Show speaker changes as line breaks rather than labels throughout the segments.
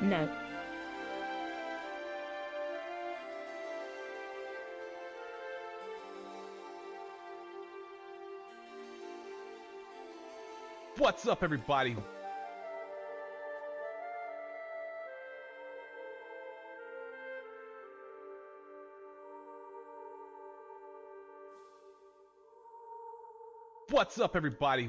No.
What's up, everybody? What's up, everybody?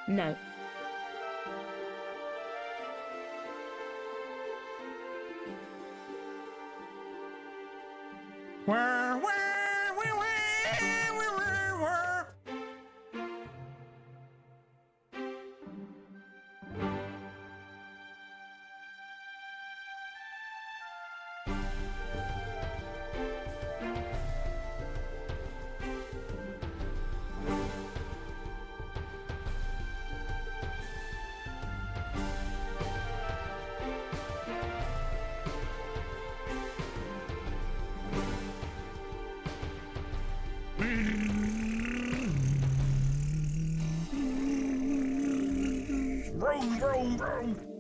No.
Vroom, vroom, vroom.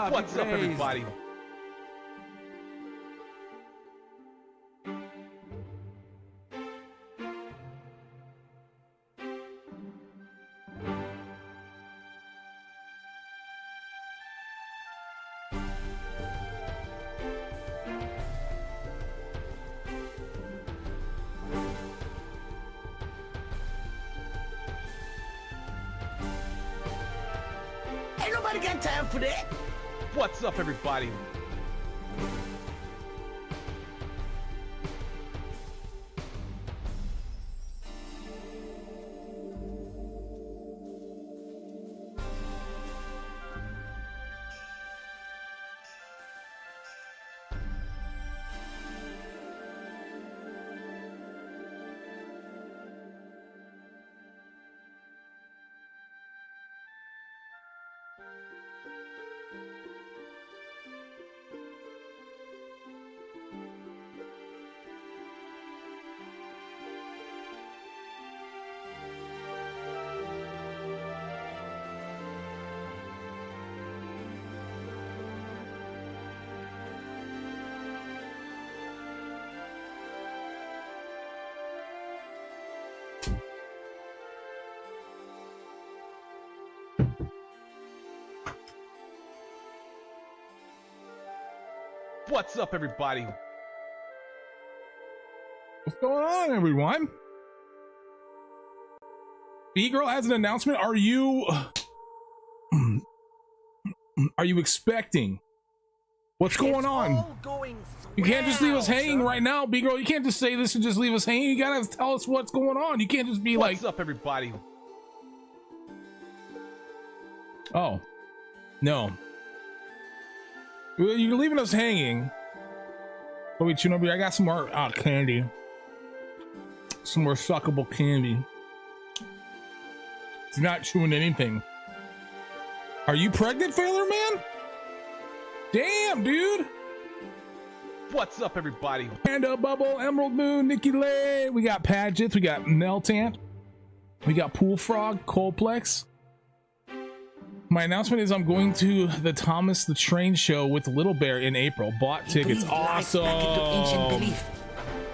What's up, everybody?
Ain't nobody got time for that.
What's up, everybody? What's up, everybody?
What's going on, everyone? B-Girl has an announcement. Are you expecting? What's going on? You can't just leave us hanging right now, B-Girl. You can't just say this and just leave us hanging. You gotta tell us what's going on. You can't just be like,
what's up, everybody?
oh, no. You're leaving us hanging. Oh, wait, Shinobi, I got some more candy. Some more suckable candy. It's not chewing anything. Are you pregnant, Failure Man? Damn, dude.
What's up, everybody?
Panda, Bubble, Emerald Moon, Nikki Lay. We got Padgett. We got Meltant. We got Pool Frog, Coldplex. My announcement is I'm going to the Thomas the Train show with Little Bear in April. Bought tickets. Awesome.
Back into ancient belief.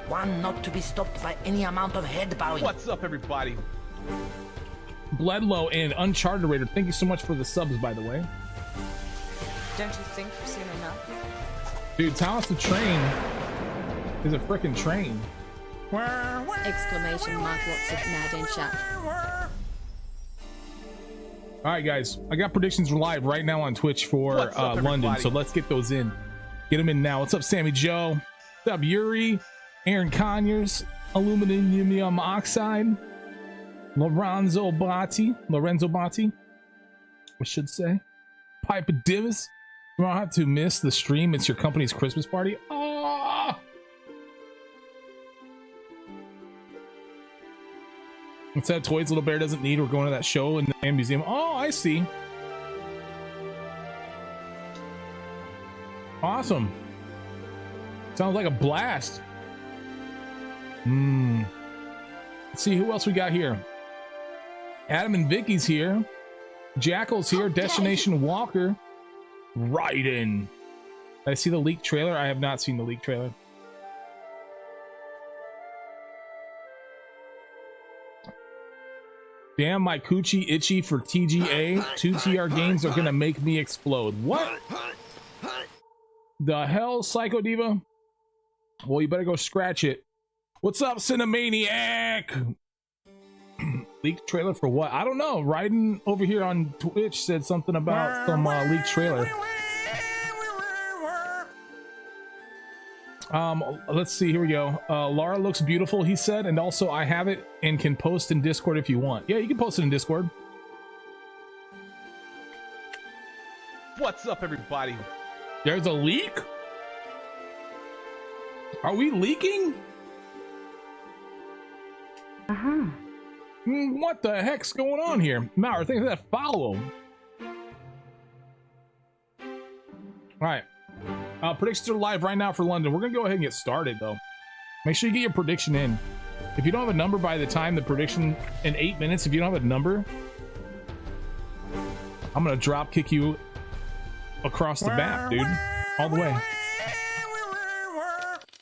One not to be stopped by any amount of head bowing.
What's up, everybody?
Bledlow and Uncharted Raider. Thank you so much for the subs, by the way.
Don't you think we've seen enough?
Dude, Thomas the Train is a freaking train.
Exclamation mark, what's up, mad in chat?
All right, guys, I got predictions live right now on Twitch for
What's up,
London,
everybody?
so let's get those in. Get them in now. What's up, Sammy Joe? What's up, Yuri? Aaron Conyers, Aluminum Oxide, Lorenzo Botti, I should say. Piper Divis. You don't have to miss the stream. It's your company's Christmas party. Oh! Instead of toys Little Bear doesn't need, we're going to that show in the museum. Oh, I see. Awesome. Sounds like a blast. Let's see who else we got here. Adam and Vicky's here. Jackal's here. Destination Walker. Raiden. I see the leaked trailer. I have not seen the leaked trailer. Damn, my coochie itchy for TGA. 2TR games are gonna make me explode. What the hell, Psycho Diva? Well, you better go scratch it. What's up, Cinemaniac? Leaked trailer for what? I don't know. Raiden over here on Twitch said something about some leaked trailer. Let's see. Here we go. Laura looks beautiful, he said, and also I have it and can post in Discord if you want. Yeah, you can post it in Discord.
What's up, everybody?
There's a leak? Are we leaking? What the heck's going on here? Mauer, thanks for that follow. Alright. Predictions are live right now for London. We're gonna go ahead and get started though. Make sure you get your prediction in. If you don't have a number by the time the prediction in 8 minutes, if you don't have a number, I'm gonna drop kick you across the map, dude. All the way.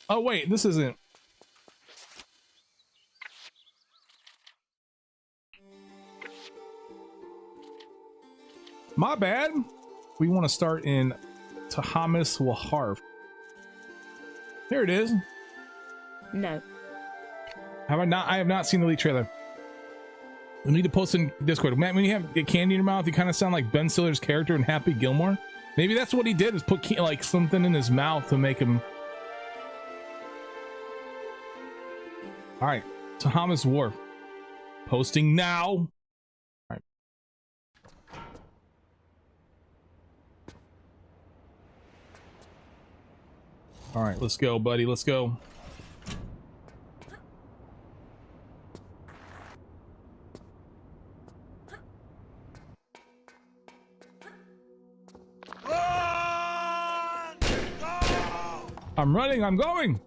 Oh wait, this isn't. My bad. We want to start in Tahamis Waharf. There it is.
No.
Have I not? I have not seen the leak trailer. We need to post in Discord. Matt, when you have candy in your mouth, you kind of sound like Ben Stiller's character in Happy Gilmore. Maybe that's what he did, is put like something in his mouth to make him. All right, Tahamis Wharf. Posting now. All right. All right, let's go, buddy. Let's go. I'm running. I'm going.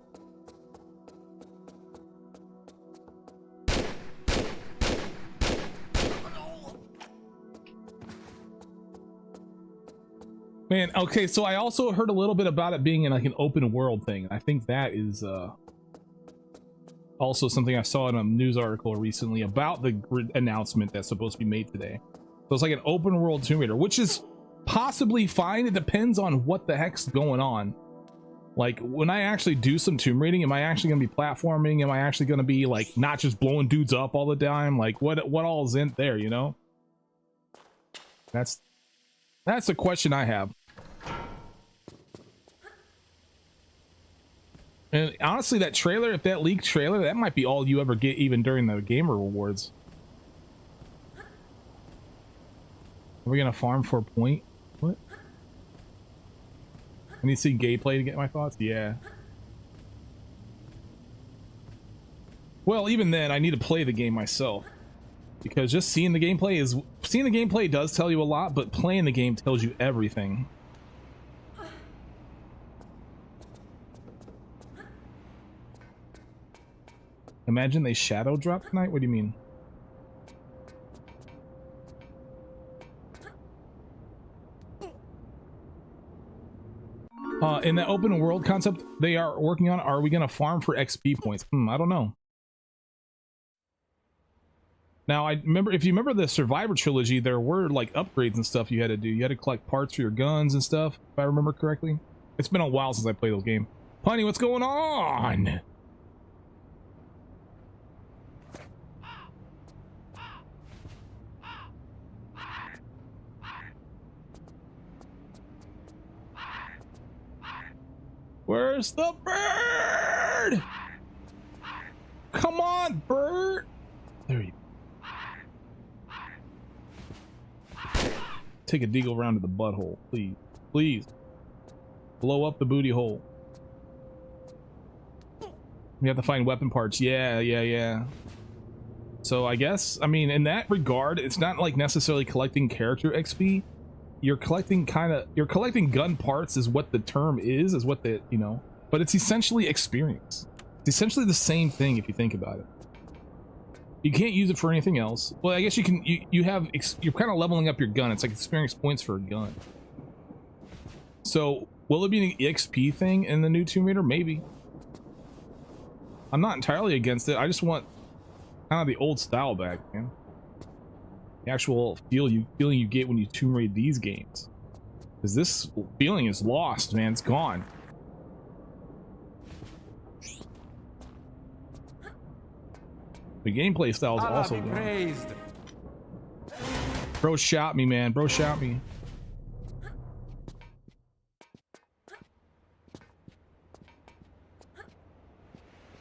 Man, okay, so I also heard a little bit about it being in like an open world thing. I think that is also something I saw in a news article recently about the announcement that's supposed to be made today. So it's like an open world Tomb Raider, which is possibly fine. It depends on what the heck's going on. Like when I actually do some tomb raiding, am I actually gonna be platforming? Am I actually gonna be like not just blowing dudes up all the time? Like what all is in there, you know? That's a question I have. And honestly, that trailer, if that leaked trailer, that might be all you ever get even during the gamer rewards. Are we gonna farm for a point? What? I need to see gameplay to get my thoughts? Yeah. Well, even then, I need to play the game myself. Because just seeing the gameplay does tell you a lot, but playing the game tells you everything. Imagine they shadow drop tonight? What do you mean? In the open world concept they are working on, are we gonna farm for XP points? I don't know. Now, I remember, if you remember the Survivor trilogy, there were like upgrades and stuff you had to do. You had to collect parts for your guns and stuff, if I remember correctly. It's been a while since I played those games. Punny, what's going on? Where's the bird? Come on, bird. There you go. Take a deagle round to the butthole, please. Please. Blow up the booty hole. We have to find weapon parts. Yeah. So I guess, I mean, in that regard, it's not like necessarily collecting character XP. You're collecting gun parts is what the term is what the, you know, but it's essentially experience. It's essentially the same thing if you think about it. You can't use it for anything else. Well, I guess you can, you're kind of leveling up your gun. It's like experience points for a gun. So will it be an EXP thing in the new Tomb Raider? Maybe. I'm not entirely against it. I just want kind of the old style back, man. The actual feeling you get when you Tomb Raid these games, because this feeling is lost, man. It's gone. The gameplay style is also gone. Bro shot me, man. Bro shot me.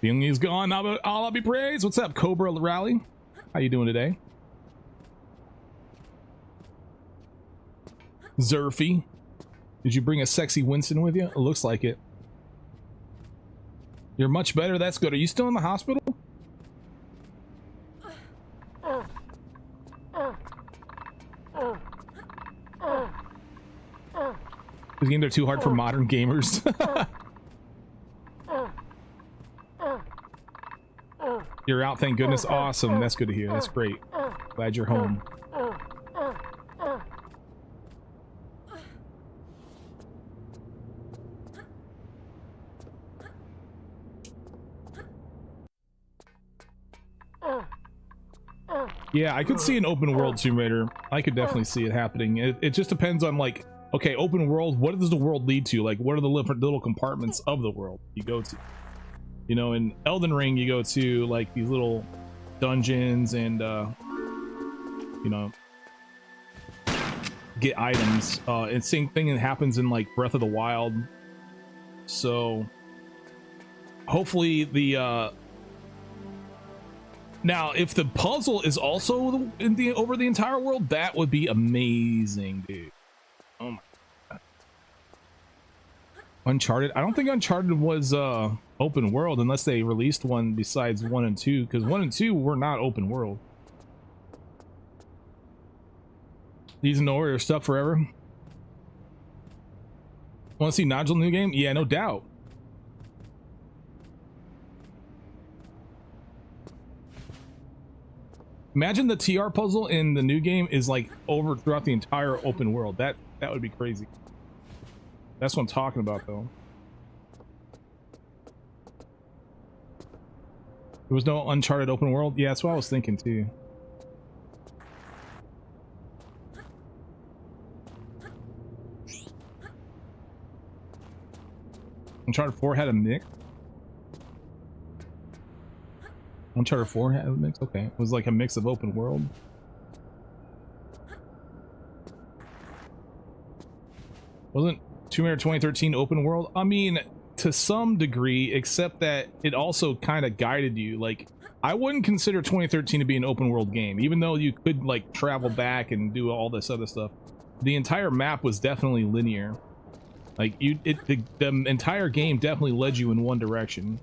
Feeling is gone. I'll be praised. What's up, Cobra Rally? How you doing today? Zerfy, did you bring a sexy Winston with you? It looks like it. You're much better. That's good. Are you still in the hospital? These games are too hard for modern gamers. You're out, thank goodness. Awesome. That's good to hear. That's great. Glad you're home. Yeah, I could see an open world Tomb Raider. I could definitely see it happening. It just depends on, like, okay, open world, what does the world lead to? Like, what are the little compartments of the world you go to? You know, in Elden Ring, you go to, like, these little dungeons and, you know, get items. And same thing that happens in, like, Breath of the Wild. So, hopefully the, now, if the puzzle is also over the entire world, that would be amazing, dude. Oh my god. Uncharted? I don't think Uncharted was open world unless they released one besides 1 and 2, because 1 and 2 were not open world. These know where you're stuck forever. Want to see Nigel new game? Yeah, no doubt. Imagine the TR puzzle in the new game is like over throughout the entire open world. That would be crazy. That's what I'm talking about, though. There was no Uncharted open world. Yeah, that's what I was thinking too. Uncharted 4 had a mix. Uncharted 4 had a mix. Okay, it was like a mix of open world. Wasn't Tomb Raider 2013 open world? I mean, to some degree, except that it also kind of guided you. Like, I wouldn't consider 2013 to be an open world game, even though you could like travel back and do all this other stuff. The entire map was definitely linear. Like the entire game definitely led you in one direction.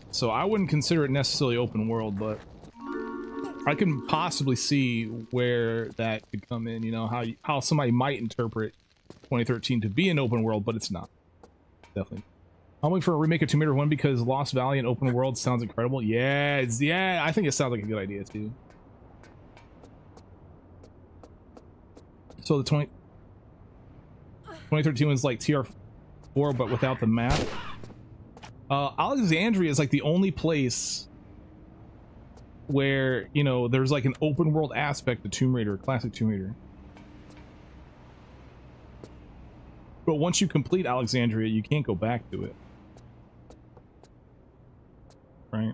So I wouldn't consider it necessarily open world, but I can possibly see where that could come in. You know, how somebody might interpret 2013 to be an open world, but it's not. Definitely. I'm waiting for a remake of Tomb Raider 1 because Lost Valley and open world sounds incredible. Yeah, yeah, I think it sounds like a good idea too. So the 2013 was like TR4 but without the map. Alexandria is like the only place where, you know, there's like an open world aspect to Tomb Raider, classic Tomb Raider. But once you complete Alexandria, you can't go back to it. Right?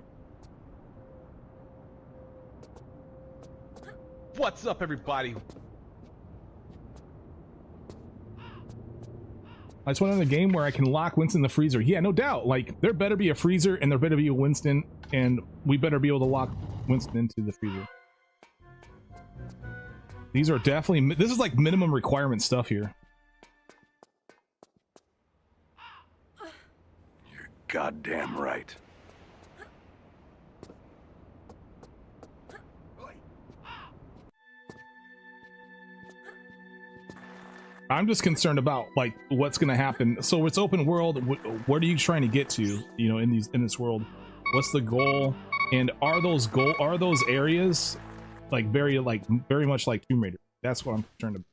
What's up, everybody?
I just want another game where I can lock Winston in the freezer. Yeah, no doubt. Like, there better be a freezer and there better be a Winston, and we better be able to lock Winston into the freezer. These are definitely, this is like minimum requirement stuff here.
You're goddamn right.
I'm just concerned about like what's gonna happen. So it's open world. What are you trying to get to? You know, in this world, what's the goal? And are those areas like very much like Tomb Raider? That's what I'm concerned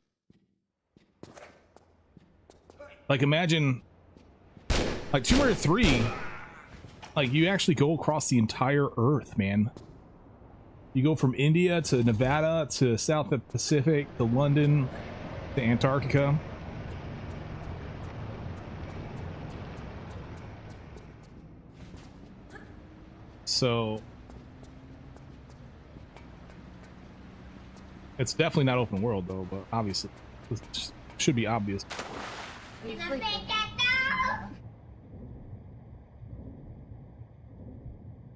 about. Like, imagine like Tomb Raider 3. Like, you actually go across the entire Earth, man. You go from India to Nevada to South Pacific to London. To Antarctica. So it's definitely not open world though, but obviously it should be obvious.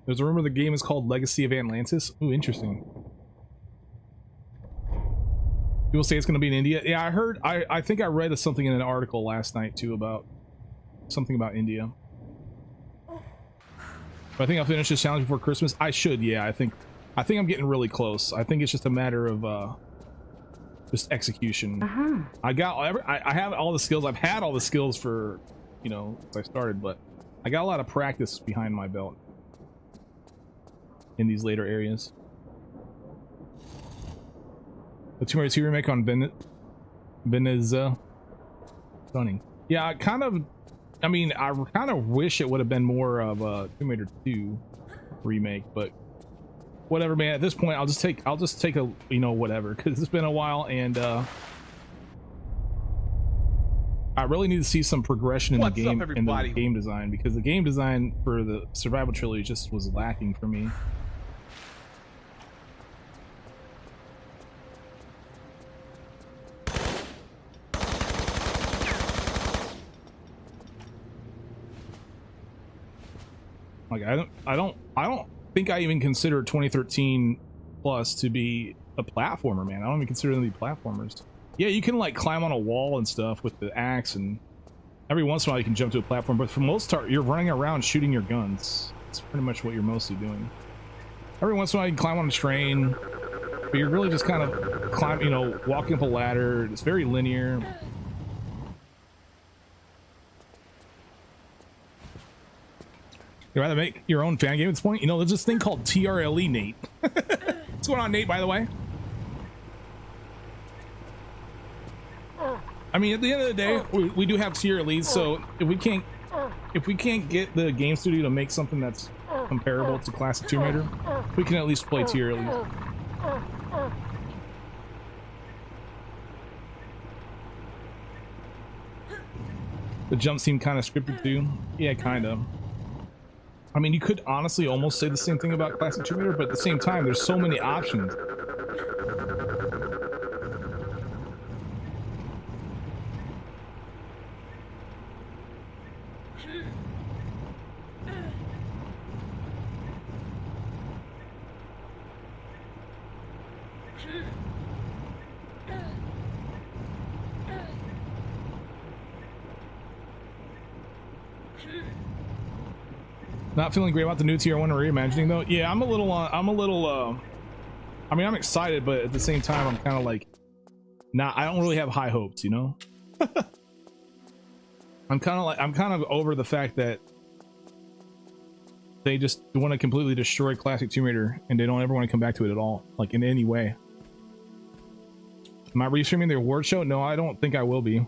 There's a rumor the game is called Legacy of Atlantis. Ooh, interesting. People say it's going to be in India. Yeah, I heard. I think I read something in an article last night too about something about India. But I think I'll finish this challenge before Christmas. I should. Yeah, I think I'm getting really close. I think it's just a matter of just execution. I have all the skills. I've had all the skills for, you know, since I started, but I got a lot of practice behind my belt in these later areas. The Tomb Raider 2 remake on Veneza. Stunning. Yeah, I kind of wish it would have been more of a Tomb Raider 2 remake, but whatever, man. At this point, I'll just take a, you know, whatever, because it's been a while, and I really need to see some progression in the game and the game design, because the game design for the Survival Trilogy just was lacking for me. Like, I don't think I even consider 2013 plus to be a platformer, man. I don't even consider them to be platformers. Yeah, you can like climb on a wall and stuff with the axe, and every once in a while you can jump to a platform, but for the most part you're running around shooting your guns. It's pretty much what you're mostly doing. Every once in a while you can climb on a train, but you're really just kind of you know, walking up a ladder. It's very linear. You'd rather make your own fan game at this point? You know, there's this thing called TRLE, Nate. What's going on, Nate, by the way? I mean, at the end of the day, we do have TRLEs, so if we can't get the game studio to make something that's comparable to classic Tomb Raider, we can at least play TRLEs. The jump seemed kind of scripted too. Yeah, kind of. I mean, you could honestly almost say the same thing about classic Tomb Raider, but at the same time, there's so many options. Not feeling great about the new tier 1 reimagining though. Yeah, I'm a little I mean, I'm excited, but at the same time I'm kind of like, nah, I don't really have high hopes, you know. I'm kind of over the fact that they just want to completely destroy classic Tomb Raider and they don't ever want to come back to it at all, like in any way. Am I restreaming the award show? No, I don't think I will be.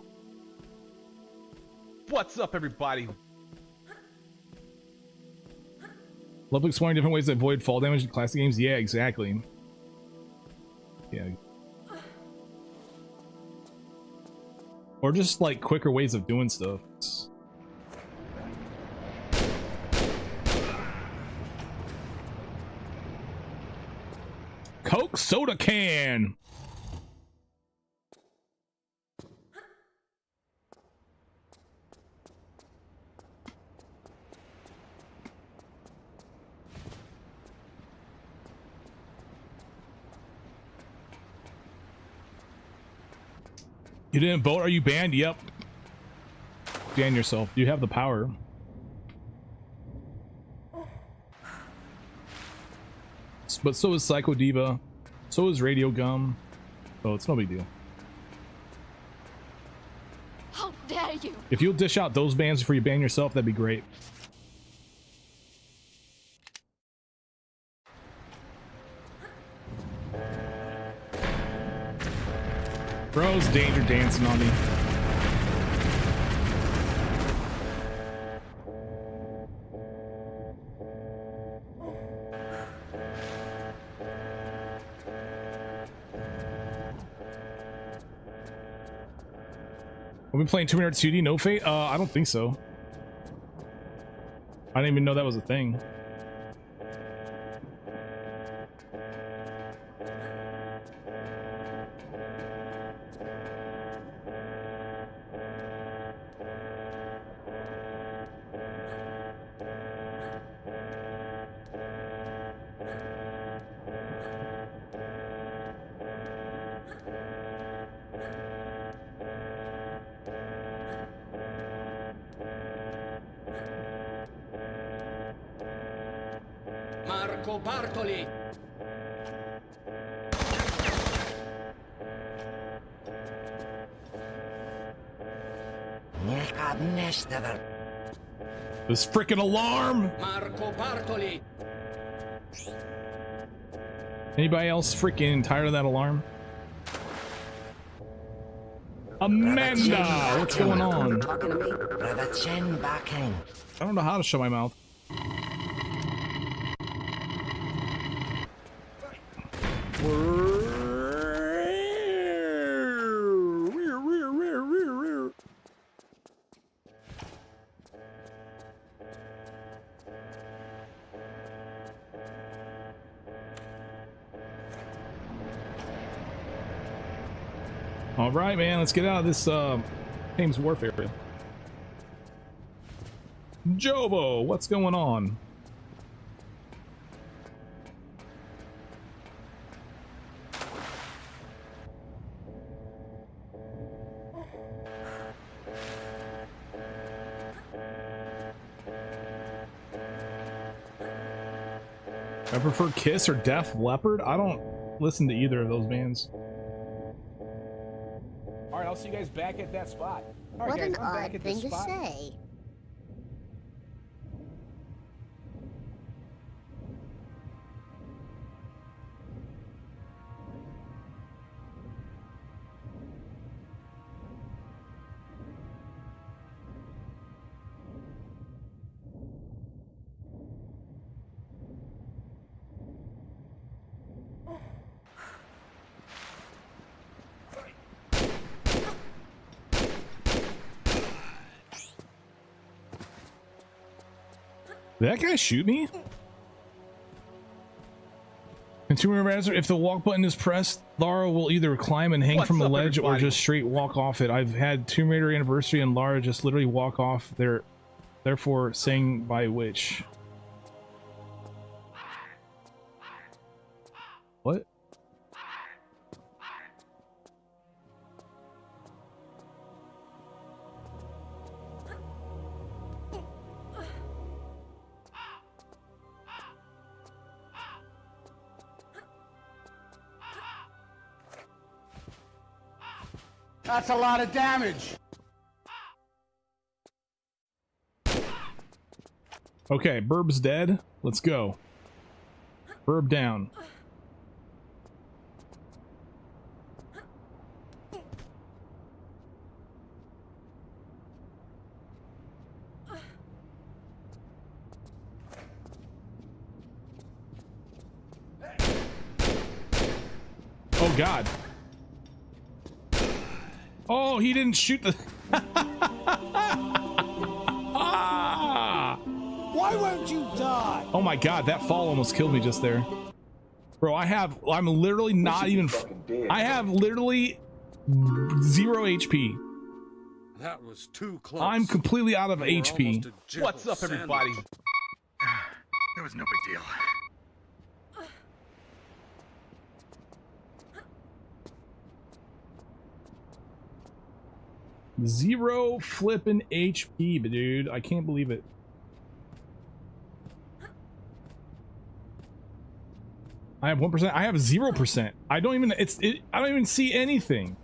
What's up, everybody?
Love exploring different ways to avoid fall damage in classic games. Yeah, exactly. Yeah. Or just like quicker ways of doing stuff. Coke soda can. You didn't vote? Are you banned? Yep. Ban yourself. You have the power. But so is Psycho Diva. So is Radio Gum. So it's no big deal.
How dare you?
If you'll dish out those bans before you ban yourself, that'd be great. Bro's danger dancing on me. Are we playing Tomb Raider 2D No Fate? I don't think so. I didn't even know that was a thing.
Bartoli.
This freaking alarm!
Marco Bartoli.
Anybody else freaking tired of that alarm? Amanda! What's going on?
Talking to me? Brother Chen backing.
I don't know how to shut my mouth. All right, man, let's get out of this game's warfare. Jobo, what's going on? I prefer Kiss or Def Leppard. I don't listen to either of those bands. All right, I'll see you guys back at that spot. All right,
What
guys,
an
I'm back
odd
at this
thing to
spot.
say.
Did that guy shoot me? Consumer Remastered, if the walk button is pressed, Lara will either climb and hang
What's
from a
up,
ledge or
everybody?
just straight walk off it. I've had Tomb Raider Anniversary and Lara just literally walk off there, therefore saying by which. What?
That's a lot of damage.
Okay, Burb's dead. Let's go. Burb down. Oh God. Oh, he didn't shoot the... Ah!
Why won't you die?
Oh my God, that fall almost killed me just there. Bro, I'm literally not even... I have literally 0 HP.
That was too close.
I'm completely out of
You were
HP.
almost a jibble
What's up, everybody?
sandwich. It was no big deal.
0 flipping HP, but dude, I can't believe it. I have 1%. I have 0%. I don't even. I don't even see anything.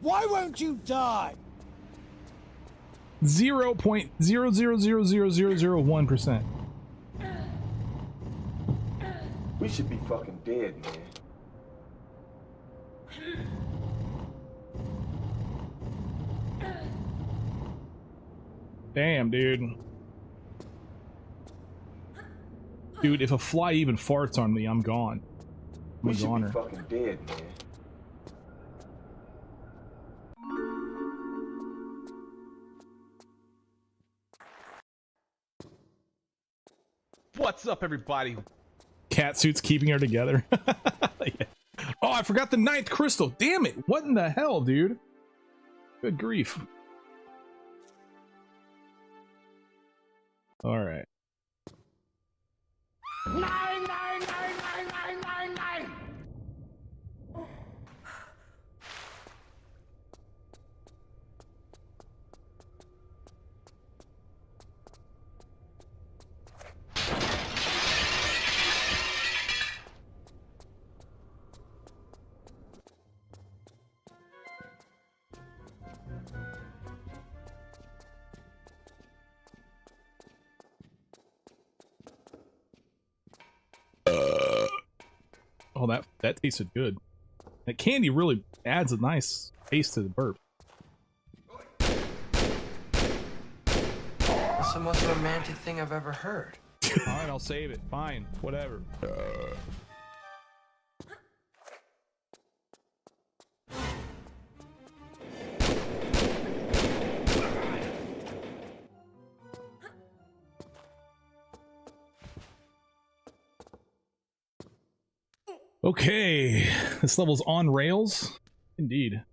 Why won't you die?
0.0000001%.
We should be fucking dead, man.
Damn, dude. Dude, if a fly even farts on me, I'm gone. I'm
We
a
should
goner.
be fucking dead, man.
What's up, everybody?
Catsuit's keeping her together. Yeah. Oh, I forgot the 9th crystal. Damn it. What in the hell, dude? Good grief. All right.
9999999.
Oh, that tasted good. That candy really adds a nice taste to the burp.
That's the most romantic thing I've ever heard.
All right, I'll save it. Fine, whatever. Okay, this level's on rails. Indeed.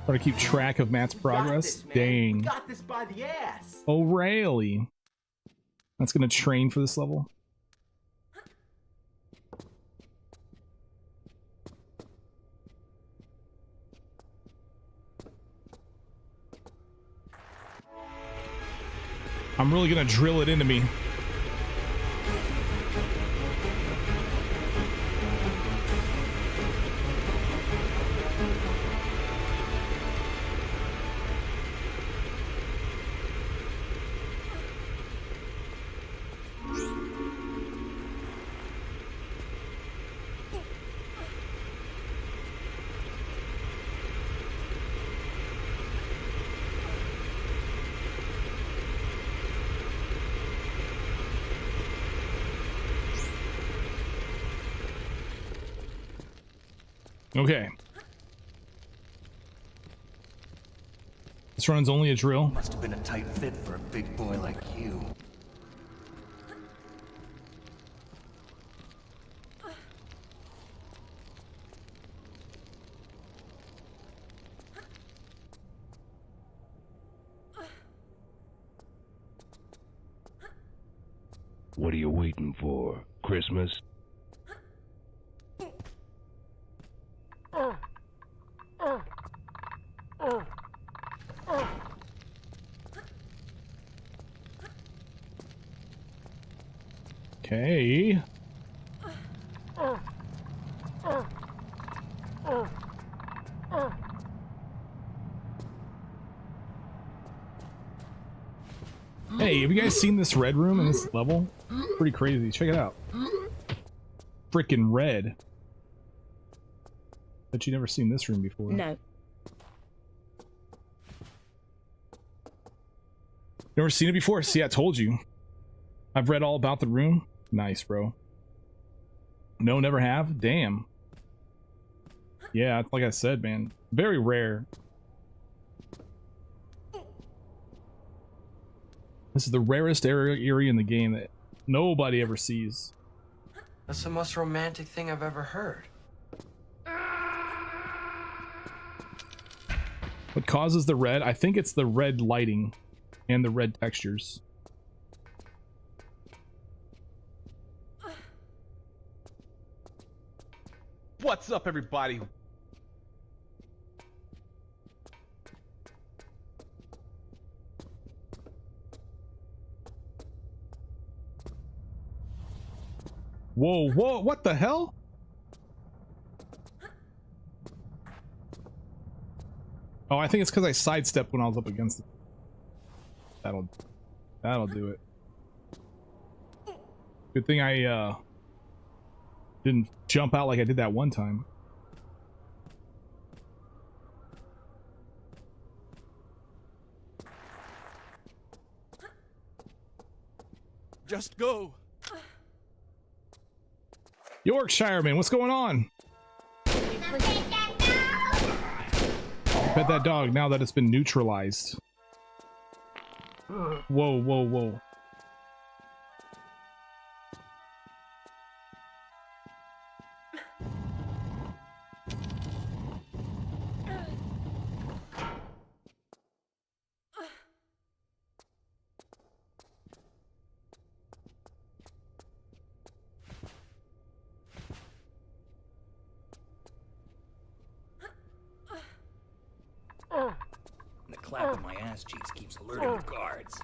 Try to keep track of Matt's progress. Dang.
Got this by the ass.
Oh, really? That's gonna train for this level. I'm really gonna drill it into me. Okay. This run's only a drill.
Must have been a tight fit for a big boy like you.
What are you waiting for? Christmas?
Okay. Hey, have you guys seen this red room in this level? Pretty crazy. Check it out. Frickin' red. Bet you never seen this room before.
No.
Never seen it before? See, I told you. I've read all about the room. Nice, bro. No, never have? Damn. Yeah, like I said, man. Very rare. This is the rarest area in the game that nobody ever sees.
That's the most romantic thing I've ever heard.
What causes the red? I think it's the red lighting and the red textures.
What's up, everybody?
Whoa, whoa, what the hell? Oh, I think it's because I sidestepped when I was up against it. That'll do it. Good thing I didn't jump out like I did that one time.
Just go.
Yorkshireman, what's going on? Pet that dog now that it's been neutralized. Whoa, whoa, whoa.
The clap of my ass cheeks keeps alerting the guards.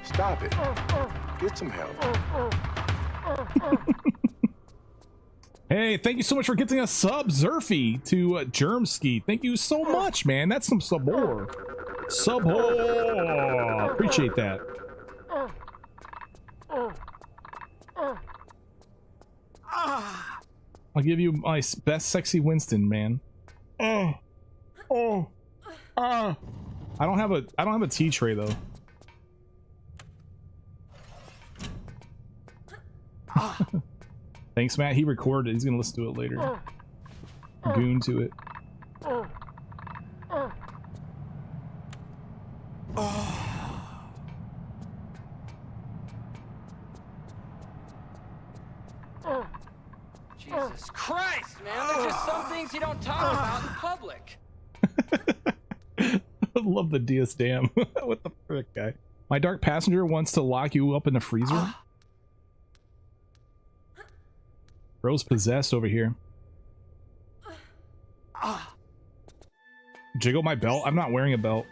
Stop it. Get some help.
Hey, thank you so much for getting a sub, Zerfy, to Germski. Thank you so much, man. That's some sabor. Sabor. Appreciate that. I'll give you my best sexy Winston, man. I don't have a tea tray though. Thanks, Matt. He recorded. He's gonna listen to it later. Goon to it.
Jesus Christ, man. There's just some things you don't talk about in public.
I love the DS damn. What the frick, guy? My dark passenger wants to lock you up in the freezer. Bro's possessed over here. Jiggle my belt? I'm not wearing a belt.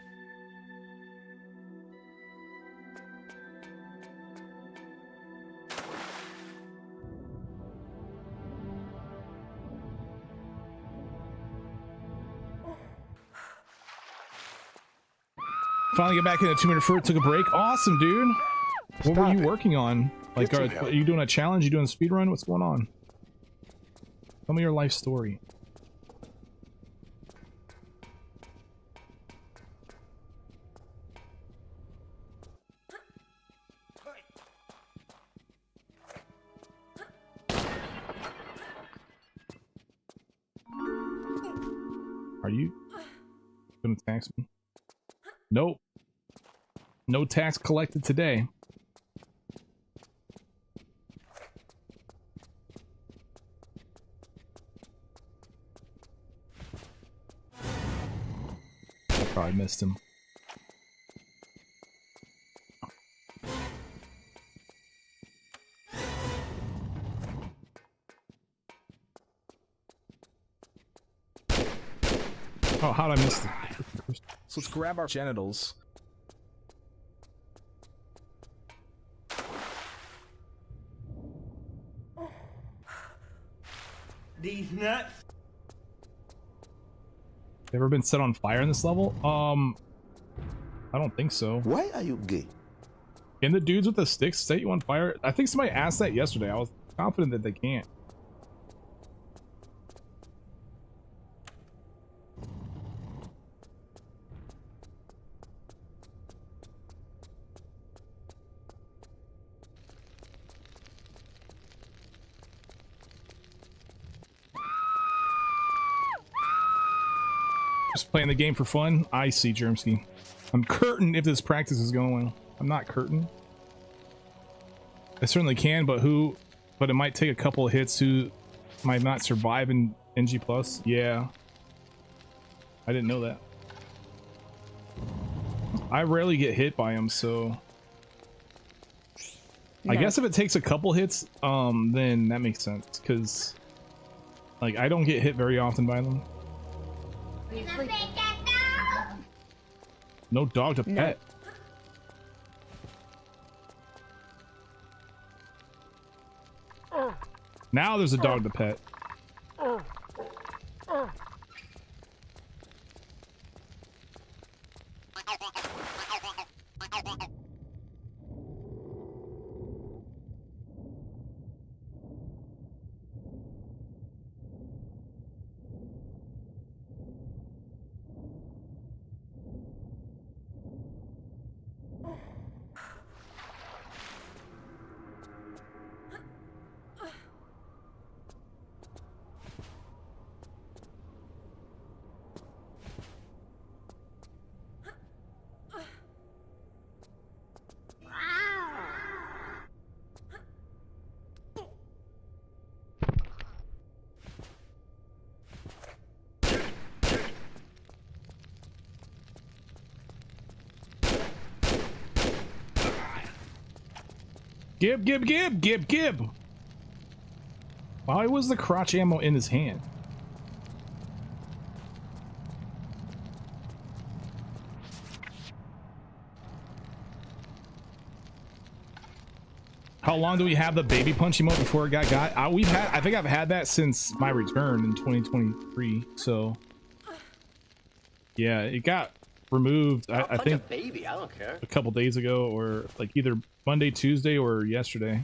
Finally get back into 2 Minute Fruit. Took a break. Awesome, dude. What were you working on? Like, are you doing a challenge? You doing a speed run? What's going on? Tell me your life story. Are you gonna tax me? Nope. No tax collected today. Probably missed him. Oh, how'd I miss it? So let's grab our genitals.
These nuts.
Ever been set on fire in this level? I don't think so.
Why are you gay?
Can the dudes with the sticks set you on fire? I think somebody asked that yesterday. I was confident that they can't. Just playing the game for fun. I see, Germsky. I'm curtain if this practice is going well. I'm not curtain. I certainly can, but it might take a couple of hits who might not survive in NG+. Yeah. I didn't know that. I rarely get hit by them, so...
No.
I guess if it takes a couple hits, then that makes sense, because... like, I don't get hit very often by them. No dog to pet. Now there's a dog to pet. Gib. Why was the crotch ammo in his hand? How long do we have the baby punch emote before it got? I think I've had that since my return in 2023. So yeah, it got removed. I think
a baby, I don't care.
a couple days ago, or like either Monday, Tuesday, or yesterday.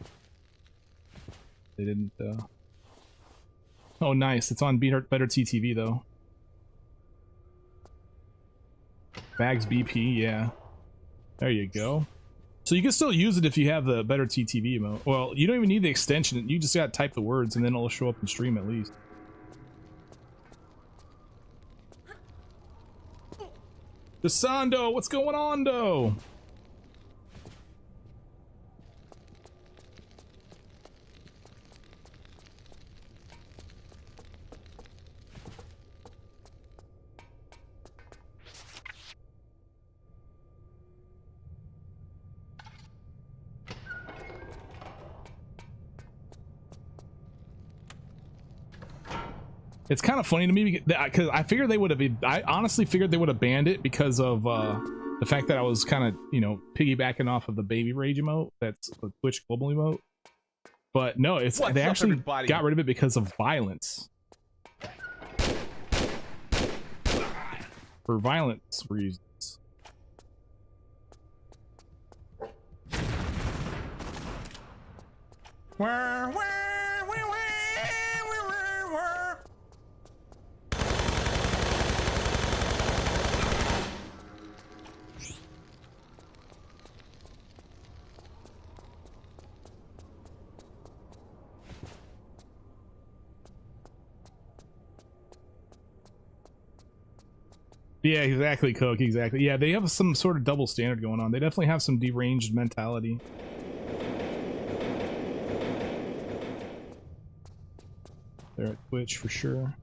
They didn't. Oh, nice! It's on Better TTV though. Bags BP, yeah. There you go. So you can still use it if you have the Better TTV emote. Well, you don't even need the extension. You just gotta type the words, and then it'll show up in stream at least. Desando, what's going on, though? It's kind of funny to me because I figured they would have. I honestly figured they would have banned it because of the fact that I was kind of, you know, piggybacking off of the baby rage emote. That's the Twitch global emote. But no, they actually got rid of it because of violence. For violence reasons. Yeah, exactly, Coke, exactly. Yeah, they have some sort of double standard going on. They definitely have some deranged mentality. They're at Twitch for sure.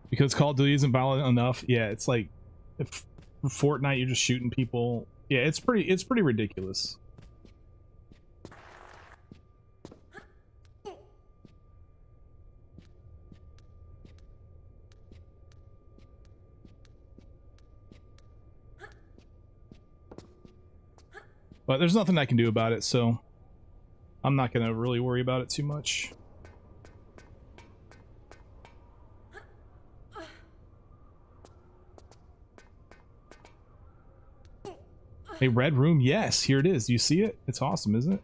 Because Call of Duty isn't violent enough. Yeah, it's like if Fortnite you're just shooting people. Yeah, it's pretty ridiculous. But there's nothing I can do about it, so I'm not gonna really worry about it too much. A red room, yes, here it is. You see it? It's awesome, isn't it?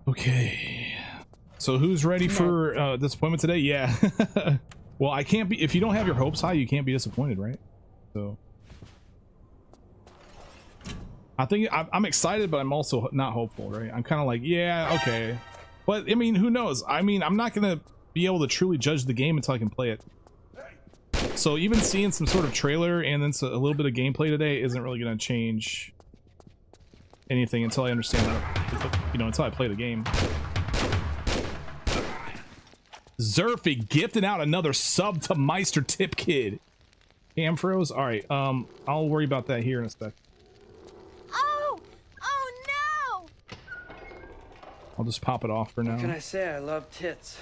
Okay, so who's ready for disappointment today? Yeah. Well, I can't be, if you don't have your hopes high, you can't be disappointed, right? So I think I'm excited, but I'm also not hopeful, right? I'm kind of like, yeah, okay, but I mean, who knows? I mean, I'm not gonna be able to truly judge the game until I can play it. So even seeing some sort of trailer and then a little bit of gameplay today isn't really gonna change anything until I understand how, you know, until I play the game. Zerfy gifting out another sub to Meister Tip Kid. Cam froze. All right, I'll worry about that here in a sec.
Oh no!
I'll just pop it off for now.
What can I say? I love tits.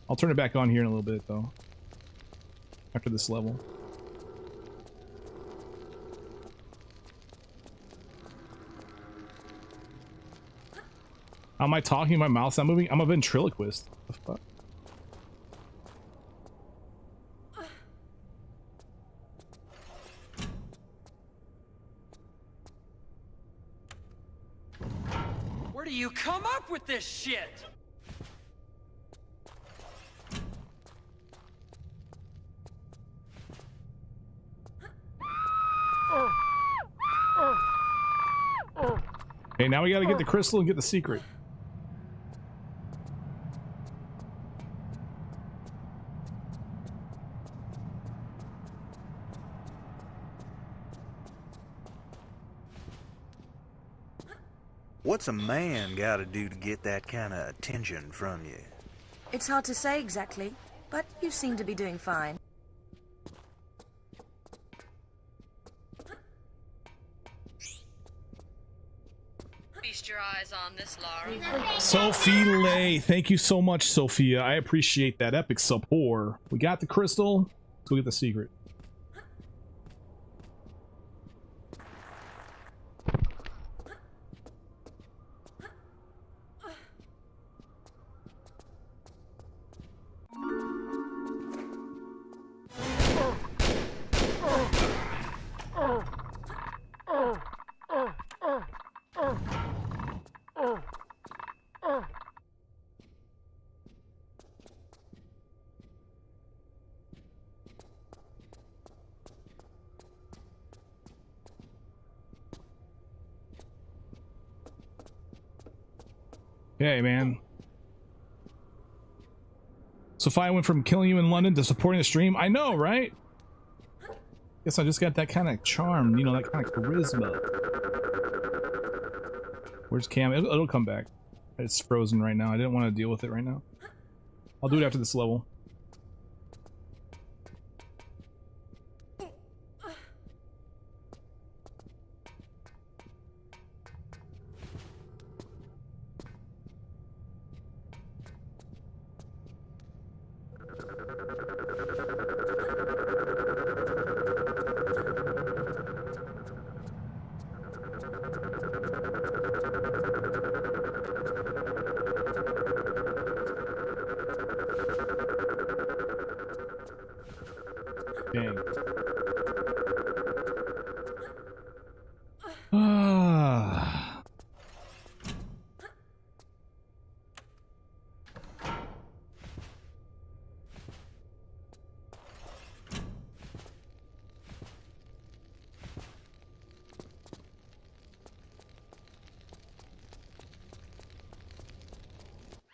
I'll turn it back on here in a little bit though. After this level. How am I talking? My mouth's not moving? I'm a ventriloquist. What the fuck?
Where do you come up with this shit?
Okay, now we gotta get the crystal and get the secret.
What's a man gotta do to get that kind of attention from you?
It's hard to say exactly, but you seem to be doing fine.
Feast your eyes on this, Larry.
Sophie Lay, thank you so much, Sophia. I appreciate that epic support. We got the crystal, so we get the secret. Okay, man. Sophia went from killing you in London to supporting the stream. I know, right? Guess I just got that kind of charm, you know, that kind of charisma. Where's Cam? It'll come back. It's frozen right now. I didn't want to deal with it right now. I'll do it after this level. Dang. Ah.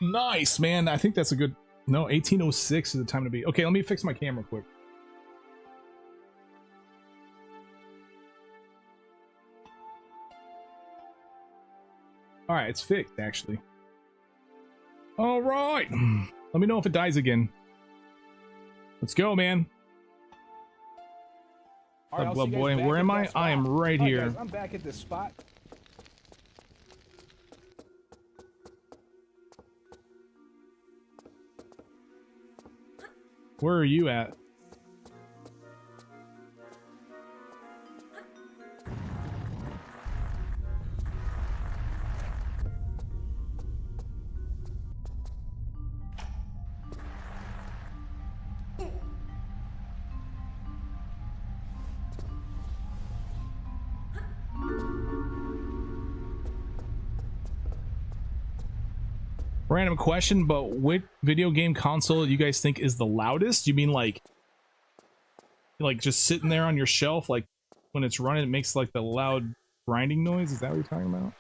Nice, man. I think that's a good... No, 1806 is the time to be. Okay, let me fix my camera quick. All right, it's fixed, actually. All right. Let me know if it dies again. Let's go, man.
All right,
well, boy, where am I? I am right here.
Guys, I'm back at this spot.
Where are you at? Random question, but which video game console you guys think is the loudest? You mean like just sitting there on your shelf, like when it's running, it makes like the loud grinding noise? Is that what you're talking about?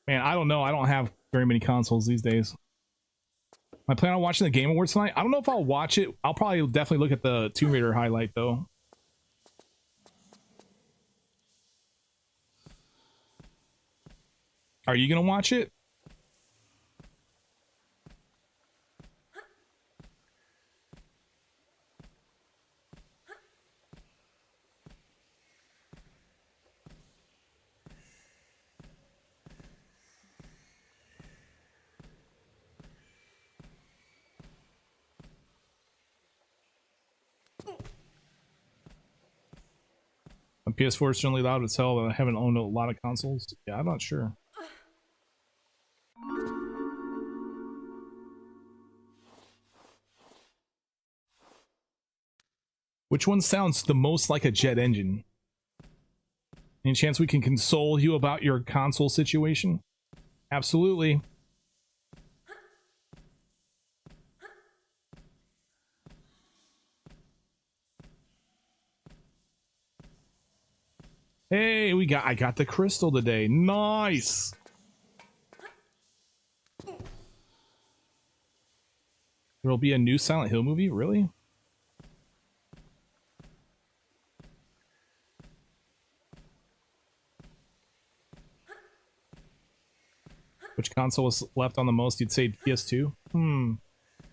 Man, I don't know. I don't have very many consoles these days. I plan on watching the Game Awards tonight. I don't know if I'll watch it. I'll probably definitely look at the Tomb Raider highlight though. Are you gonna watch it? My PS4 is certainly loud as hell, but I haven't owned a lot of consoles. Yeah, I'm not sure. Which one sounds the most like a jet engine? Any chance we can console you about your console situation? Absolutely. Hey, I got the crystal today. Nice. There'll be a new Silent Hill movie? Really? Which console was left on the most? You'd say PS2?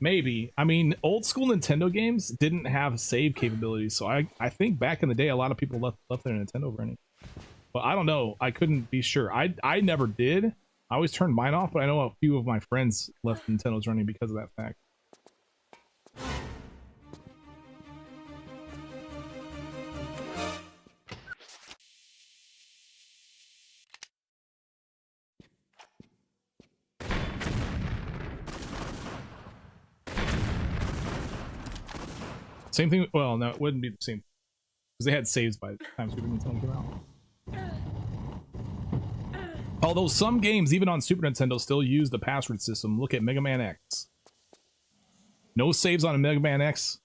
Maybe. I mean, old school Nintendo games didn't have save capabilities, so I think back in the day a lot of people left their Nintendo running. But I don't know. I couldn't be sure. I never did. I always turned mine off, but I know a few of my friends left Nintendos running because of that fact. Same thing. Well, no, it wouldn't be the same because they had saves by the time Super Nintendo came out. Although some games, even on Super Nintendo, still use the password system. Look at Mega Man X. No saves on a Mega Man X.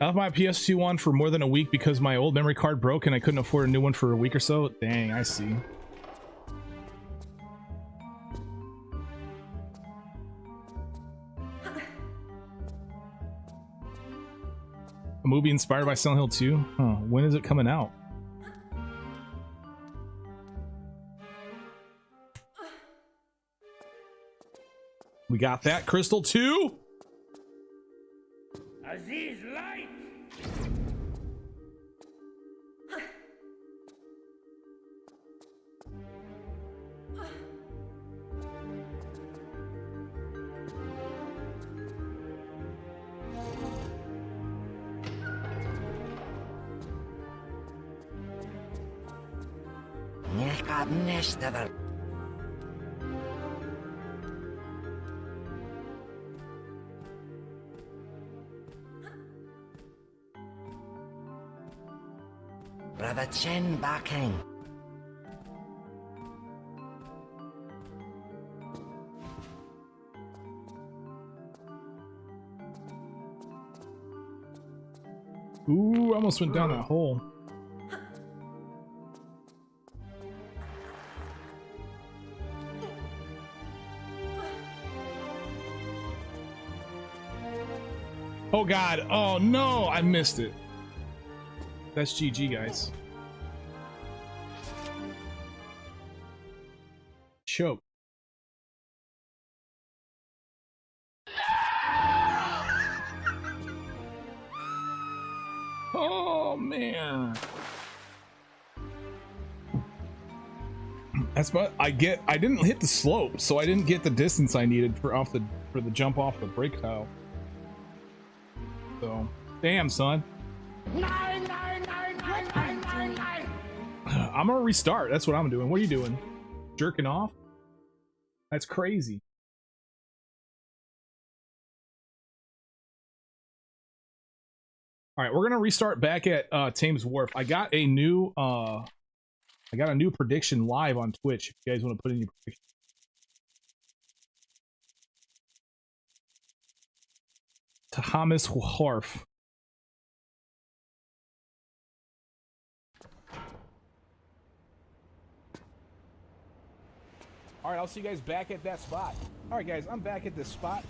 I left my PS2 on for more than a week because my old memory card broke and I couldn't afford a new one for a week or so. Dang, I see. A movie inspired by Silent Hill 2? Huh, when is it coming out? We got that. Crystal 2?
Aziz light.
Brother Chen backing.
Ooh, I almost went down that hole. Oh god, oh no, I missed it. That's GG, guys. Choke. Oh man. That's what I get. I didn't hit the slope, so I didn't get the distance I needed for the jump off the brake tile. So, damn, son. I'm gonna restart. That's what I'm doing. What are you doing? Jerking off? That's crazy. All right, we're gonna restart back at Thames Wharf. I got a new prediction live on Twitch. If you guys want to put in your prediction. Thames Wharf. All right, I'll see you guys back at that spot. All right, guys, I'm back at this spot.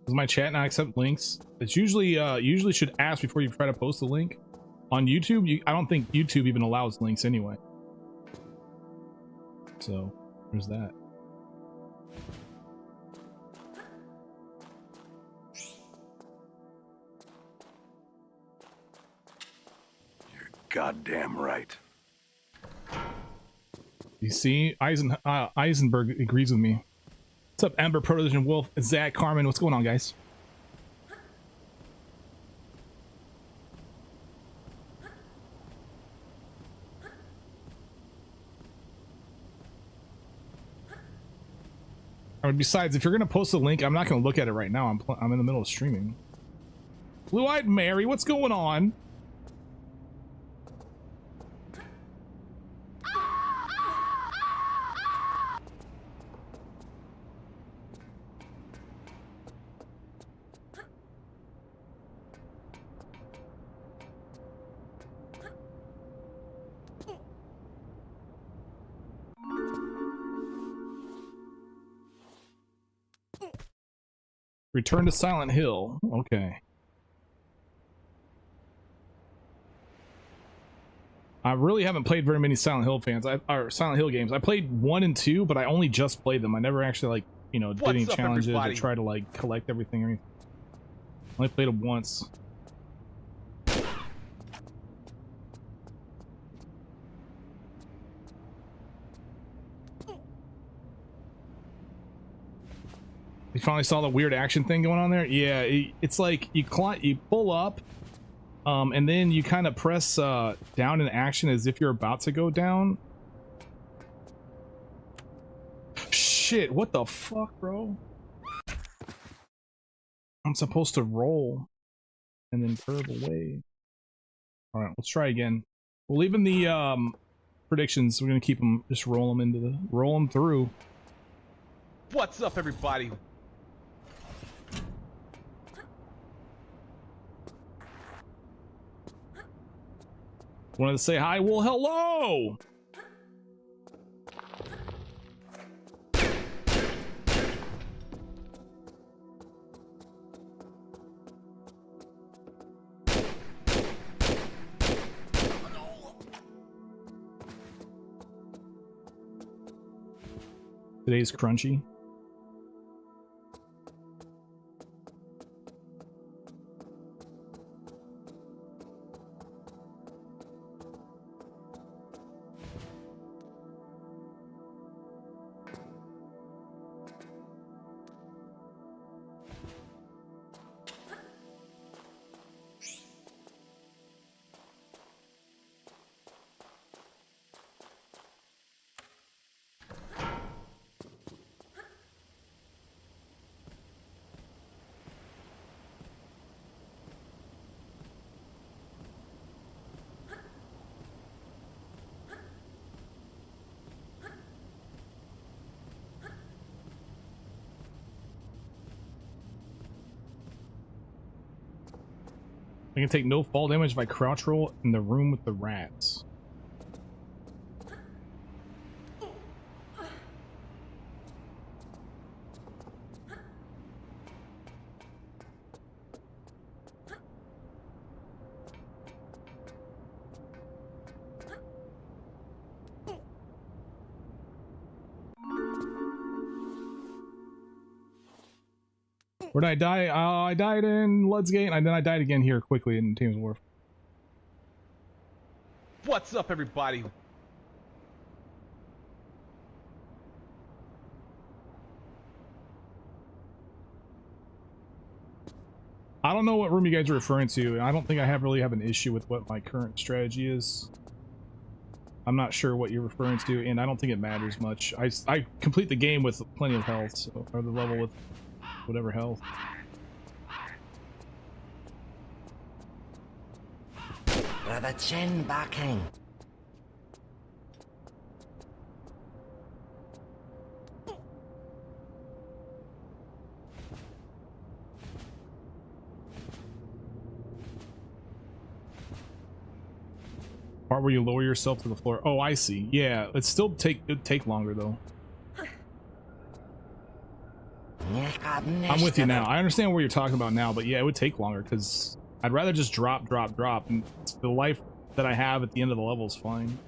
Does my chat not accept links? It's usually usually should ask before you try to post a link. On YouTube, I don't think YouTube even allows links anyway. So there's that.
You're goddamn right.
You see, Eisenberg agrees with me. What's up, Ember, Protovision, Wolf, Zach, Carmen? What's going on, guys? I mean, besides, if you're gonna post a link, I'm not gonna look at it right now. I'm in the middle of streaming. Blue-eyed Mary, what's going on? Return to Silent Hill. Okay. I really haven't played very many Silent Hill or Silent Hill games. I played 1 and 2, but I only just played them. I never actually, like, you know, did any challenges or try to, like, collect everything or anything. I only played them once. You finally saw the weird action thing going on there? Yeah, it's like you pull up And then you kind of press down in action as if you're about to go down. Shit, what the fuck, bro? I'm supposed to roll and then curve away. All right, let's try again. We'll leave in the predictions. We're gonna keep them, just roll them through.
What's up, everybody?
Wanted to say hi. Well, hello. Today's crunchy. I can take no fall damage if I crouch roll in the room with the rats. Where did I die? I died in Lud's Gate, and then I died again here quickly in Teams of War.
What's up, everybody?
I don't know what room you guys are referring to. I don't think I really have an issue with what my current strategy is. I'm not sure what you're referring to, and I don't think it matters much. I complete the game with plenty of health, so, or the level with whatever health.
Brother Chen backing.
Part where you lower yourself to the floor. Oh, I see. Yeah, it'd take longer though. I'm with you now. I understand what you're talking about now, but yeah, it would take longer because I'd rather just drop, and the life that I have at the end of the level is fine.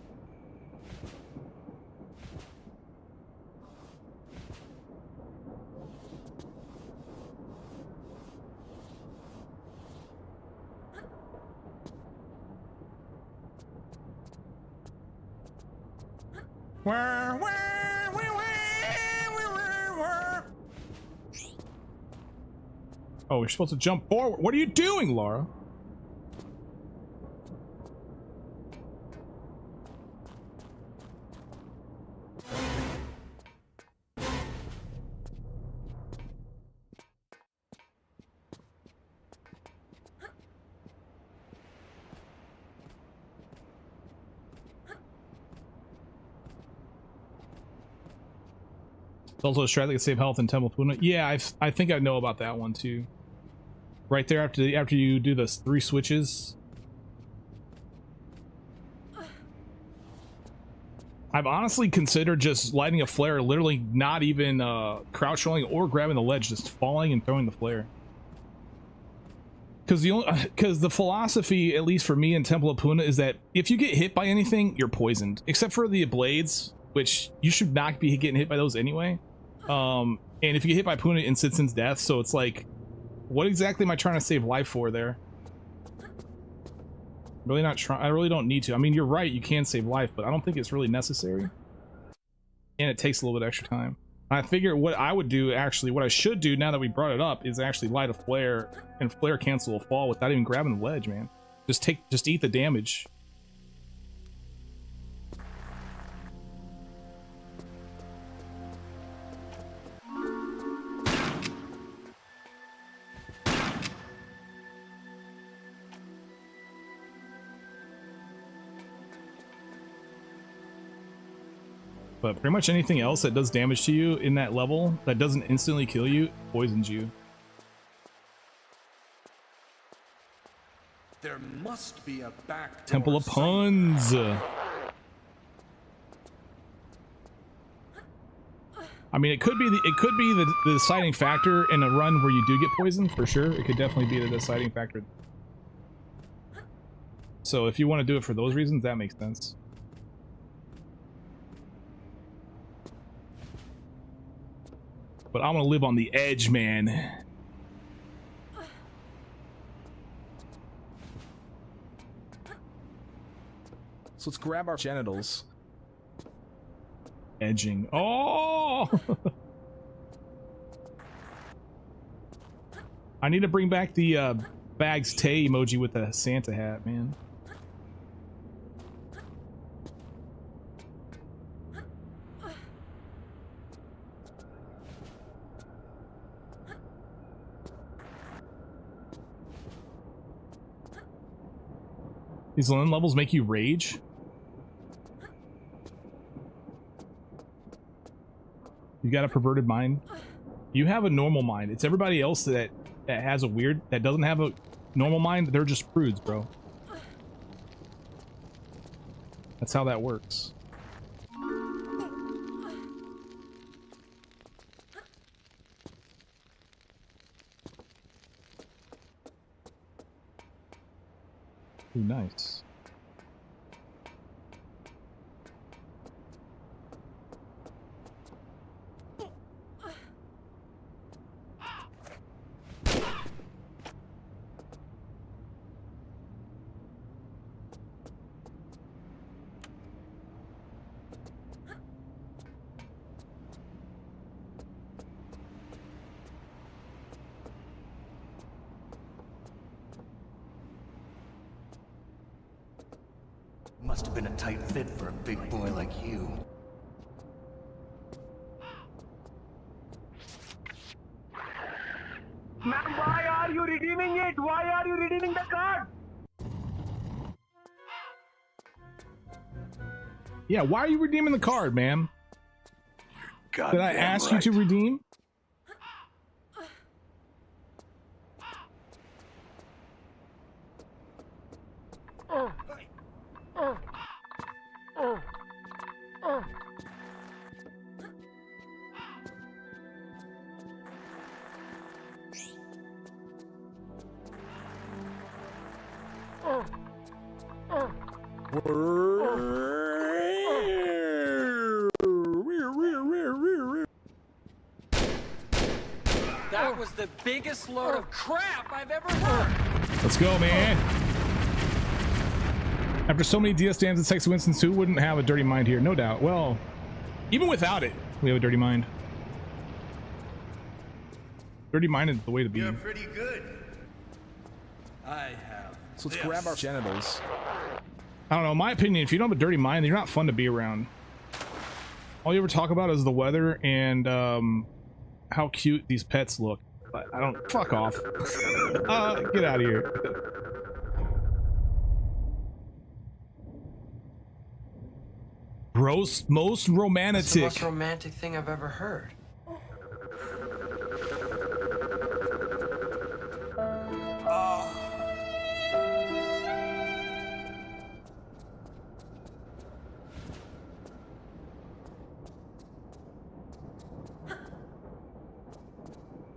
Oh, you're supposed to jump forward. What are you doing, Laura? It's also a strat that can save health in Temple Puna. Yeah, I think I know about that one too. Right there after you do the 3 switches. I've honestly considered just lighting a flare, literally not even crouch rolling or grabbing the ledge, just falling and throwing the flare. Because the philosophy, at least for me in Temple of Puna, is that if you get hit by anything, you're poisoned, except for the blades, which you should not be getting hit by those anyway. And if you get hit by Puna, it's instant death. So it's like, what exactly am I trying to save life for there? Really not trying. I really don't need to. I mean, you're right, you can save life, but I don't think it's really necessary. And it takes a little bit extra time. I figure what I would do, actually, what I should do now that we brought it up, is actually light a flare and flare cancel a fall without even grabbing the ledge, man. Just eat the damage. But pretty much anything else that does damage to you in that level that doesn't instantly kill you poisons you.
There must be a back
Temple of Puns. I mean, it could be the deciding factor in a run where you do get poisoned for sure. It could definitely be the deciding factor. So if you want to do it for those reasons, that makes sense. But I'm gonna live on the edge, man. So let's grab our genitals. Edging. Oh! I need to bring back the Bags Tay emoji with the Santa hat, man. These Linen levels make you rage? You got a perverted mind? You have a normal mind. It's everybody else that has a weird, that doesn't have a normal mind. They're just prudes, bro. That's how that works. Ooh, nice.
Must have been a tight fit for a big boy like you.
Ma'am, why are you redeeming it? Why are you redeeming the card?
Yeah, why are you redeeming the card, ma'am? Did I ask you to redeem?
That was the biggest load of crap I've ever heard.
Let's go, man. After so many DS dams and Sexy Winston's, who wouldn't have a dirty mind here? No doubt. Well, even without it, we have a dirty mind. Dirty mind is the way to be.
You're pretty good.
I have.
So let's grab our genitals. I don't know, in my opinion, if you don't have a dirty mind, then you're not fun to be around. All you ever talk about is the weather and how cute these pets look. But I don't. Fuck off. Get out of here. Most romantic.
It's the most romantic thing I've ever heard.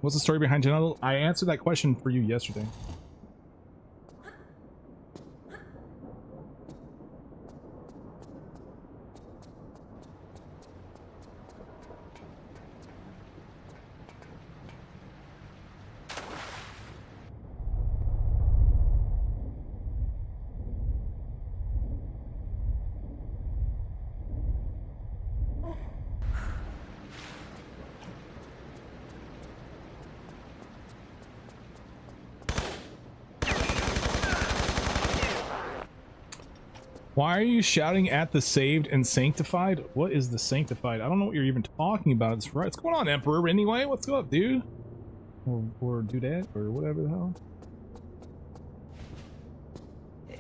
What's the story behind genital? I answered that question for you yesterday. Why are you shouting at the saved and sanctified? What is the sanctified? I don't know what you're even talking about. It's right. What's going on, Emperor? Anyway, what's up, dude? Or dudette, or whatever the hell.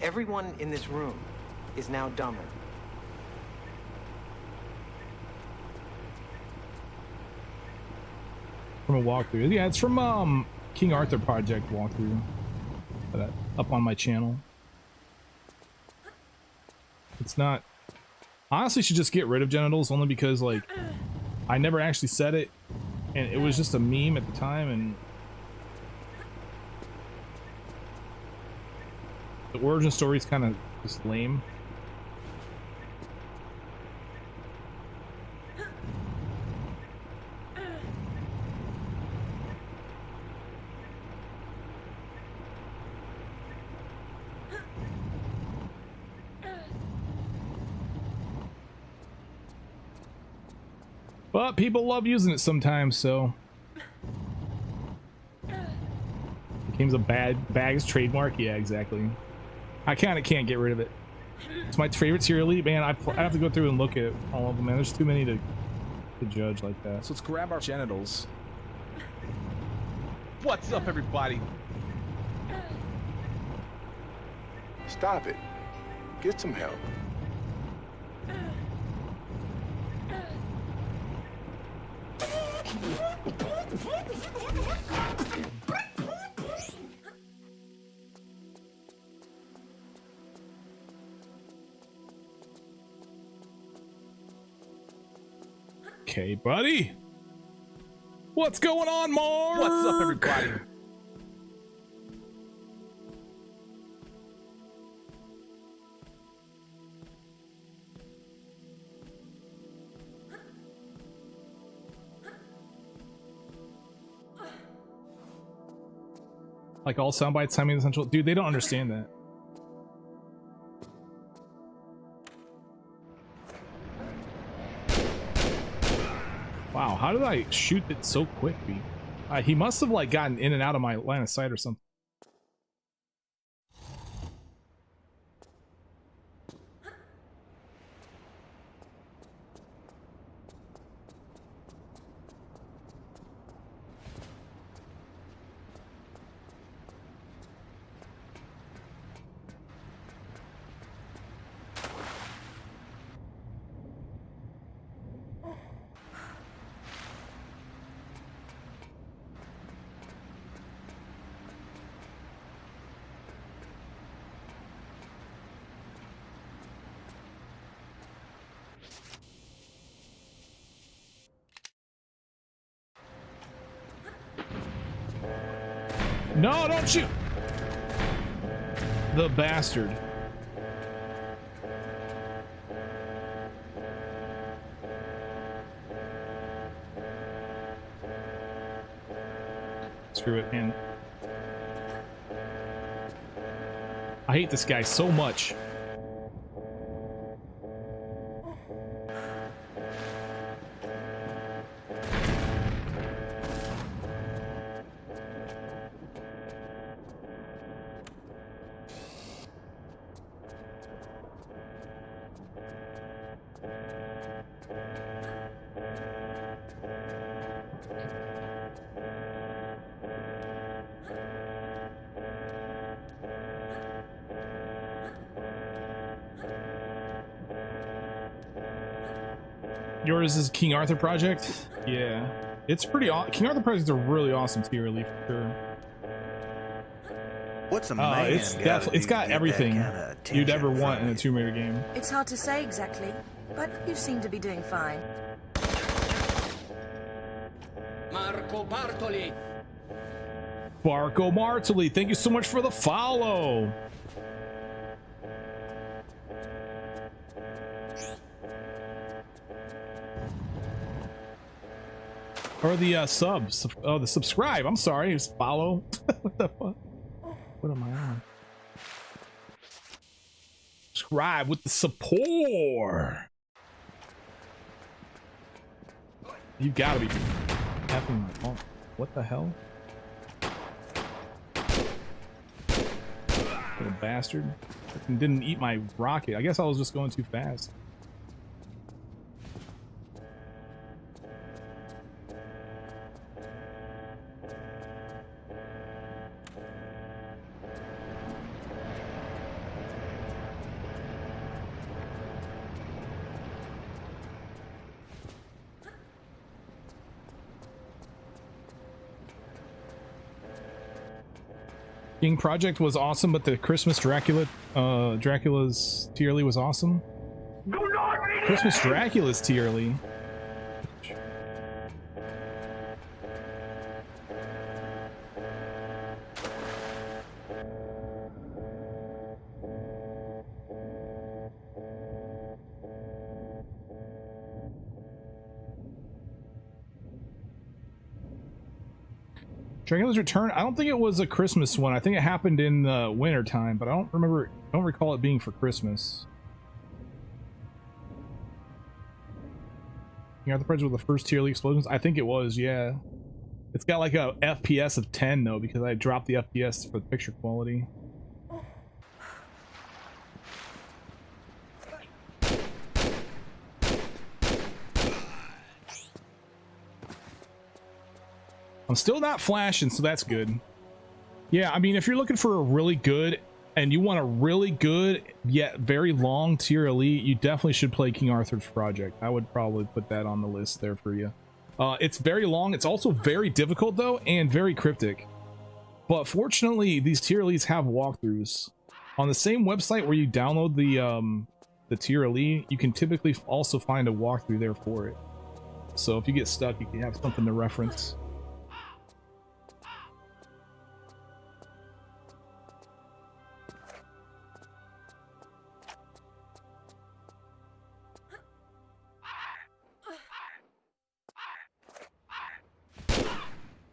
Everyone in this room is now dumber.
From a walkthrough. Yeah, it's from King Arthur Project walkthrough. Up on my channel. It's not. Honestly, should just get rid of genitals only because like I never actually said it, and it was just a meme at the time, and the origin story is kind of just lame. But people love using it sometimes, so becomes a bag's trademark. Yeah, exactly. I kind of can't get rid of it. It's my favorite tier elite, man. I have to go through and look at all of them, man. There's too many to judge like that.
So let's grab our genitals. What's up, everybody?
Stop it. Get some help.
Okay, buddy. What's going on, Mark?
What's up, everybody?
Like all sound bites, timing essential. Dude, they don't understand that. Wow, how did I shoot it so quickly? He must have like gotten in and out of my line of sight or something. No, don't shoot! The bastard. Screw it, man. I hate this guy so much. Yours is King Arthur Project? Yeah. It's pretty awesome. King Arthur Project's a really awesome tier elite for sure.
What's a man
it's definitely, it's got everything you'd ever want in a Tomb Raider game.
It's hard to say exactly, but you seem to be doing fine.
Marco Bartoli.
Barco Martoli, thank you so much for the follow. Or the subs. Oh, the subscribe. I'm sorry. Just follow. What the fuck? What am I on? Subscribe with the support. You gotta be tapping my phone. What the hell? Little bastard. Fucking didn't eat my rocket. I guess I was just going too fast. King Project was awesome, but the Christmas Dracula's Tierly was awesome. Christmas Dracula's Tierly. Dracula's Return, I don't think it was a Christmas one. I think it happened in the winter time, but I don't recall it being for Christmas. You got the Predator with the first Tierly explosions? I think it was, yeah. It's got like a FPS of 10 though, because I dropped the FPS for the picture quality. I'm still not flashing, so that's good. Yeah, I mean, if you're looking for a really good, and you want a really good, yet very long tier elite, you definitely should play King Arthur's Project. I would probably put that on the list there for you. It's very long. It's also very difficult, though, and very cryptic. But fortunately, these tier elites have walkthroughs. On the same website where you download the tier elite, you can typically also find a walkthrough there for it. So if you get stuck, you can have something to reference.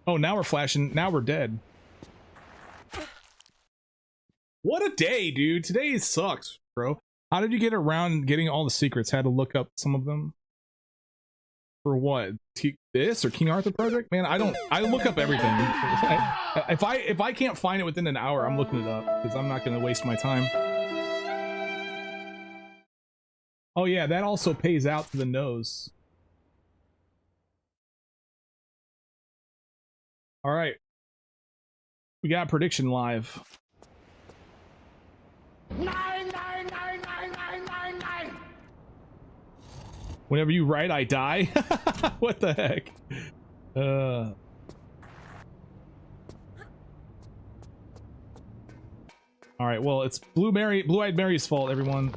Oh, now we're flashing. Now we're dead. What a day, dude. Today sucks, bro. How did you get around getting all the secrets? Had to look up some of them. For what? This or King Arthur Project? Man, I look up everything. If I can't find it within an hour, I'm looking it up because I'm not going to waste my time. Oh yeah, that also pays out to the nose. All right, we got prediction live.
9999999.
Whenever you write, I die. What the heck? All right, well, it's Blue-Eyed Mary's fault, everyone.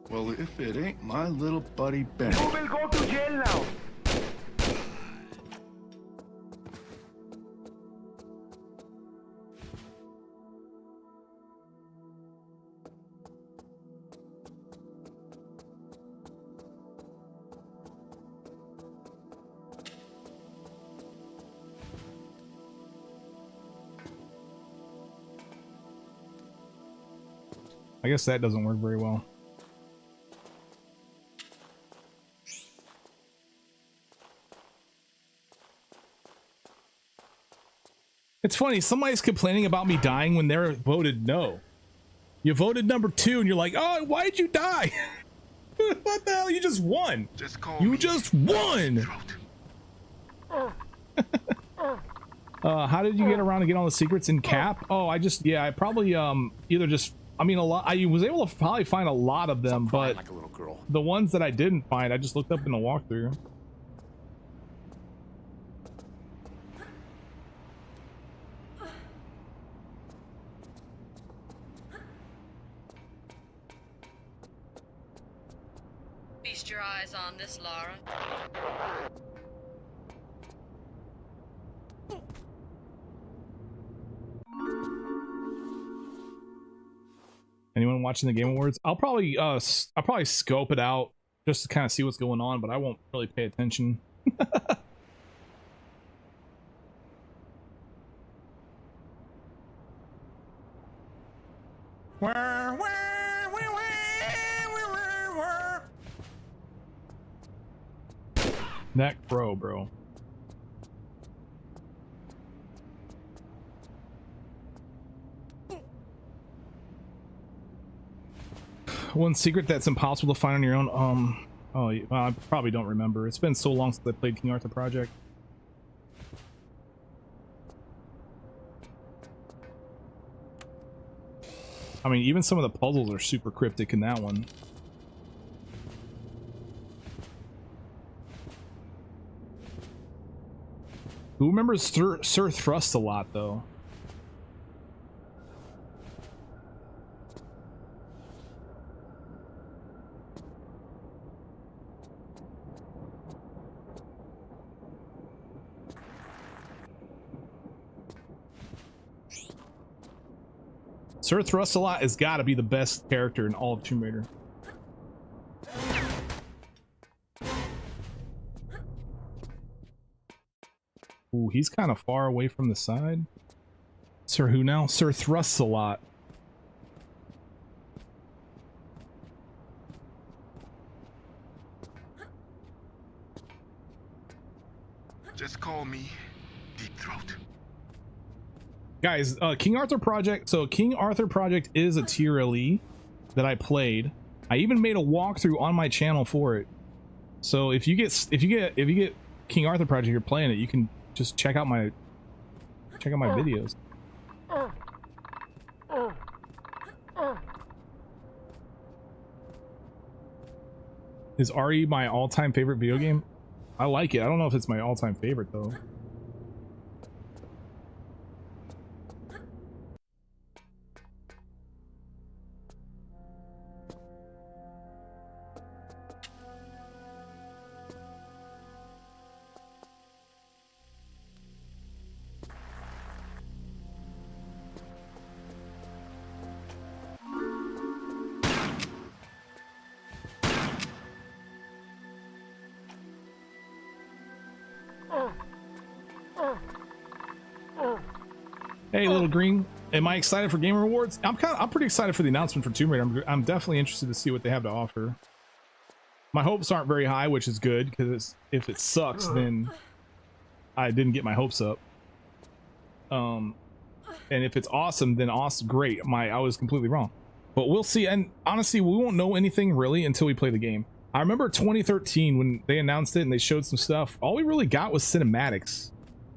Well, if it ain't my little buddy Ben.
You will go to jail now.
I guess that doesn't work very well. It's funny, somebody's complaining about me dying when they're voted no. You voted number 2 and you're like, oh, why'd you die? What the hell? You just won. You just won. How did you get around to get all the secrets in Cap? Oh, I probably either just, I mean, I was able to probably find a lot of them, but
like a little girl.
The ones that I didn't find, I just looked up in the walkthrough.
Feast your eyes on this, Lara.
Anyone watching the Game Awards? I'll probably scope it out just to kind of see what's going on, but I won't really pay attention. That crow, bro. One secret that's impossible to find on your own. Oh, well, I probably don't remember. It's been so long since I played King Arthur Project. I mean, even some of the puzzles are super cryptic in that one. Who remembers Sir Thrust a lot, though? Sir Thrust-a-lot has got to be the best character in all of Tomb Raider. Ooh, he's kind of far away from the side. Sir who now? Sir Thrust-a-lot.
Just call me Deep Throat.
Guys, King Arthur Project. So King Arthur Project is a tier LE that I played. I even made a walkthrough on my channel for it. So if you get King Arthur Project, you're playing it, you can just check out my videos. Is RE my all-time favorite video game? I like it. I don't know if it's my all-time favorite though. Hey, little green. Am I excited for Game Rewards? I'm pretty excited for the announcement for Tomb Raider. I'm definitely interested to see what they have to offer. My hopes aren't very high, which is good, because if it sucks, then I didn't get my hopes up. And if it's awesome, then awesome, great. I was completely wrong. But we'll see. And honestly, we won't know anything really until we play the game. I remember 2013 when they announced it and they showed some stuff. All we really got was cinematics.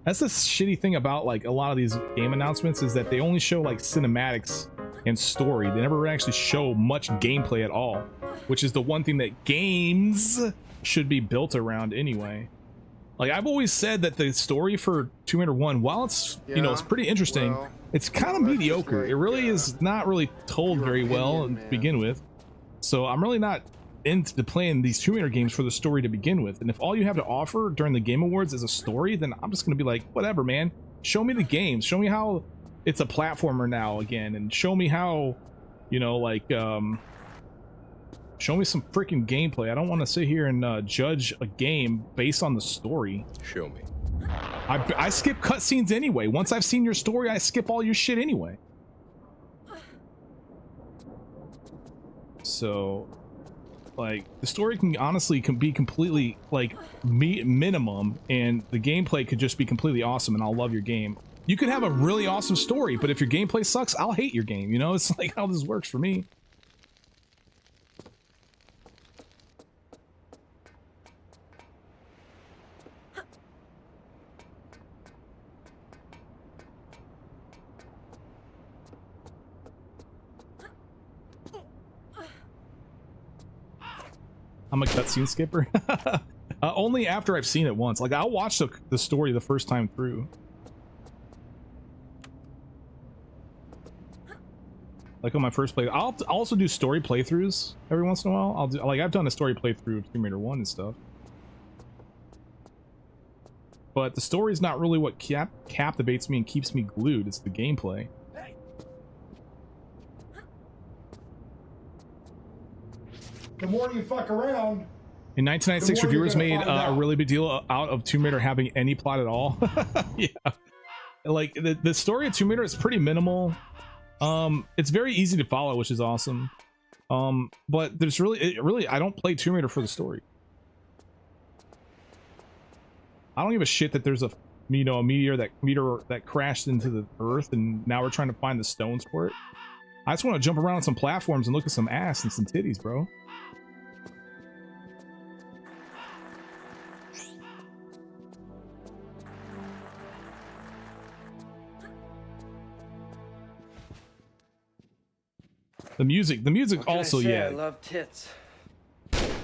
That's the shitty thing about like a lot of these game announcements, is that they only show like cinematics and story. They never actually show much gameplay at all, which is the one thing that games should be built around anyway. Like I've always said that the story for Tomb Raider 1, while it's, you know, it's pretty interesting, it's kind of mediocre. It really is not really told very well to begin with. So I'm really not into playing these Tomb Raider games for the story to begin with. And if all you have to offer during the Game Awards is a story, then I'm just gonna be like, whatever, man. Show me the games. Show me how it's a platformer now again, and show me how, you know, like show me some freaking gameplay. I don't want to sit here and judge a game based on the story.
Show me.
I skip cutscenes anyway. Once I've seen your story, I skip all your shit anyway. So like the story can honestly be completely like minimum, and the gameplay could just be completely awesome, and I'll love your game. You could have a really awesome story, but if your gameplay sucks, I'll hate your game. You know, it's like how this works for me. I'm a cutscene skipper. Only after I've seen it once. Like I'll watch the story the first time through. Like on my first play, I'll also do story playthroughs every once in a while. I'll do, like I've done a story playthrough of Tomb Raider 1 and stuff. But the story is not really what captivates me and keeps me glued. It's the gameplay.
The more you fuck around.
In 1996, reviewers made a really big deal out of Tomb Raider having any plot at all. Yeah, like the story of Tomb Raider is pretty minimal. It's very easy to follow, which is awesome. But there's really I don't play Tomb Raider for the story. I don't give a shit that there's a meteor that crashed into the earth and now we're trying to find the stones for it. I just want to jump around on some platforms and look at some ass and some titties, bro. The music also, yeah.
I love tits.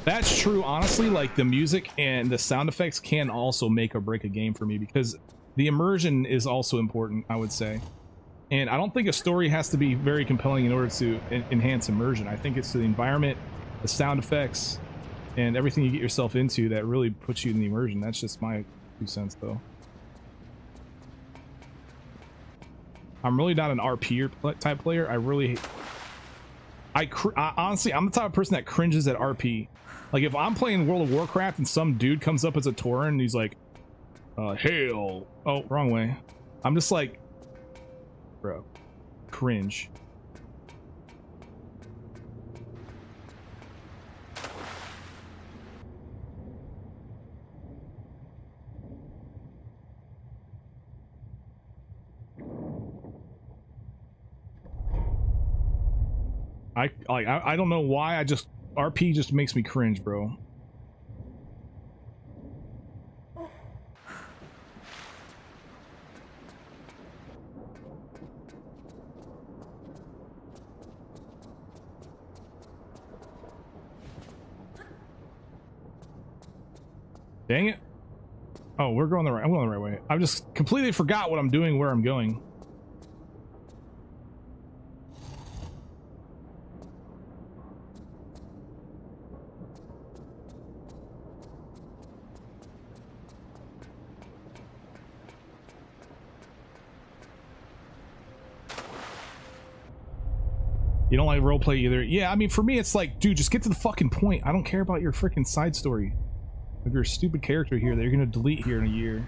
That's true, honestly. Like, the music and the sound effects can also make or break a game for me, because the immersion is also important, I would say. And I don't think a story has to be very compelling in order to enhance immersion. I think it's the environment, the sound effects, and everything you get yourself into that really puts you in the immersion. That's just my 2 cents, though. I'm really not an RP type player. I honestly, I'm the type of person that cringes at RP. Like, if I'm playing World of Warcraft and some dude comes up as a Tauren and he's like, hail. Oh, wrong way. I'm just like, bro, cringe. I don't know why. RP just makes me cringe, bro. Dang it. Oh, I'm going the right way. I just completely forgot what I'm doing, where I'm going. You don't like roleplay either. Yeah, I mean, for me, it's like, dude, just get to the fucking point. I don't care about your freaking side story. If you're a stupid character here that you're gonna delete here in a year.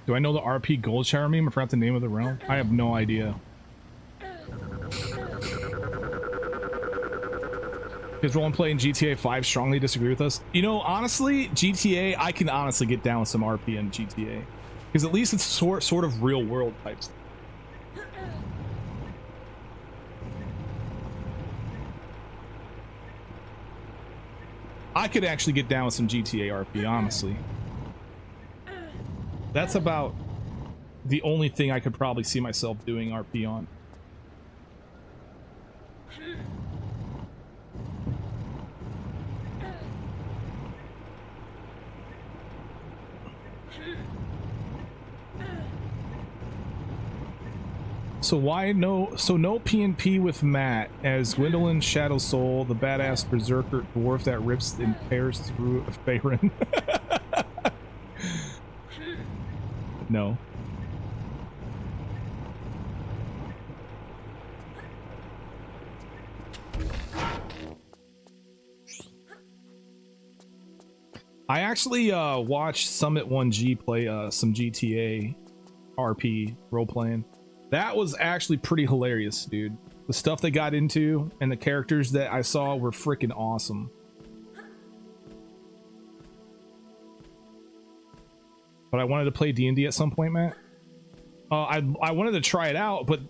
Do I know the RP Gold Shower meme? I forgot the name of the realm. I have no idea. Is roleplay in GTA 5 strongly disagree with us? You know, honestly, GTA, I can honestly get down with some RP in GTA. Because at least it's sort of real world type stuff. I could actually get down with some GTA RP, honestly. That's about the only thing I could probably see myself doing RP on. So why no? So no PNP with Matt as Gwendolyn Shadow Soul, the badass berserker dwarf that rips and tears through a Faerun. No. I actually watched Summit 1G play some GTA RP role playing. That was actually pretty hilarious, dude. The stuff they got into and the characters that I saw were freaking awesome. But I wanted to play D&D at some point, Matt. I wanted to try it out, but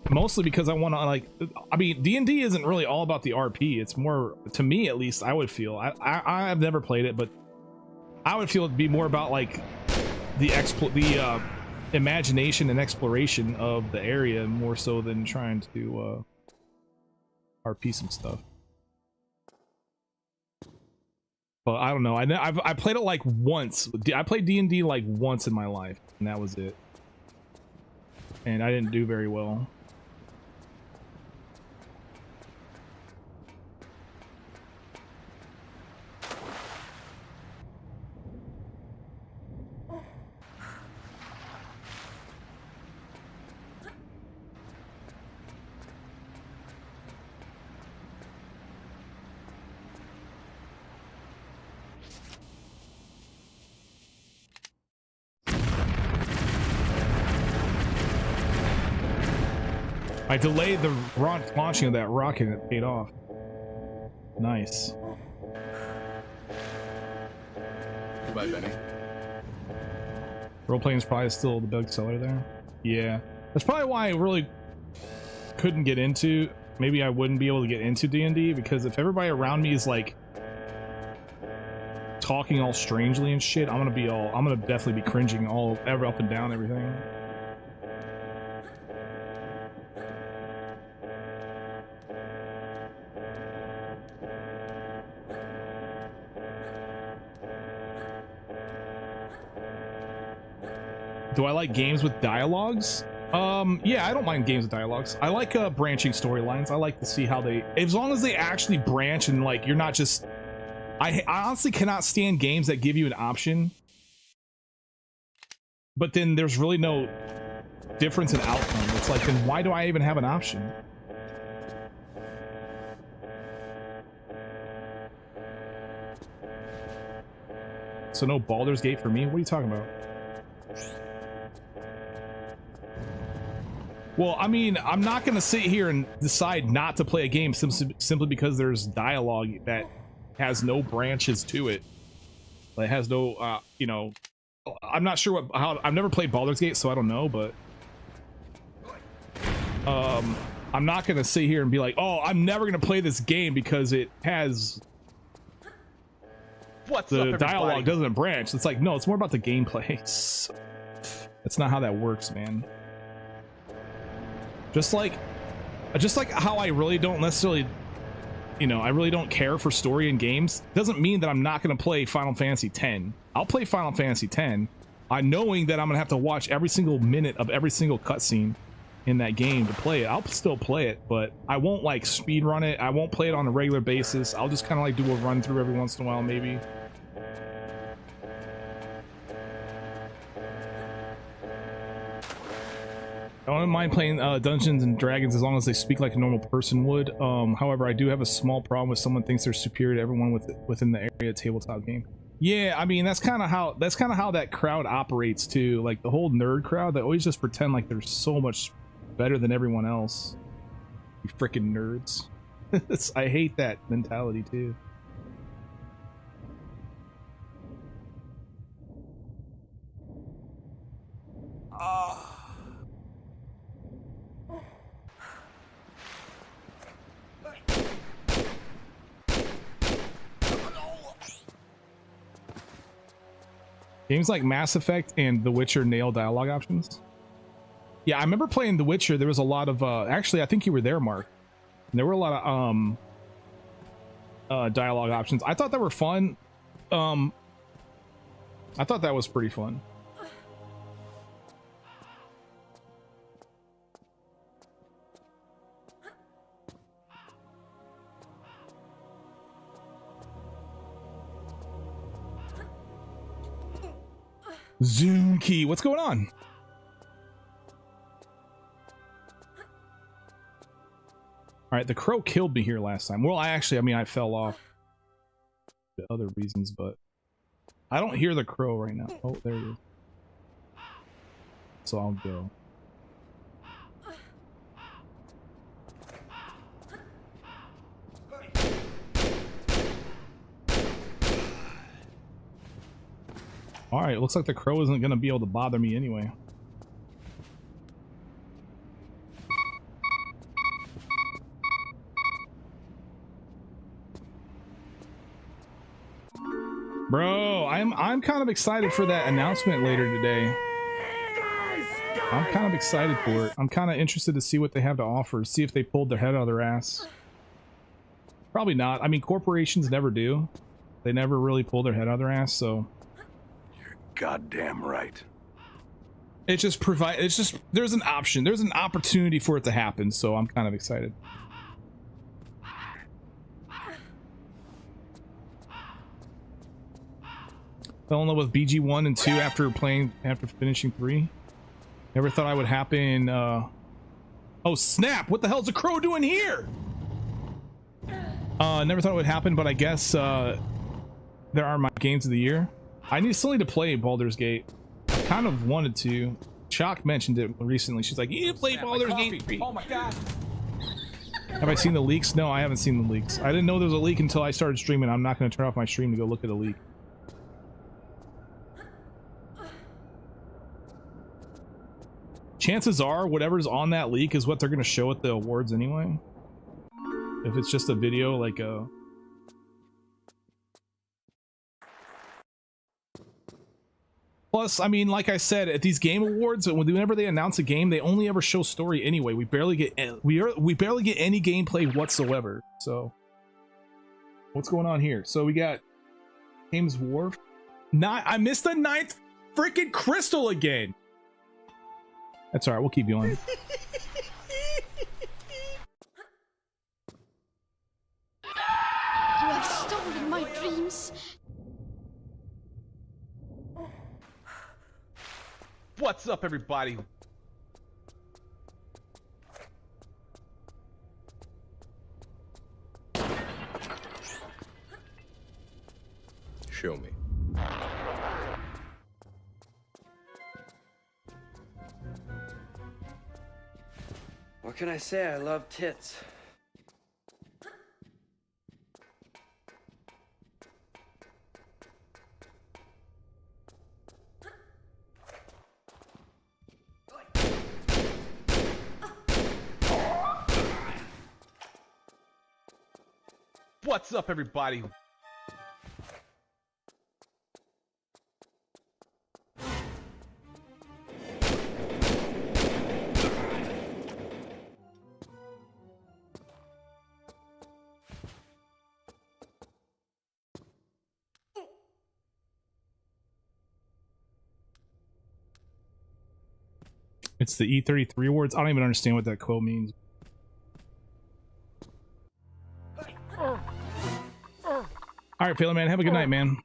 mostly because I want to, like, I mean, D&D isn't really all about the RP. It's more, to me at least, I would feel. I've never played it, but I would feel it'd be more about like the imagination and exploration of the area more so than trying to RP some stuff. But I don't know. I played it like once. I played D&D like once in my life, and that was it. And I didn't do very well. I delayed the launching of that rocket and it paid off. Nice.
Goodbye, Benny.
Role-playing is probably still the big seller there. Yeah. That's probably why I really couldn't get into... Maybe I wouldn't be able to get into D&D, because if everybody around me is like talking all strangely and shit, I'm gonna definitely be cringing all up and down everything. Do I like games with dialogues? Yeah, I don't mind games with dialogues. I like branching storylines. I like to see how they, as long as they actually branch and like you're not just, I honestly cannot stand games that give you an option, but then there's really no difference in outcome. It's like, then why do I even have an option? So no Baldur's Gate for me? What are you talking about? Well, I mean, I'm not going to sit here and decide not to play a game simply because there's dialogue that has no branches to it. It has no, you know, I'm not sure how, I've never played Baldur's Gate, so I don't know, but I'm not going to sit here and be like, oh, I'm never going to play this game because it has the dialogue doesn't branch. It's like, no, it's more about the gameplay. That's not how that works, man. Just like how I really don't necessarily, you know, I really don't care for story in games, doesn't mean that I'm not going to play Final Fantasy X. I'll play Final Fantasy X, knowing that I'm going to have to watch every single minute of every single cutscene in that game to play it. I'll still play it, but I won't like speed run it. I won't play it on a regular basis. I'll just kind of like do a run through every once in a while, maybe. I don't mind playing Dungeons and Dragons as long as they speak like a normal person would. However, I do have a small problem with someone thinks they're superior to everyone within the area tabletop game. Yeah, I mean that's kind of how that crowd operates too. Like the whole nerd crowd, they always just pretend like they're so much better than everyone else. You freaking nerds. I hate that mentality too. Games like Mass Effect and The Witcher nail dialogue options. Yeah, I remember playing The Witcher. There was a lot of actually I think you were there, Mark. And there were a lot of dialogue options. I thought they were fun. I thought that was pretty fun. Zoom key, what's going on? All right, the crow killed me here last time. Well, I mean, I fell off for other reasons, but I don't hear the crow right now. Oh, there it is. So I'll go. All right, looks like the crow isn't going to be able to bother me anyway. Bro, I'm kind of excited for that announcement later today. I'm kind of excited for it. I'm kind of interested to see what they have to offer, see if they pulled their head out of their ass. Probably not. I mean, corporations never do. They never really pull their head out of their ass, so...
Goddamn right.
It just provides, it's just, there's an option, there's an opportunity for it to happen, so I'm kind of excited. Fell in love with BG1 and 2 after finishing 3. Never thought I would happen. Oh snap, what the hell's a crow doing here? Never thought it would happen, but I guess there are my games of the year. I still need to play Baldur's Gate. I kind of wanted to Chalk mentioned it recently. She's like, you play Baldur's Gate 3.
Oh my god.
Have I seen the leaks? No, I haven't seen the leaks. I didn't know there was a leak until I started streaming. I'm not going to turn off my stream to go look at a leak. Chances are whatever's on that leak is what they're going to show at the awards anyway. If it's just a video, like a... Plus, I mean, like I said, at these game awards, whenever they announce a game, they only ever show story anyway. We barely get we barely get any gameplay whatsoever. So, what's going on here? So we got James Wharf. I missed the 9th freaking crystal again. That's all right. We'll keep going.
You have stolen my dreams.
What's up, everybody? Show me.
What can I say? I love tits.
What's up, everybody?
It's the E33 awards. I don't even understand what that quote means. All right, Phelan, man. Have a good night, man.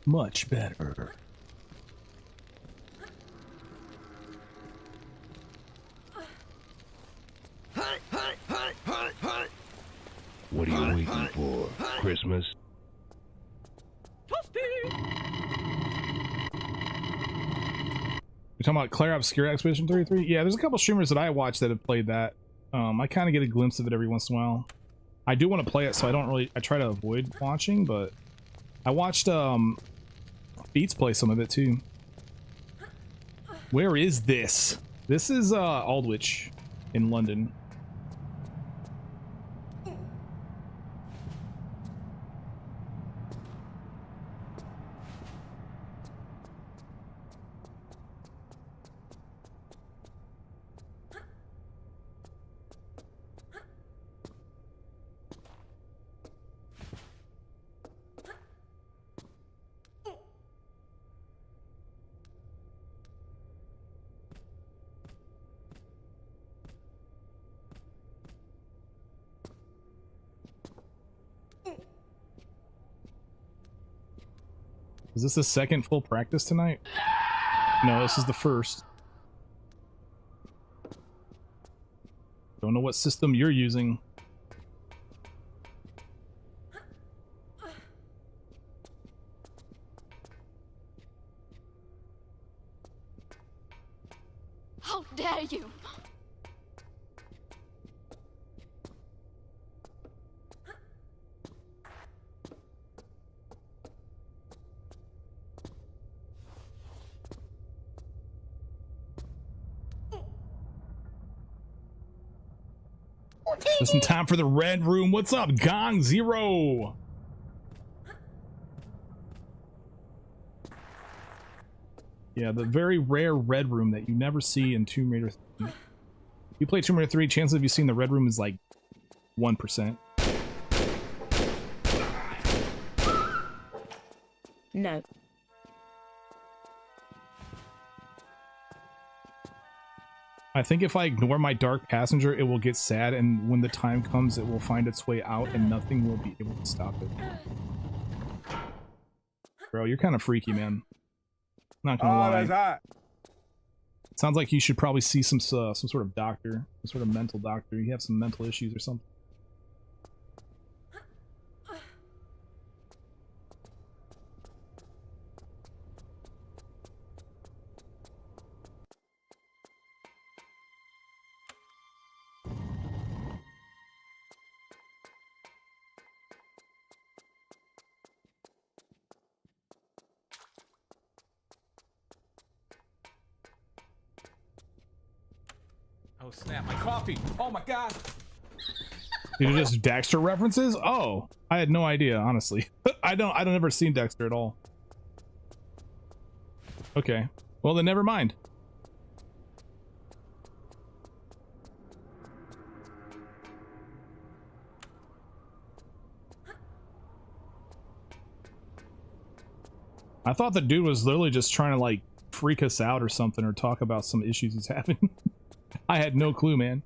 Much better.
What are you waiting for? Christmas?
You're talking about Claire Obscure Expedition 33? Yeah, there's a couple streamers that I watch that have played that. I kind of get a glimpse of it every once in a while. I do want to play it, so I try to avoid watching, but I watched Beats play some of it too. Where is this? This is Aldwych in London. Is this the second full practice tonight? No, this is the first. Don't know what system you're using.
How dare you?
Just in time for the red room. What's up, Gong Zero? Yeah, the very rare red room that you never see in Tomb Raider 3. If you play Tomb Raider 3, chances of you seeing the red room is like 1%.
No.
I think if I ignore my dark passenger, it will get sad, and when the time comes, it will find its way out, and nothing will be able to stop it. Bro, you're kind of freaky, man. Not gonna lie.
That's hot.
Sounds like you should probably see some sort of doctor, some sort of mental doctor. You have some mental issues or something.
Oh snap, my coffee! Oh my god!
These are just Dexter references? Oh, I had no idea, honestly. I don't ever seen Dexter at all. Okay, well then never mind. I thought the dude was literally just trying to like freak us out or something, or talk about some issues he's having. I had no clue, man.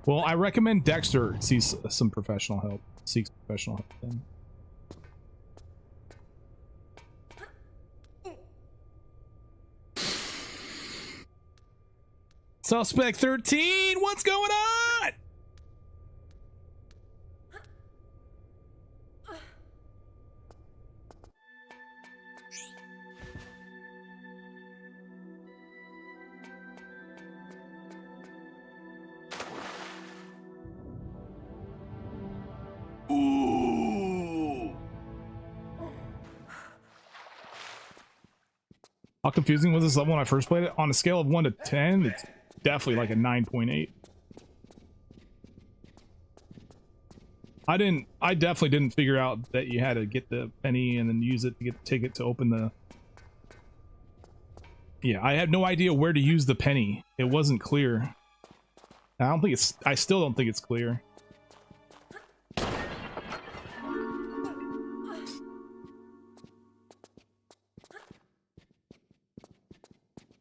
Well, I recommend Dexter seeks some professional help. Then. Suspect 13, what's going on? How confusing was this level when I first played it? On a scale of 1 to 10, it's definitely like a 9.8. I definitely didn't figure out that you had to get the penny and then use it to get the ticket to open the... Yeah, I had no idea where to use the penny. It wasn't clear. I still don't think it's clear.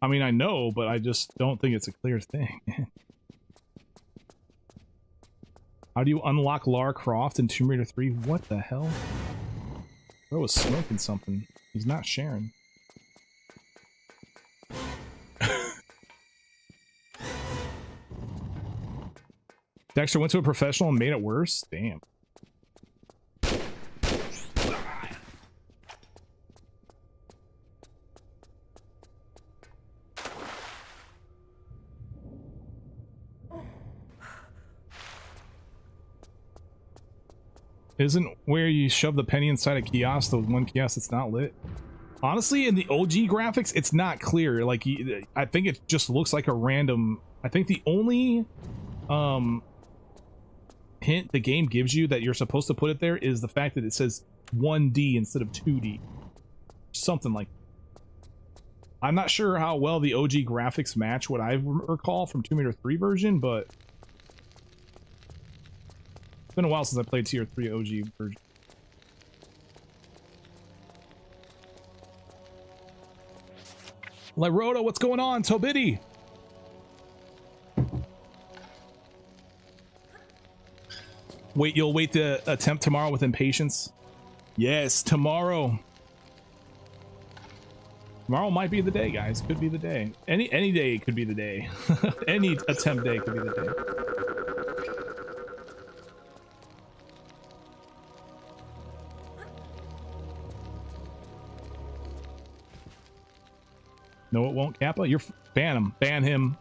I mean, I know, but I just don't think it's a clear thing. How do you unlock Lara Croft in Tomb Raider 3? What the hell? Bro was smoking something. He's not sharing. Dexter went to a professional and made it worse? Damn. Isn't where you shove the penny inside a kiosk the one kiosk that's not lit? Honestly, in the OG graphics, it's not clear. Like, I think it just looks like a random... I think the only hint the game gives you that you're supposed to put it there is the fact that it says 1D instead of 2D. Something like that. I'm not sure how well the OG graphics match what I recall from Tomb Raider 3 version, but... It's been a while since I played Tier 3 OG version. Lyroda, what's going on? Tobiddy! Wait, you'll wait the attempt tomorrow with impatience? Yes, tomorrow. Tomorrow might be the day, guys. Could be the day. Any day could be the day. Any attempt day could be the day. No, it won't, Kappa. You're ban him. Ban him.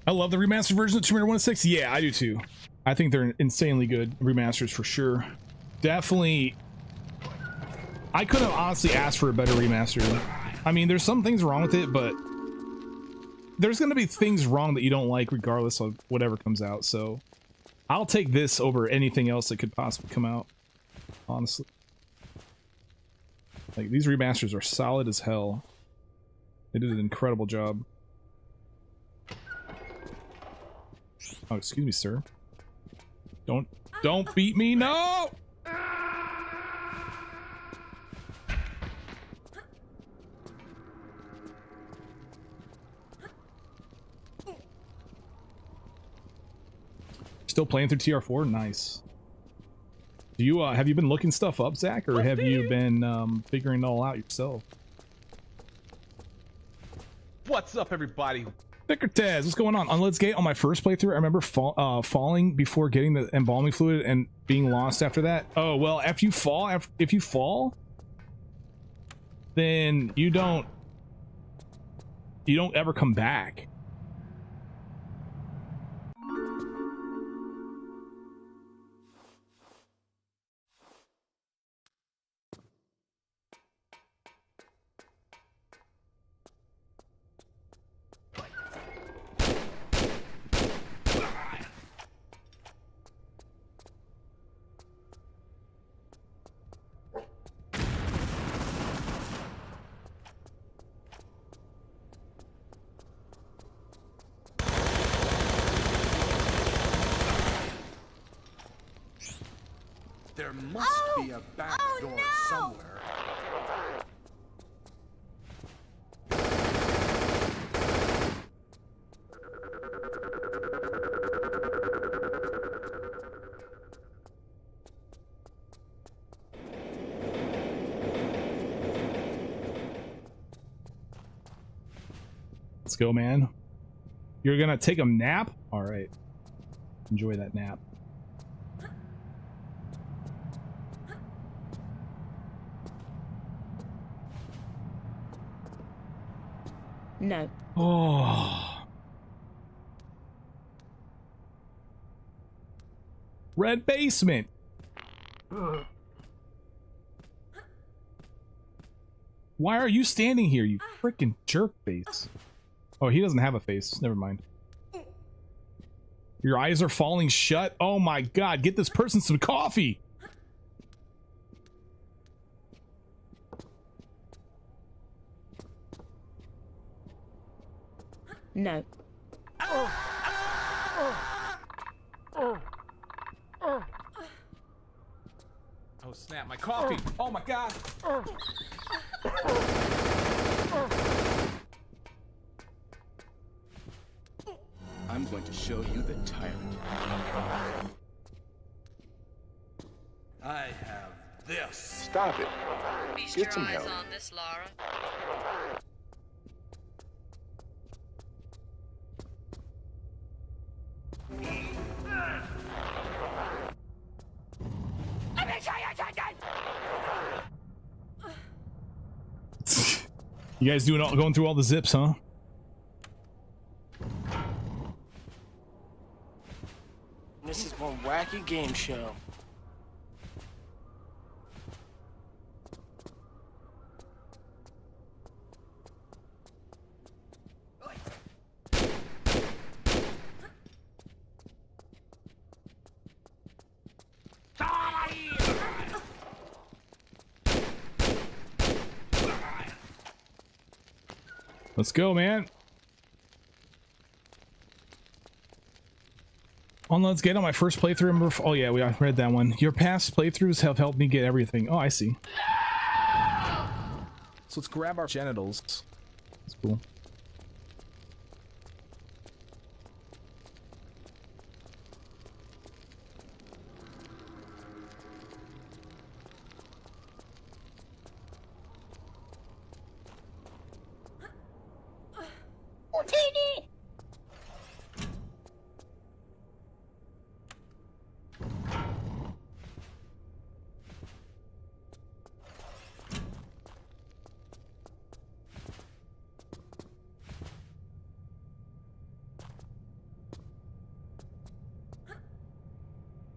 I love the remastered version of Tomb Raider 1 6. Yeah, I do too. I think they're insanely good remasters for sure. Definitely. I could have honestly asked for a better remaster. I mean, there's some things wrong with it, but there's going to be things wrong that you don't like regardless of whatever comes out. So I'll take this over anything else that could possibly come out, honestly. Like, these remasters are solid as hell. They did an incredible job. Oh, excuse me, sir. Don't beat me, no! Still playing through TR4? Nice. Do you have you been looking stuff up, Zach, or have you been figuring it all out yourself?
What's up, everybody?
Thicker Taz, what's going on? On Let's Gate, on my first playthrough, I remember falling before getting the embalming fluid and being lost after that. Oh, well, if you fall, then you don't ever come back.
There must be a back door somewhere.
Let's go, man. You're gonna take a nap? All right. Enjoy that nap.
No.
Oh. Red basement. Why are you standing here, you freaking jerk face? Oh, he doesn't have a face. Never mind. Your eyes are falling shut. Oh my god, get this person some coffee.
No.
Oh snap, my coffee! Oh my god!
I'm going to show you the tyrant. I have this.
Stop it.
Feast
Get
your
some
eyes
help.
on this, Lara.
You guys going through all the zips, huh?
This is one wacky game show.
Let's go, man. On Let's Get on my first playthrough. Oh yeah, we read that one. Your past playthroughs have helped me get everything. Oh, I see. So let's grab our genitals. That's cool.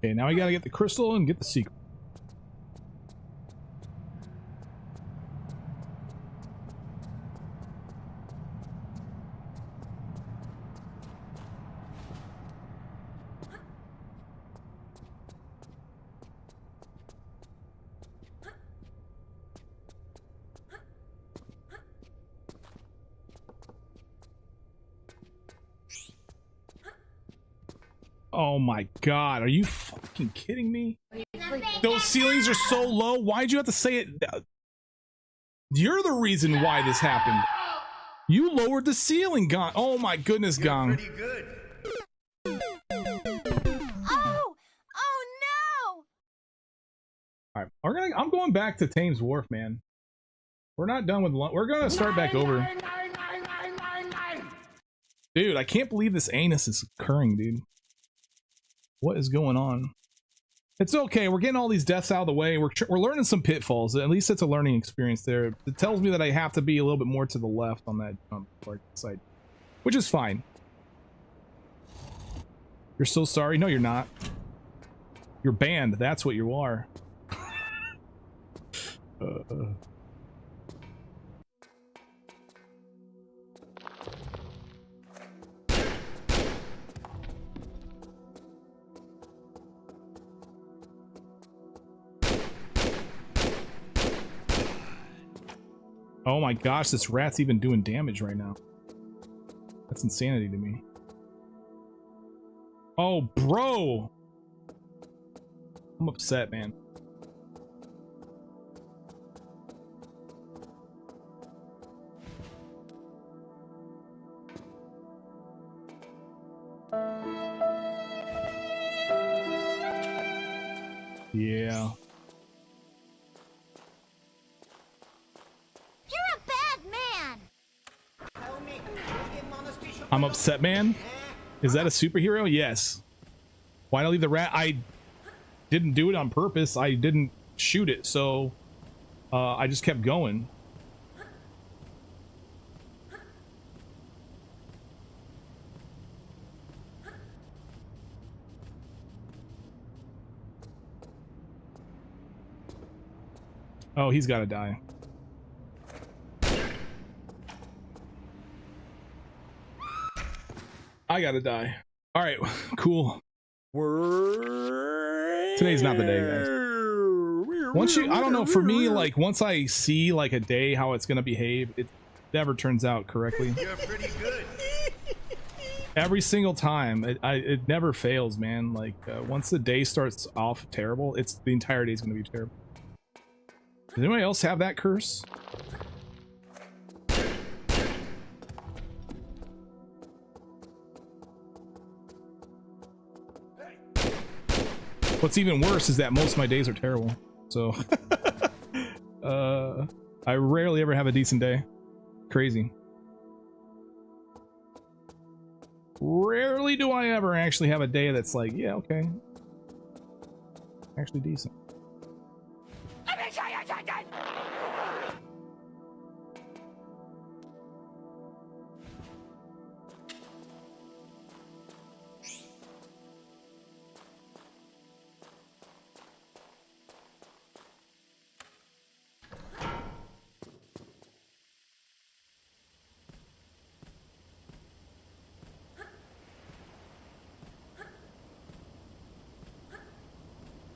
Okay, now we gotta get the crystal and get the secret. Oh my god, are you fucking kidding me? Those ceilings are so low. Why'd you have to say it? You're the reason why this happened. You lowered the ceiling, Gong. Oh my goodness, Gong.
Pretty good.
Oh! Oh no!
Alright, I'm going back to Thames Wharf, man. We're not done with lunch. We're gonna start back over. Dude, I can't believe this anus is occurring, dude. What is going on? It's okay. We're getting all these deaths out of the way. We're learning some pitfalls. At least it's a learning experience there. It tells me that I have to be a little bit more to the left on that side, which is fine. You're so sorry. No, you're not. You're banned. That's what you are. Oh my gosh, this rat's even doing damage right now. That's insanity to me. Oh, bro! I'm upset, man. Yeah. I'm upset, man. Is that a superhero? Yes. Why'd I leave the rat? I didn't do it on purpose. I didn't shoot it, so I just kept going. Oh, he's gotta die. I gotta die. All right, cool. Today's not the day, guys. Once you, I don't know, for me, like, once I see, like, a day, how it's gonna behave, it never turns out correctly.
You're pretty good.
Every single time, it never fails, man. Like, once the day starts off terrible, the entire day's gonna be terrible. Does anybody else have that curse? What's even worse is that most of my days are terrible. So, I rarely ever have a decent day. Crazy. Rarely do I ever actually have a day that's like, yeah, okay. Actually decent.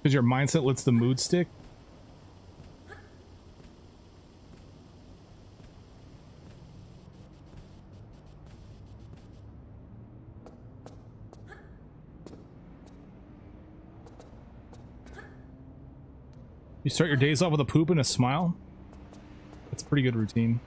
Because your mindset lets the mood stick. You start your days off with a poop and a smile? That's a pretty good routine.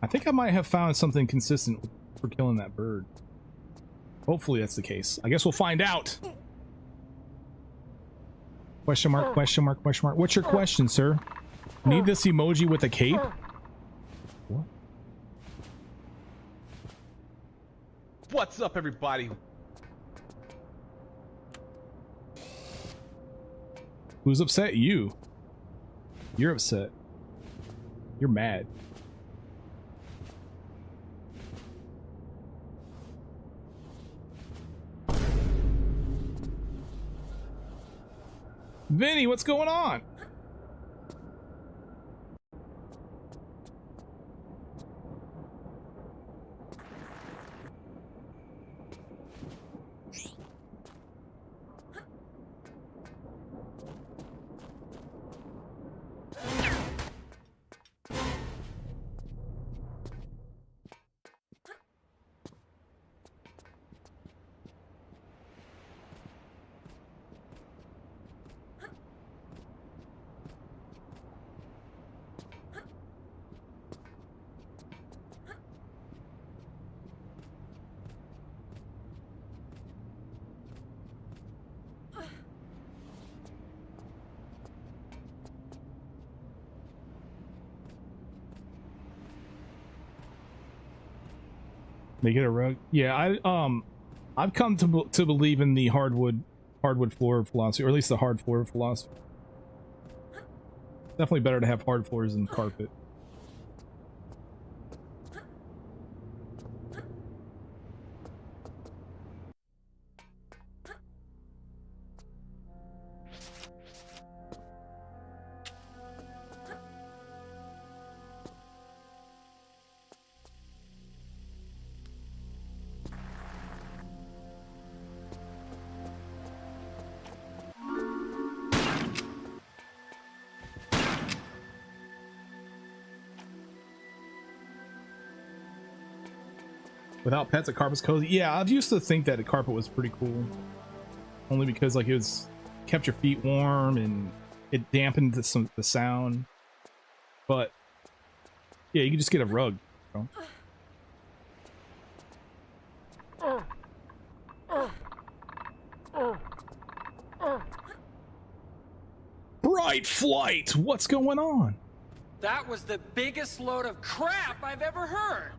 I think I might have found something consistent for killing that bird. Hopefully that's the case. I guess we'll find out. Question mark, question mark, question mark. What's your question, sir? Need this emoji with a cape? What?
What's up, everybody?
Who's upset? You. You're upset. You're mad. Vinny, what's going on? They get a rug. Yeah, I've come to believe in the hardwood floor philosophy, or at least the hard floor philosophy. Definitely better to have hard floors than carpet. Without pets, a carpet's cozy. Yeah, I've used to think that a carpet was pretty cool. Only because like it was kept your feet warm and it dampened the sound. But yeah, you can just get a rug. You know? Bright flight! What's going on?
That was the biggest load of crap I've ever heard.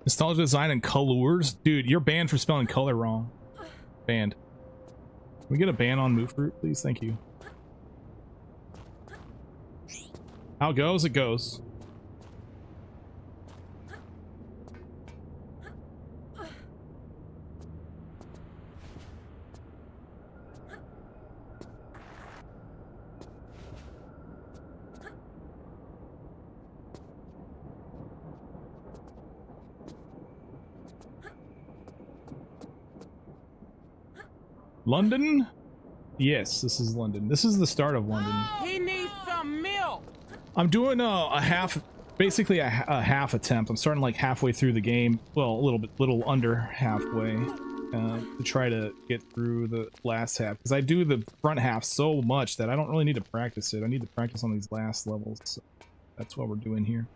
Nostalgia design and colors? Dude, you're banned for spelling color wrong. Banned. Can we get a ban on Move Fruit, please? Thank you. How it goes, it goes. London? Yes, this is London. This is the start of London.
He needs some milk.
I'm doing a half, basically a half attempt. I'm starting like halfway through the game. Well, a little under halfway to try to get through the last half. Because I do the front half so much that I don't really need to practice it. I need to practice on these last levels. So that's what we're doing here.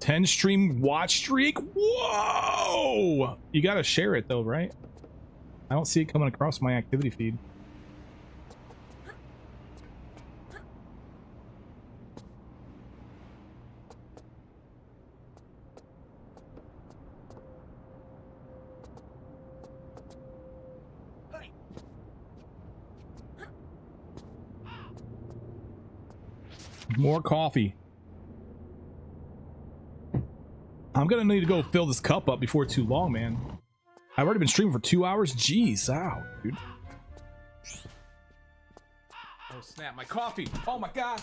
$10 stream watch streak? Whoa! You gotta share it though, right? I don't see it coming across my activity feed. More coffee. I'm gonna need to go fill this cup up before too long, man. I've already been streaming for 2 hours. Jeez, ow, dude.
Oh snap, my coffee! Oh my god!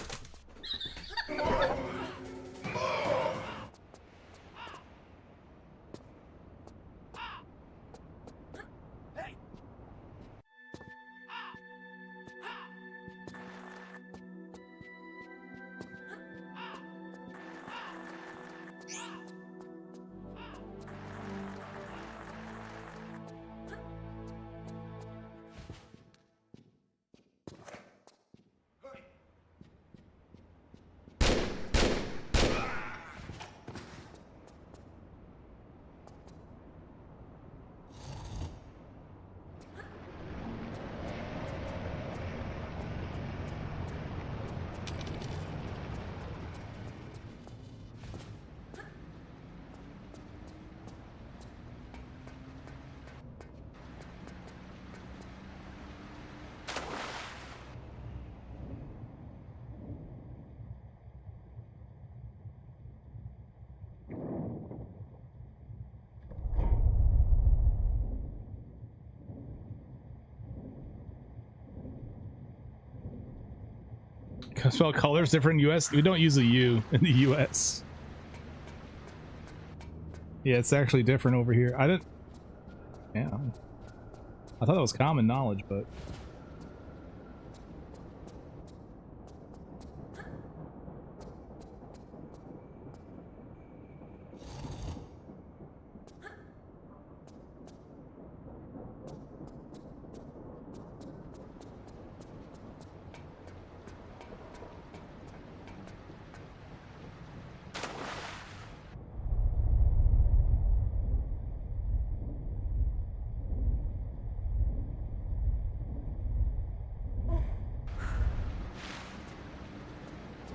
Can I spell colors different in US? We don't use a U in the US. Yeah, it's actually different over here. I didn't. Yeah. I thought that was common knowledge, but.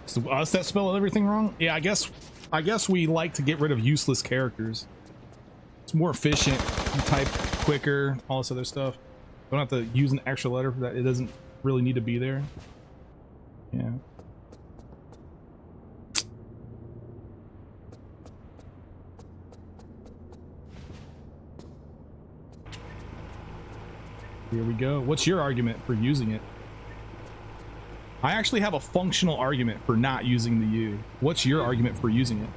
So us that spell everything wrong? Yeah, I guess we like to get rid of useless characters. It's more efficient, you type quicker, all this other stuff. Don't have to use an extra letter for that. It doesn't really need to be there. Yeah. Here we go. What's your argument for using it? I actually have a functional argument for not using the U. What's your argument for using it?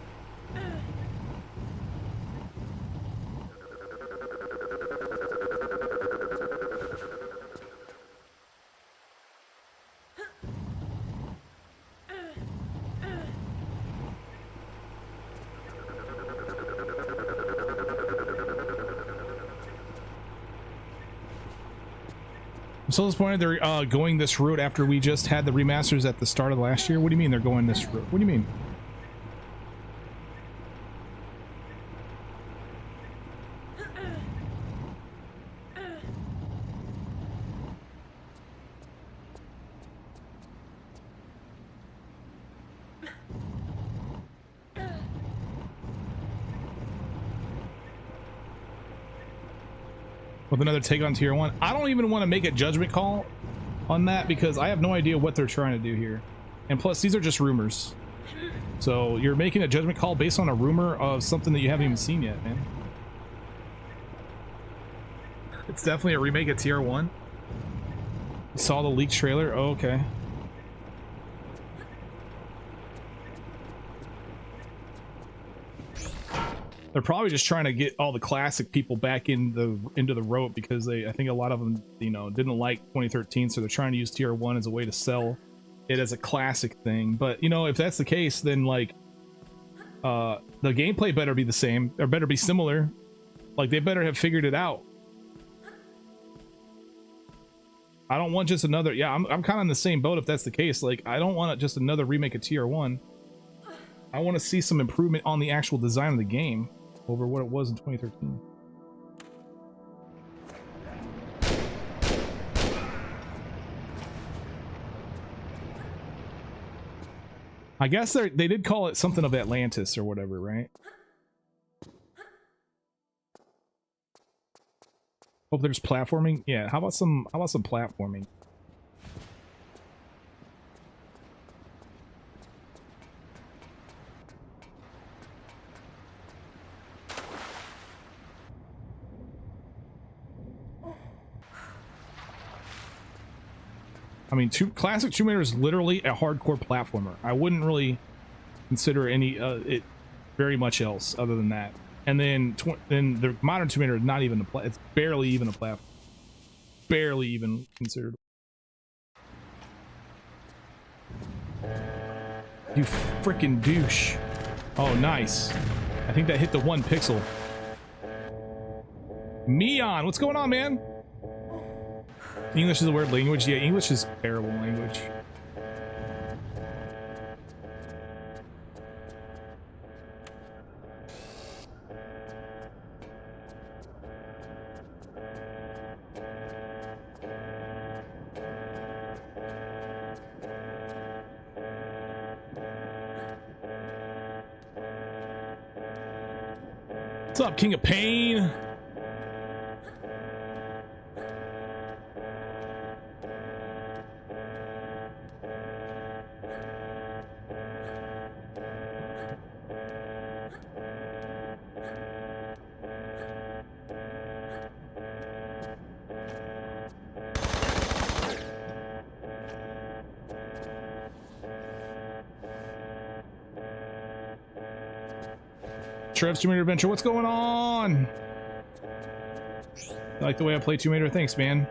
I'm so disappointed they're going this route after we just had the remasters at the start of last year. What do you mean they're going this route? What do you mean? With another take on tier 1. I don't even want to make a judgment call on that because I have no idea what they're trying to do here. And plus, these are just rumors. So you're making a judgment call based on a rumor of something that you haven't even seen yet, man. It's definitely a remake of tier 1. You saw the leaked trailer? Oh, okay. They're probably just trying to get all the classic people back into the rope because I think a lot of them, you know, didn't like 2013, so they're trying to use tier 1 as a way to sell it as a classic thing. But you know, if that's the case, then like the gameplay better be the same or better be similar. Like they better have figured it out. I don't want just another. Yeah, I'm kind of in the same boat if that's the case. Like I don't want just another remake of tier 1. I want to see some improvement on the actual design of the game over what it was in 2013. I guess they did call it something of Atlantis or whatever, right? Hope there's platforming. Yeah, how about some platforming? I mean, classic Tomb Raider is literally a hardcore platformer. I wouldn't really consider any it very much else other than that. And then the modern Tomb Raider is not even it's barely even a platform. Barely even considered. You freaking douche. Oh, nice. I think that hit the 1 pixel. Meon, what's going on, man? English is a weird language. Yeah, English is a terrible language. What's up, King of Pain? Trev's Tomb Raider Adventure, what's going on? I like the way I play Tomb Raider, thanks, man.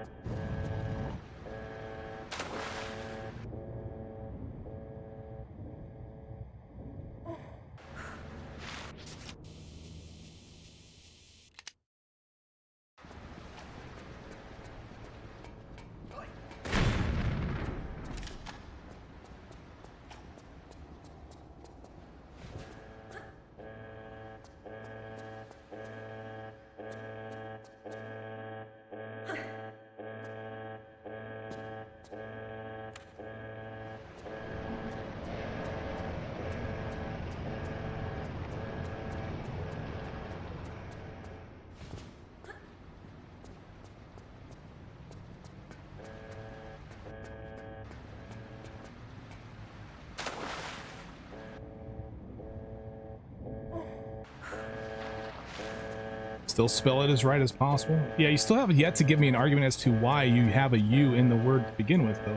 Still spell it as right as possible. Yeah, you still have yet to give me an argument as to why you have a U in the word to begin with, though.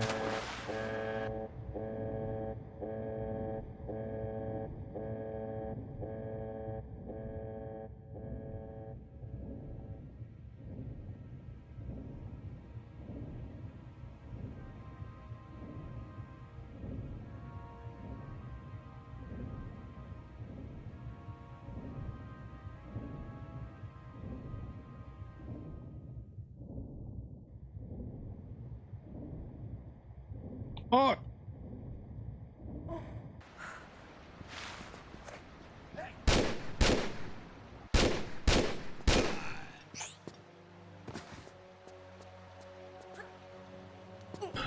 Oh!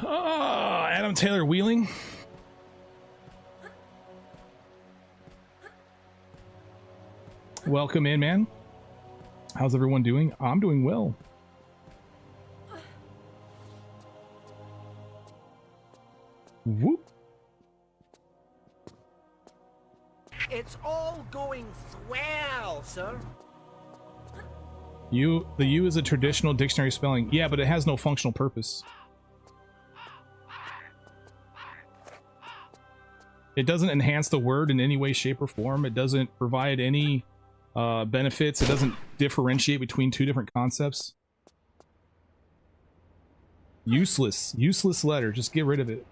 Oh, Adam Taylor Wheeling. Welcome in, man. How's everyone doing? I'm doing well. Whoop.
It's all going swell, sir.
The U is a traditional dictionary spelling. Yeah, but it has no functional purpose. It doesn't enhance the word in any way, shape, or form. It doesn't provide any benefits. It doesn't differentiate between two different concepts. Useless. Useless letter. Just get rid of it.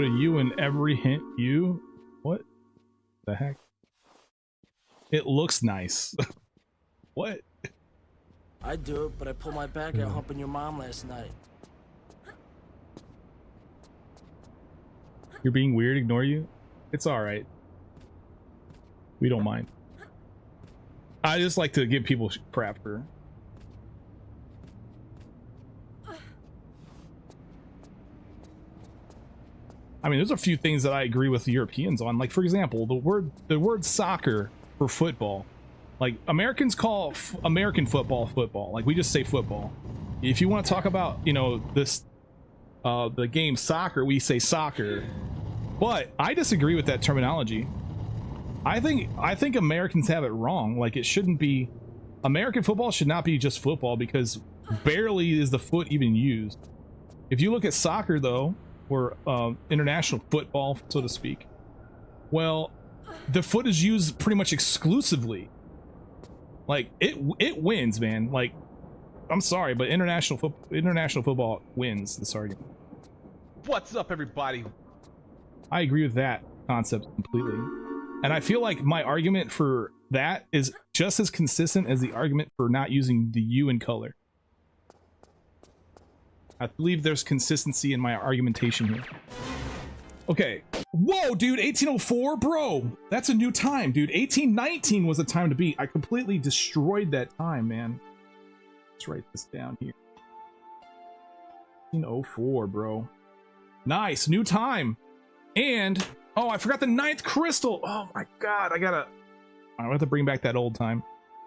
Put a U in every hint. U? What the heck? It looks nice. What?
I do it, but I pulled my back out humping your mom last night.
You're being weird, ignore you? It's alright. We don't mind. I just like to give people crap for... I mean, there's a few things that I agree with the Europeans on. Like, for example, the word soccer for football. Like, Americans call American football football. Like, we just say football. If you want to talk about, you know, this the game soccer, we say soccer. But I disagree with that terminology. I think Americans have it wrong. Like, it shouldn't be... American football should not be just football, because barely is the foot even used. If you look at soccer, though, or international football, so to speak, well, the foot is used pretty much exclusively. Like, it wins, man. Like, I'm sorry, but international football wins this argument.
What's up, everybody?
I agree with that concept completely. And I feel like my argument for that is just as consistent as the argument for not using the U in color. I believe there's consistency in my argumentation here. Okay. Whoa, dude, 1804, bro. That's a new time, dude. 1819 was the time to beat. I completely destroyed that time, man. Let's write this down here. 1804, bro. Nice, new time. And, oh, I forgot the 9th crystal. Oh my god, I have to bring back that old time.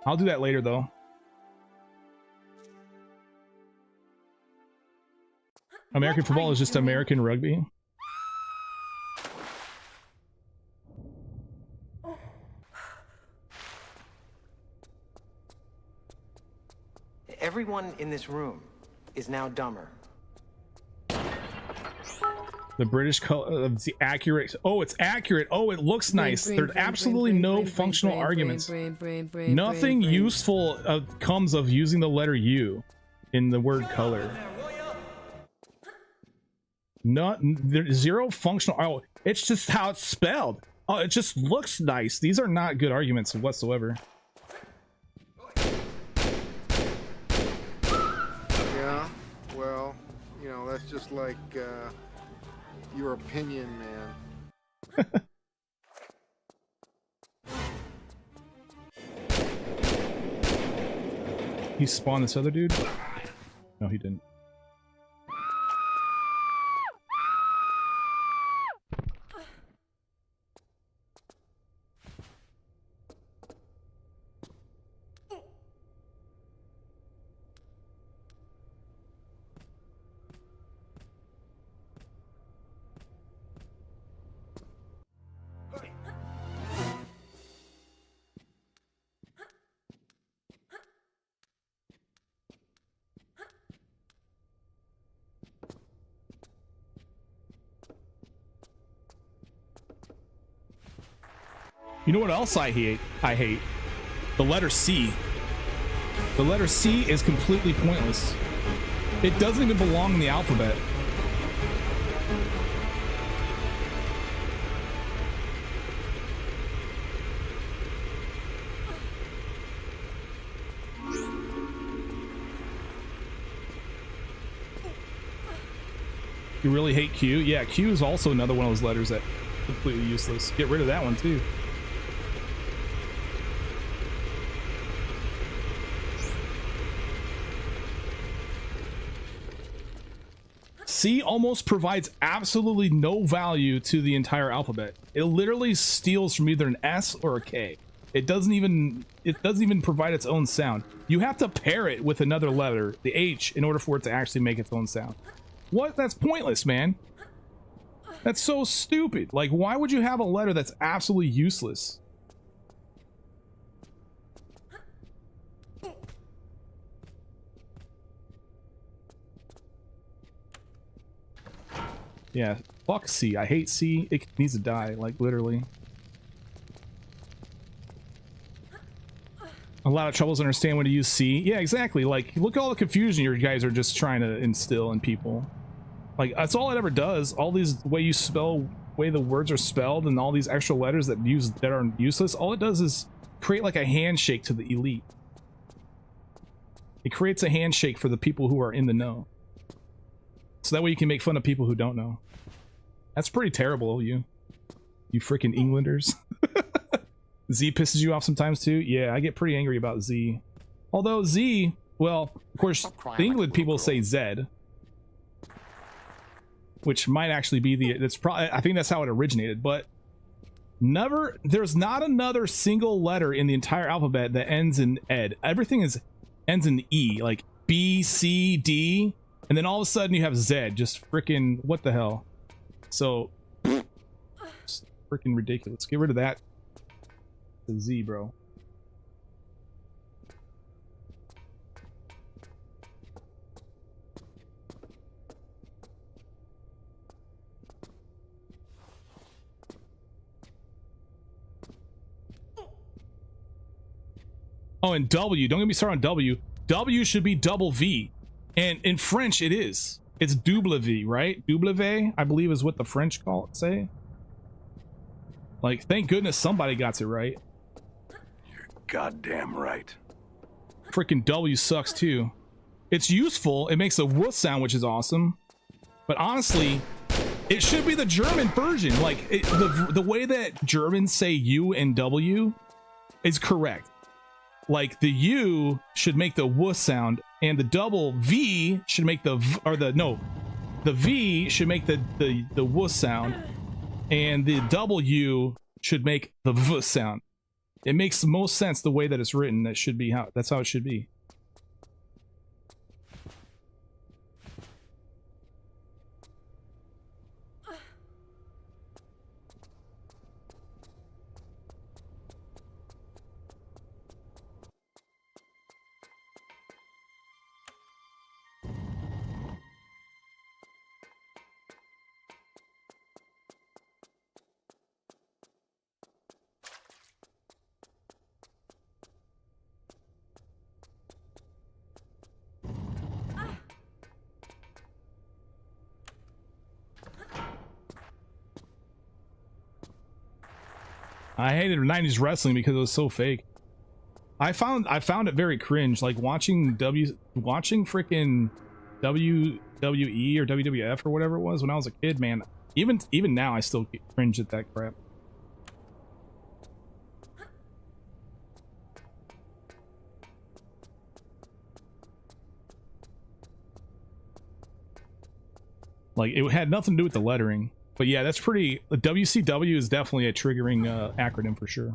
I'll do that later, though. American football is just American rugby.
Everyone in this room is now dumber.
The British color, the accurate. Oh, it's accurate. Oh, it looks nice. There's absolutely no functional arguments. Nothing useful comes of using the letter U in the word color. There's zero functional. Oh, it's just how it's spelled. Oh, it just looks nice. These are not good arguments whatsoever.
Yeah, well, you know, that's just like your opinion, man.
He spawned this other dude? No, he didn't. You know what else I hate? The letter C. The letter C is completely pointless. It doesn't even belong in the alphabet. You really hate Q? Yeah, Q is also another one of those letters that completely useless. Get rid of that one too. C almost provides absolutely no value to the entire alphabet. It literally steals from either an S or a K. It doesn't even provide its own sound. You have to pair it with another letter, the H, in order for it to actually make its own sound. What? That's pointless, man. That's so stupid. Like, why would you have a letter that's absolutely useless? Yeah, fuck C. I hate C. It needs to die, like, literally. A lot of troubles understand when to use C. Yeah, exactly. Like, look at all the confusion you guys are just trying to instill in people. Like that's all it ever does. All these way the words are spelled and all these extra letters that are useless, all it does is create like a handshake to the elite. It creates a handshake for the people who are in the know. So that way you can make fun of people who don't know. That's pretty terrible, you freaking Englanders. Z pisses you off sometimes too? Yeah, I get pretty angry about Z. Although Z, well, of course, the England people say Z. Which might actually be I think that's how it originated, but there's not another single letter in the entire alphabet that ends in ed. Everything ends in E, like B, C, D, and then all of a sudden you have Z. Just freaking, what the hell? So, it's freaking ridiculous. Get rid of that. The Z, bro. Oh, and W. Don't get me started on W. W should be double V. And in French, it is. It's double V, right? Double V, I believe, is what the French say. Like, thank goodness somebody got it right.
You're goddamn right.
Freaking W sucks, too. It's useful. It makes a W sound, which is awesome. But honestly, it should be the German version. Like, the way that Germans say U and W is correct. Like the U should make the W sound, and the double V should make the V should make the W sound, and the W should make the V sound. It makes the most sense the way that it's written. That's how it should be. I hated 90s wrestling because it was so fake. I found it very cringe, like watching freaking WWE or WWF or whatever it was when I was a kid, man. Even now I still cringe at that crap. Like, it had nothing to do with the lettering. But yeah, that's pretty... WCW is definitely a triggering acronym for sure.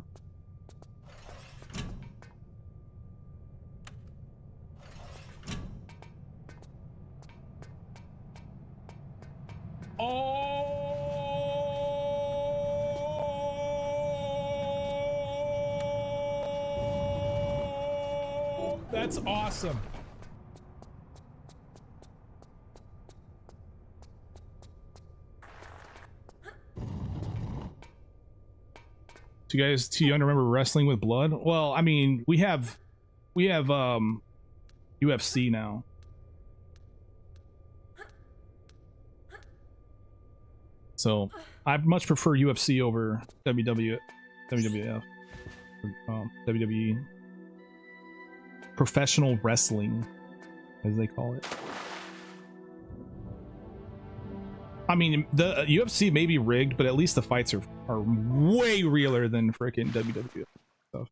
Oh! That's awesome. So you guys too young to remember wrestling with blood? Well, I mean, we have UFC now. So I much prefer UFC over WWF, WWE. Professional wrestling, as they call it. I mean, the UFC may be rigged, but at least the fights are way realer than frickin' WWE stuff.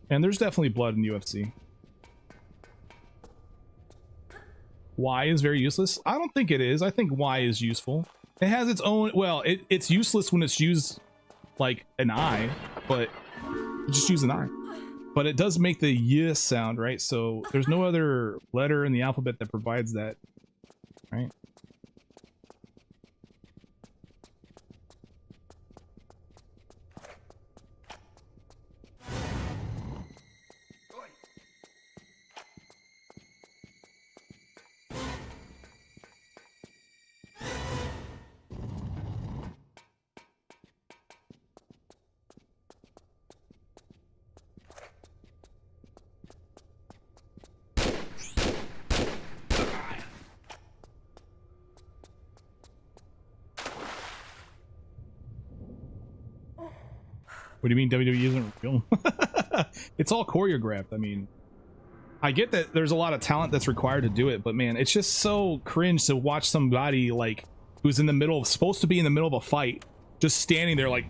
And there's definitely blood in UFC. Y is very useless. I don't think it is. I think Y is useful. It has its own... Well, it's useless when it's used like an I, but just use an I. But it does make the Y sound, right? So there's no other letter in the alphabet that provides that, right? What do you mean WWE isn't real? It's all choreographed. I mean, I get that there's a lot of talent that's required to do it, but man, it's just so cringe to watch somebody like who's in the middle of, supposed to be in the middle of a fight, just standing there like,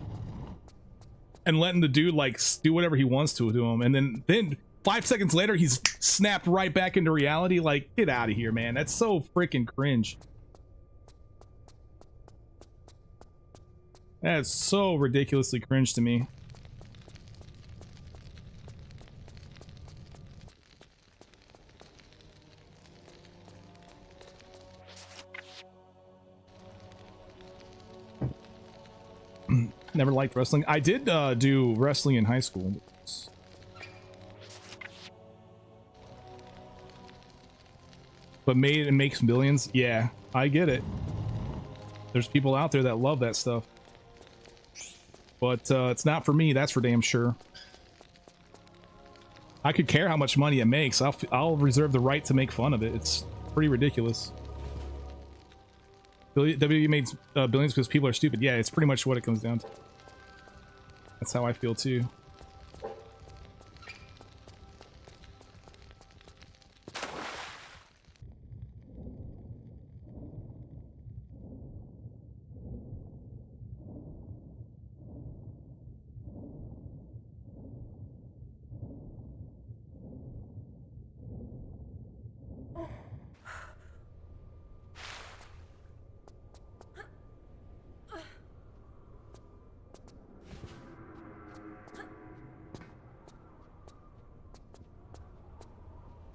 and letting the dude like do whatever he wants to him, and then 5 seconds later he's snapped right back into reality. Like, get out of here, man. That's so freaking cringe. That's so ridiculously cringe to me. Never liked wrestling. I did do wrestling in high school. But made and makes millions. Yeah, I get it. There's people out there that love that stuff. But it's not for me, that's for damn sure. I could care how much money it makes. I'll reserve the right to make fun of it. It's pretty ridiculous. WWE made billions because people are stupid. Yeah, it's pretty much what it comes down to. That's how I feel too.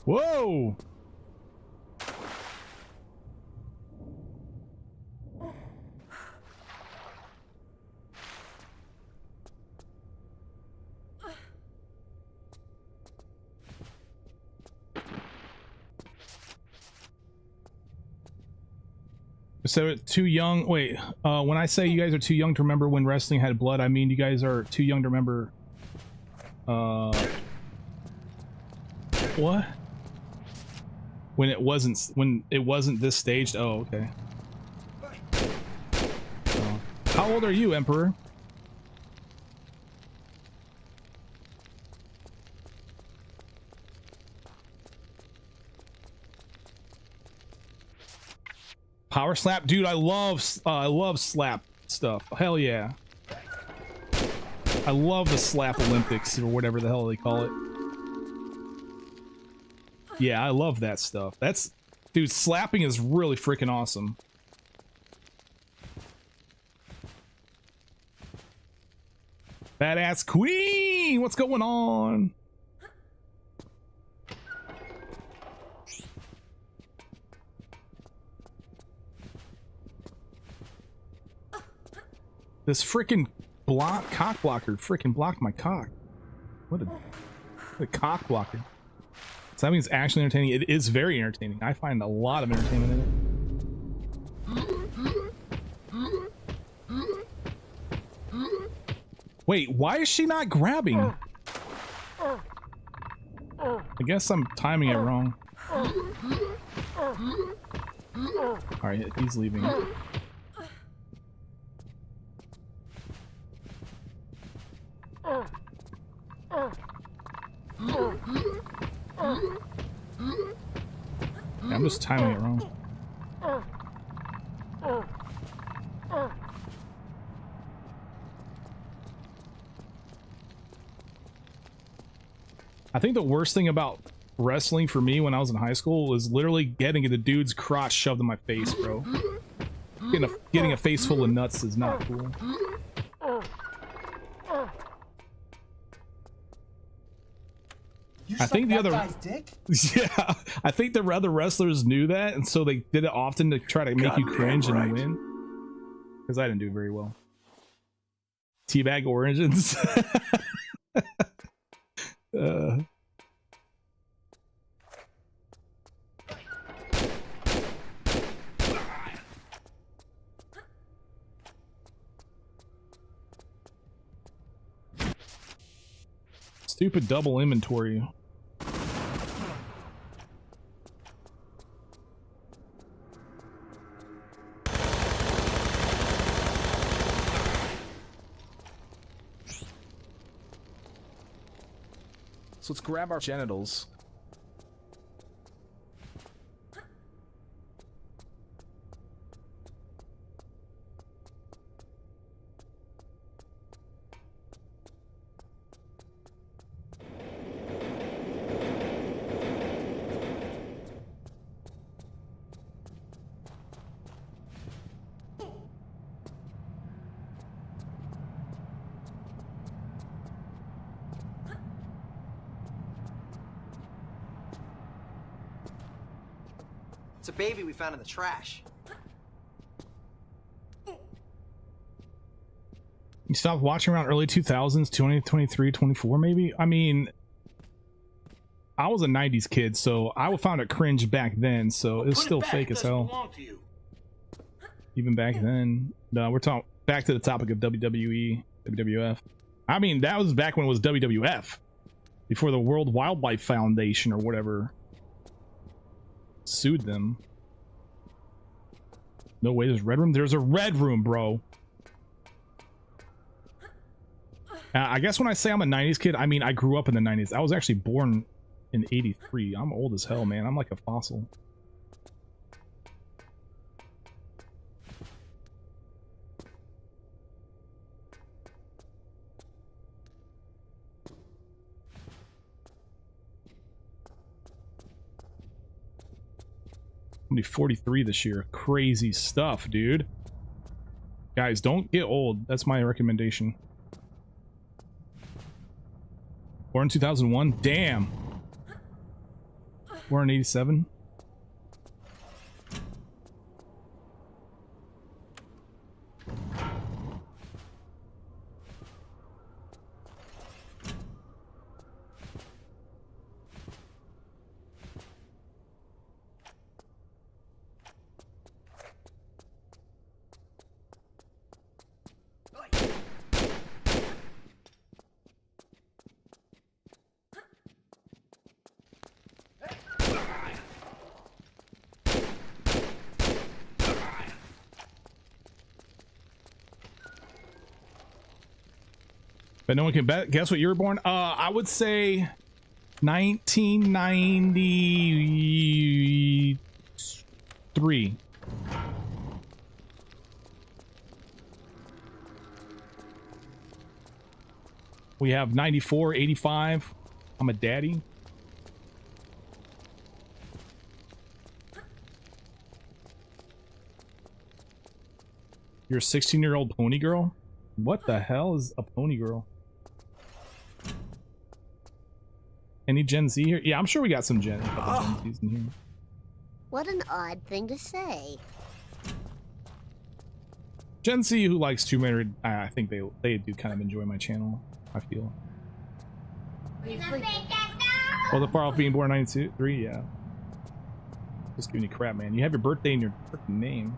Whoa! So too young. Wait, when I say you guys are too young to remember when wrestling had blood, I mean you guys are too young to remember. What? When it wasn't this staged. Oh, okay. How old are you, Emperor? Power slap, dude. I love slap stuff. Hell yeah. I love the slap Olympics or whatever the hell they call it. Yeah, I love that stuff. Dude, slapping is really freaking awesome. Badass Queen, what's going on? This freaking cock blocker freaking blocked my cock. What a cock blocker. So that means actually entertaining. It is very entertaining. I find a lot of entertainment in it. Wait, why is she not grabbing? I guess I'm timing it wrong. Alright, he's leaving. I'm just timing it wrong. I think the worst thing about wrestling for me when I was in high school was literally getting a dude's crotch shoved in my face, bro. Getting a face full of nuts is not cool. I think the other yeah, I think the other wrestlers knew that, and so they did it often to try to make you cringe and win. Because I didn't do very well. Teabag origins. Stupid double inventory. So let's grab our genitals.
It's a baby we found in the trash.
You stopped watching around early 2000s, 2023, 24 maybe? I mean, I was a 90s kid, so I found it cringe back then, so it's still fake as hell. Even back then. No, we're talking back to the topic of WWE, WWF. I mean, that was back when it was WWF. Before the World Wildlife Foundation or whatever sued them. No way, there's red room? There's a red room, bro. I guess when I say I'm a 90s kid, I mean I grew up in the 90s. I was actually born in 83. I'm old as hell, man. I'm like a fossil. I'm gonna be 43 this year. Crazy stuff, dude. Guys, don't get old. That's my recommendation. Born in 2001? Damn. Born in 87? But no one can guess what you were born. I would say 1993. We have 94, 85. I'm a daddy. You're a 16-year-old pony girl? What the hell is a pony girl? Any Gen Z here? Yeah, I'm sure we got some Gen Z's in here.
What an odd thing to say.
Gen Z who likes Tomb Raider, I think they do kind of enjoy my channel, I feel. Well, the far off being born 93, yeah. Just giving you crap, man. You have your birthday in your freaking name.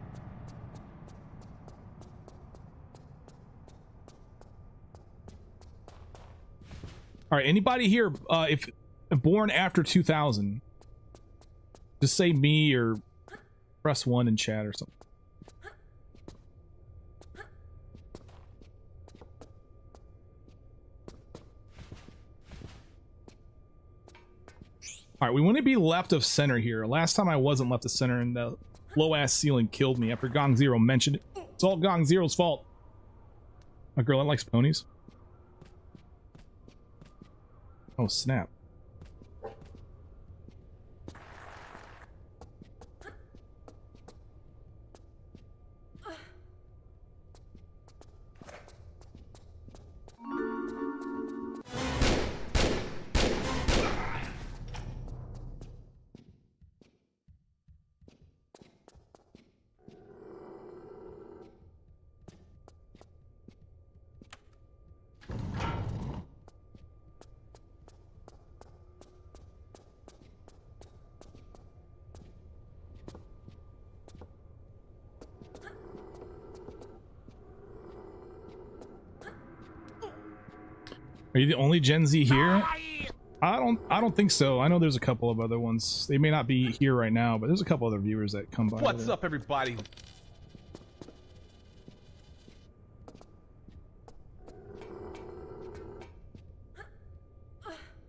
All right, anybody here, if born after 2000, just say me or press 1 in chat or something. All right, we want to be left of center here. Last time I wasn't left of center and the low-ass ceiling killed me after Gong Zero mentioned it. It's all Gong Zero's fault. A girl that likes ponies. Oh, snap. Are you the only Gen Z here? I don't think so. I know there's a couple of other ones. They may not be here right now, but there's a couple other viewers that come by.
What's up, everybody?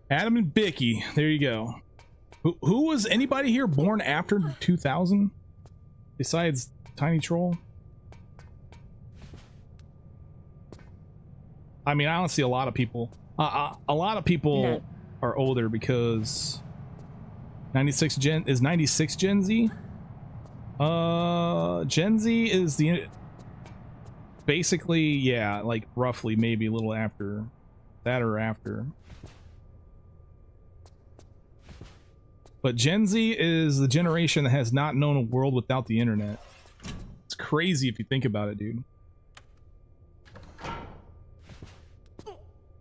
Adam and Bicky. There you go. Who was anybody here born after 2000? Besides Tiny Troll? I mean, I don't see a lot of people. A lot of people are older because 96 Gen Z. Gen Z is the basically, yeah, like roughly maybe a little after that or after. But Gen Z is the generation that has not known a world without the internet. It's crazy if you think about it, dude.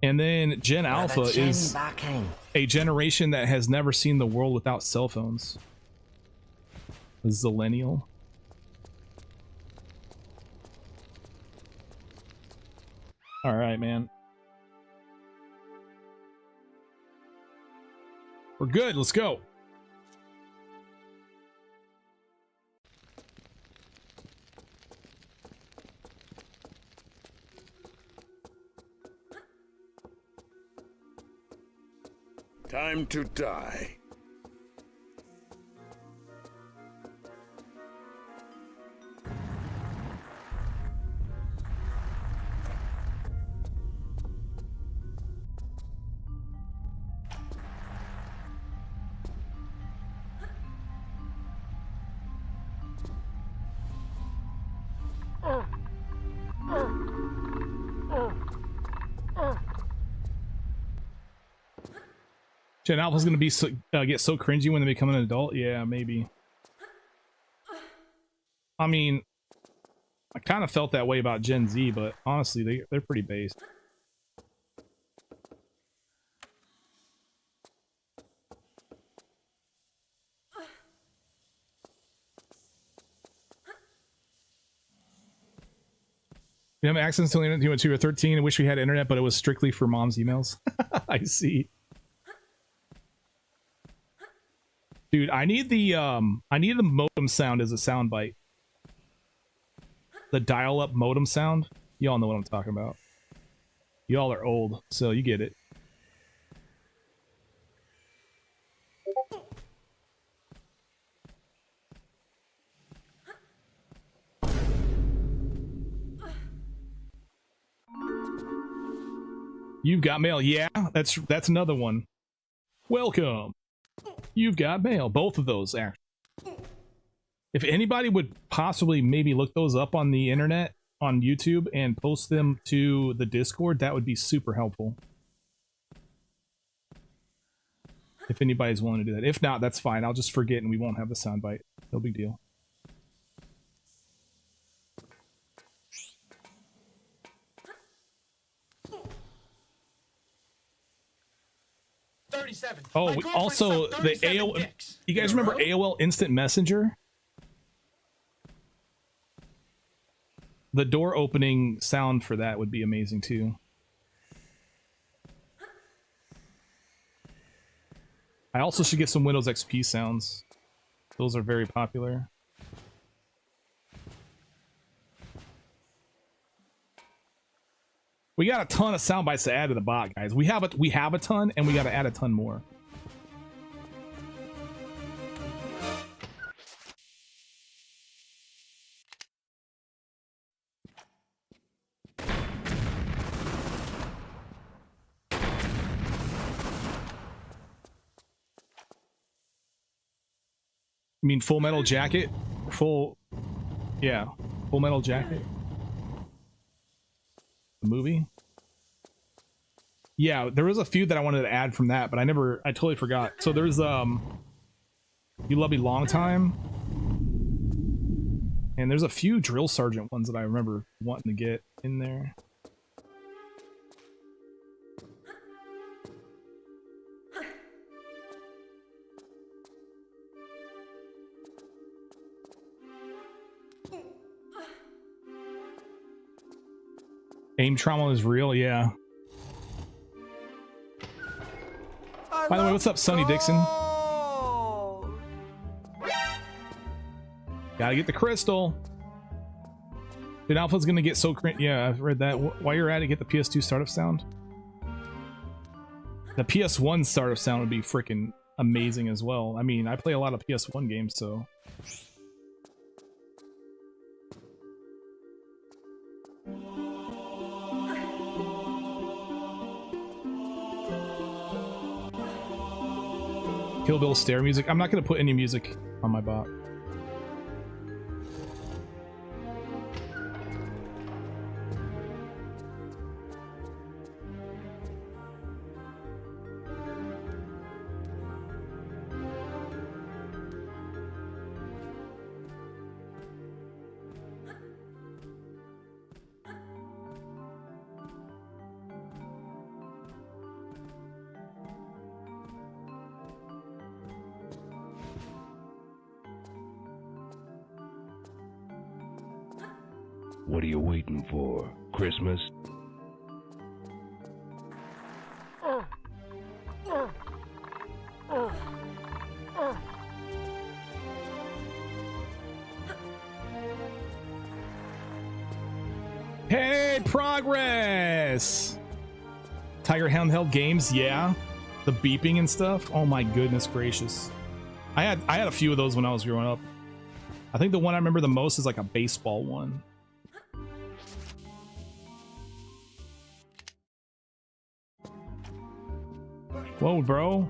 And then Gen Alpha is a generation that has never seen the world without cell phones. The Zillennial. All right, man. We're good. Let's go.
Time to die.
Gen Alpha's gonna be get so cringy when they become an adult. Yeah, maybe. I mean, I kind of felt that way about Gen Z, but honestly, they're pretty based. We have access to the internet when we were 13. I wish we had internet, but it was strictly for mom's emails. I see. Dude, I need the modem sound as a sound bite. The dial-up modem sound. Y'all know what I'm talking about. Y'all are old, so you get it. You've got mail. Yeah, that's another one. Welcome. You've got mail. Both of those, actually. If anybody would possibly maybe look those up on the internet, on YouTube, and post them to the Discord, that would be super helpful. If anybody's willing to do that. If not, that's fine. I'll just forget and we won't have the soundbite. No big deal. Oh, also the AOL. You guys remember AOL Instant Messenger? The door opening sound for that would be amazing too. I also should get some Windows XP sounds. Those are very popular. We got a ton of sound bites to add to the bot, guys. We have a ton, and we got to add a ton more. You mean Full Metal Jacket? Yeah, Full Metal Jacket. The movie? Yeah, there was a few that I wanted to add from that, but I totally forgot. So there's You Love Me Long Time. And there's a few Drill Sergeant ones that I remember wanting to get in there. Aim trauma is real, yeah. By the way, what's up, Sonny Dixon? Gotta get the crystal. Dude, Alpha's gonna get so cringe. Yeah, I've read that. While you're at it, get the PS2 startup sound. The PS1 startup sound would be freaking amazing as well. I mean, I play a lot of PS1 games, so. Kill Bill stair music. I'm not going to put any music on my bot.
What are you waiting for? Christmas?
Hey, progress! Tiger Handheld Games, yeah. The beeping and stuff. Oh my goodness gracious. I had a few of those when I was growing up. I think the one I remember the most is like a baseball one. Whoa, bro.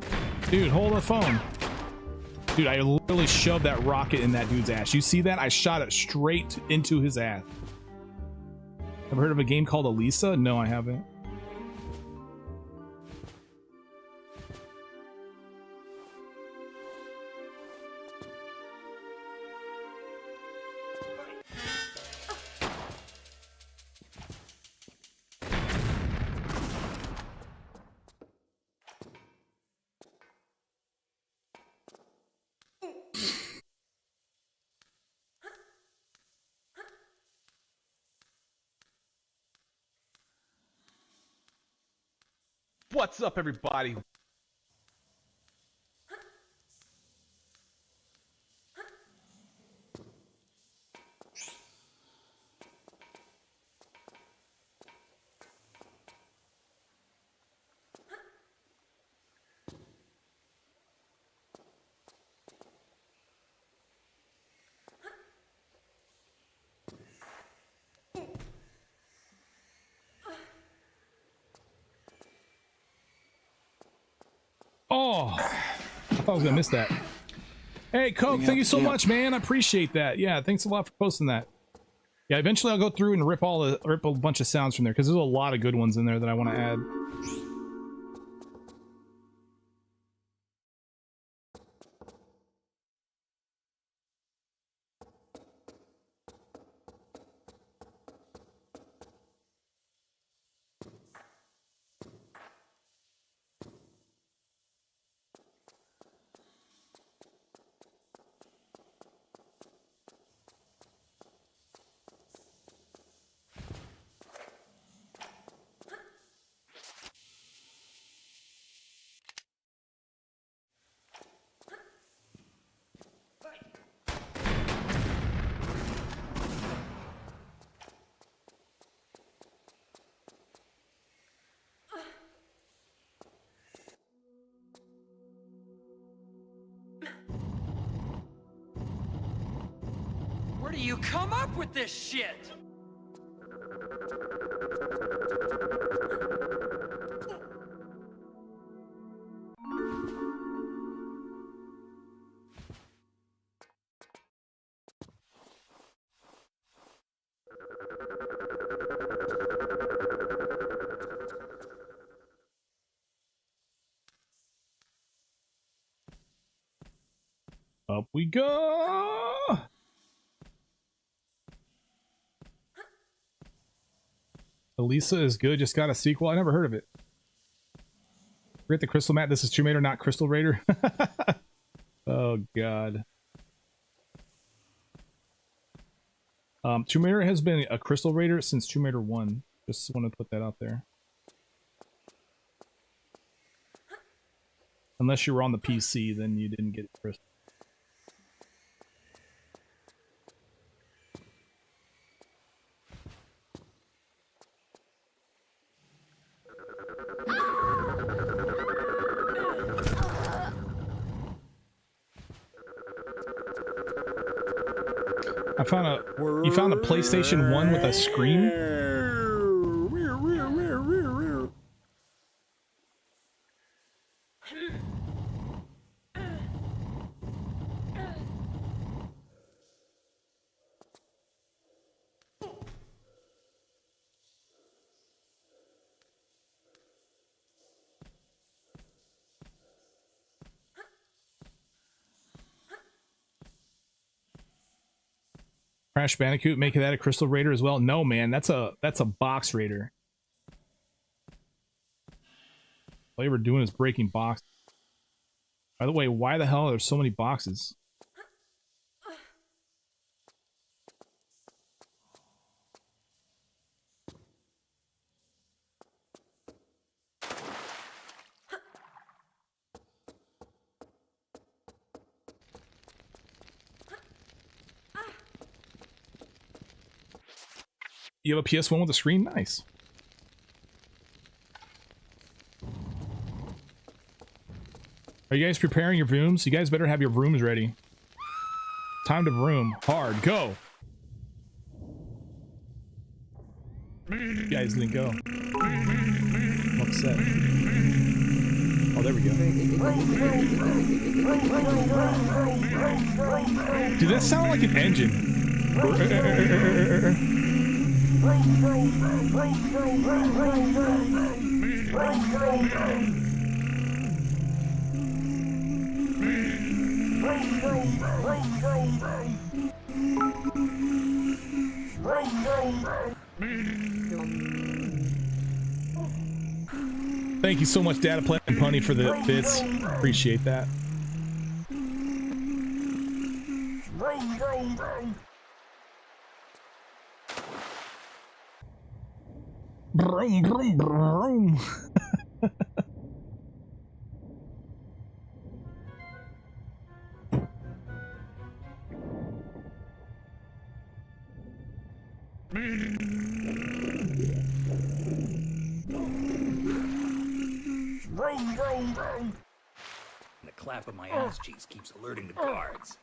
Dude, hold the phone. Dude, I literally shoved that rocket in that dude's ass. You see that? I shot it straight into his ass. Ever heard of a game called Elisa? No, I haven't.
What's up, everybody?
Oh, I thought I was gonna miss that. Hey, Coke, thank you so much, man. I appreciate that. Yeah, thanks a lot for posting that. Yeah, eventually I'll go through and rip a bunch of sounds from there because there's a lot of good ones in there that I want to add.
Where do you come up with this shit?
Up we go! Elisa is good, just got a sequel. I never heard of it. Forget the Crystal Mat. This is Tomb Raider, not Crystal Raider. Oh, God. Tomb Raider has been a Crystal Raider since Tomb Raider 1. Just want to put that out there. Unless you were on the PC, then you didn't get Crystal. You found a PlayStation 1 with a screen? Crash Bandicoot, making that a Crystal Raider as well? No, man, that's a box raider. All you were doing is breaking boxes. By the way, why the hell are there so many boxes? You have a PS1 with a screen? Nice. Are you guys preparing your rooms? You guys better have your rooms ready. Time to room. Hard. Go. You guys didn't go. I'm upset. Oh, there we go. Dude, that sounded like an engine. Thank you so much, Data Plan and Punny, for the bits. Appreciate that. Broom, broom, broom.
The clap of my ass cheeks keeps alerting the guards.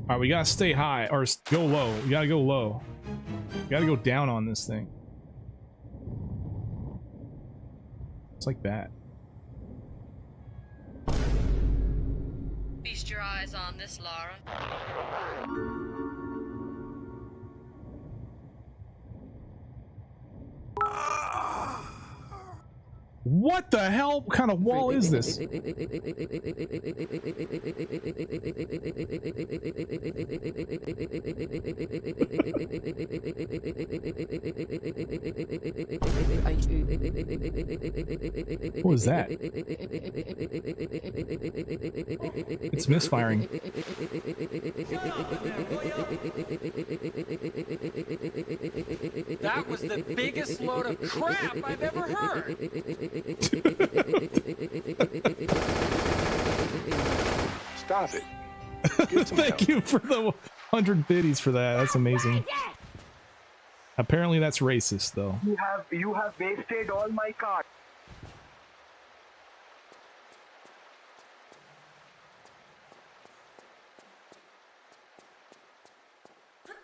Alright, we gotta stay high, or go low. We gotta go low. We gotta go down on this thing. It's like that.
Feast your eyes on this, Lara.
What the hell kind of wall is this? What was that? It's misfiring.
That was the biggest load of crap I've ever heard.
Stop it.
Thank you for the 100 biddies for that. That's amazing. Apparently that's racist, though.
You have wasted all my cards.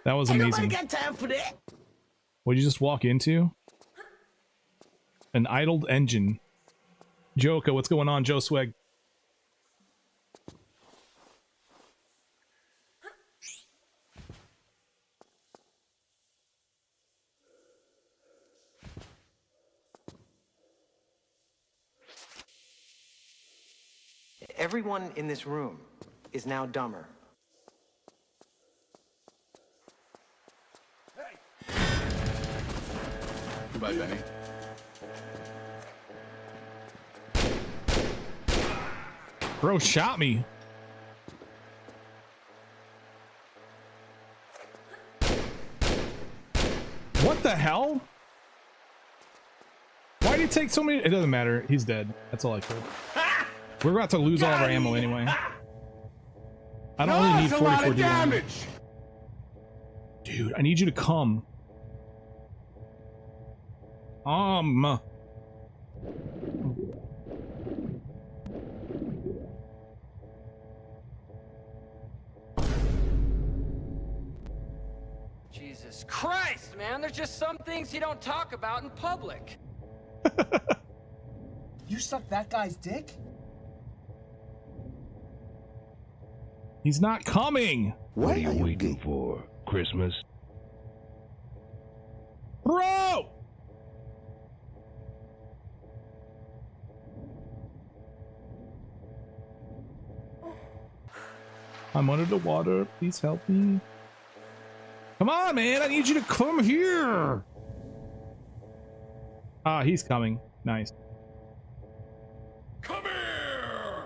That was amazing.
Ain't nobody got time for that.
What'd you just walk into? An idled engine. Joka, what's going on, Joe Swag?
Everyone in this room is now dumber.
Goodbye, Benny.
Bro shot me. What the hell? Why did he take so many? It doesn't matter. He's dead. That's all I care. We're about to lose all of our ammo anyway. I don't really need 44 damage. Dude, I need you to come.
Jesus Christ, man. There's just some things you don't talk about in public.
You sucked that guy's dick?
He's not coming.
What are you waiting for? Christmas?
Bro! I'm under the water. Please help me. Come on, man. I need you to come here. Ah, he's coming. Nice.
Come here!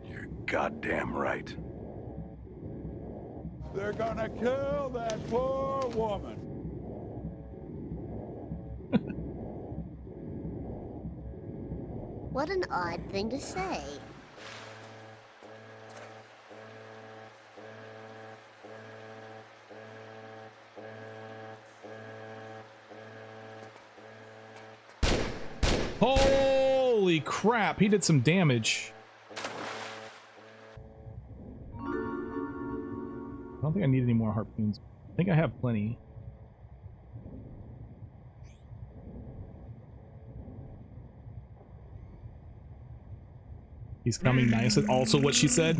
You're goddamn right.
They're gonna kill that poor woman.
What an odd thing to say.
Holy crap, he did some damage. I don't think I need any more harpoons. I think I have plenty. He's coming. Nice. That's also what she said.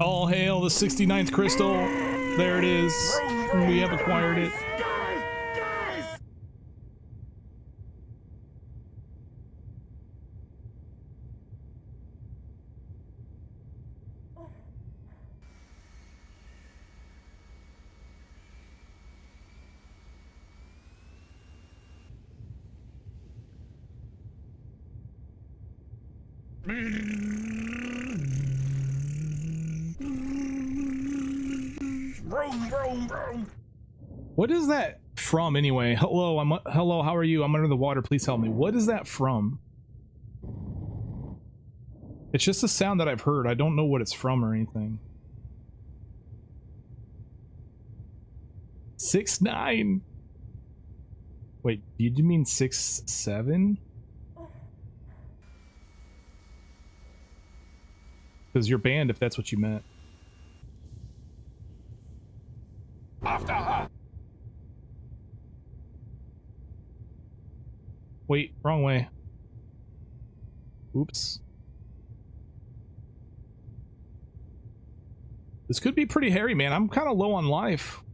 All hail the 69th crystal. There it is. We have acquired it. What is that from anyway? Hello, hello, how are you? I'm under the water, please help me. What is that from? It's just a sound that I've heard. I don't know what it's from or anything. 6'9". Wait, did you mean 6'7"? Because you're banned if that's what you meant.
After her.
Wait, wrong way. Oops. This could be pretty hairy, man. I'm kind of low on life.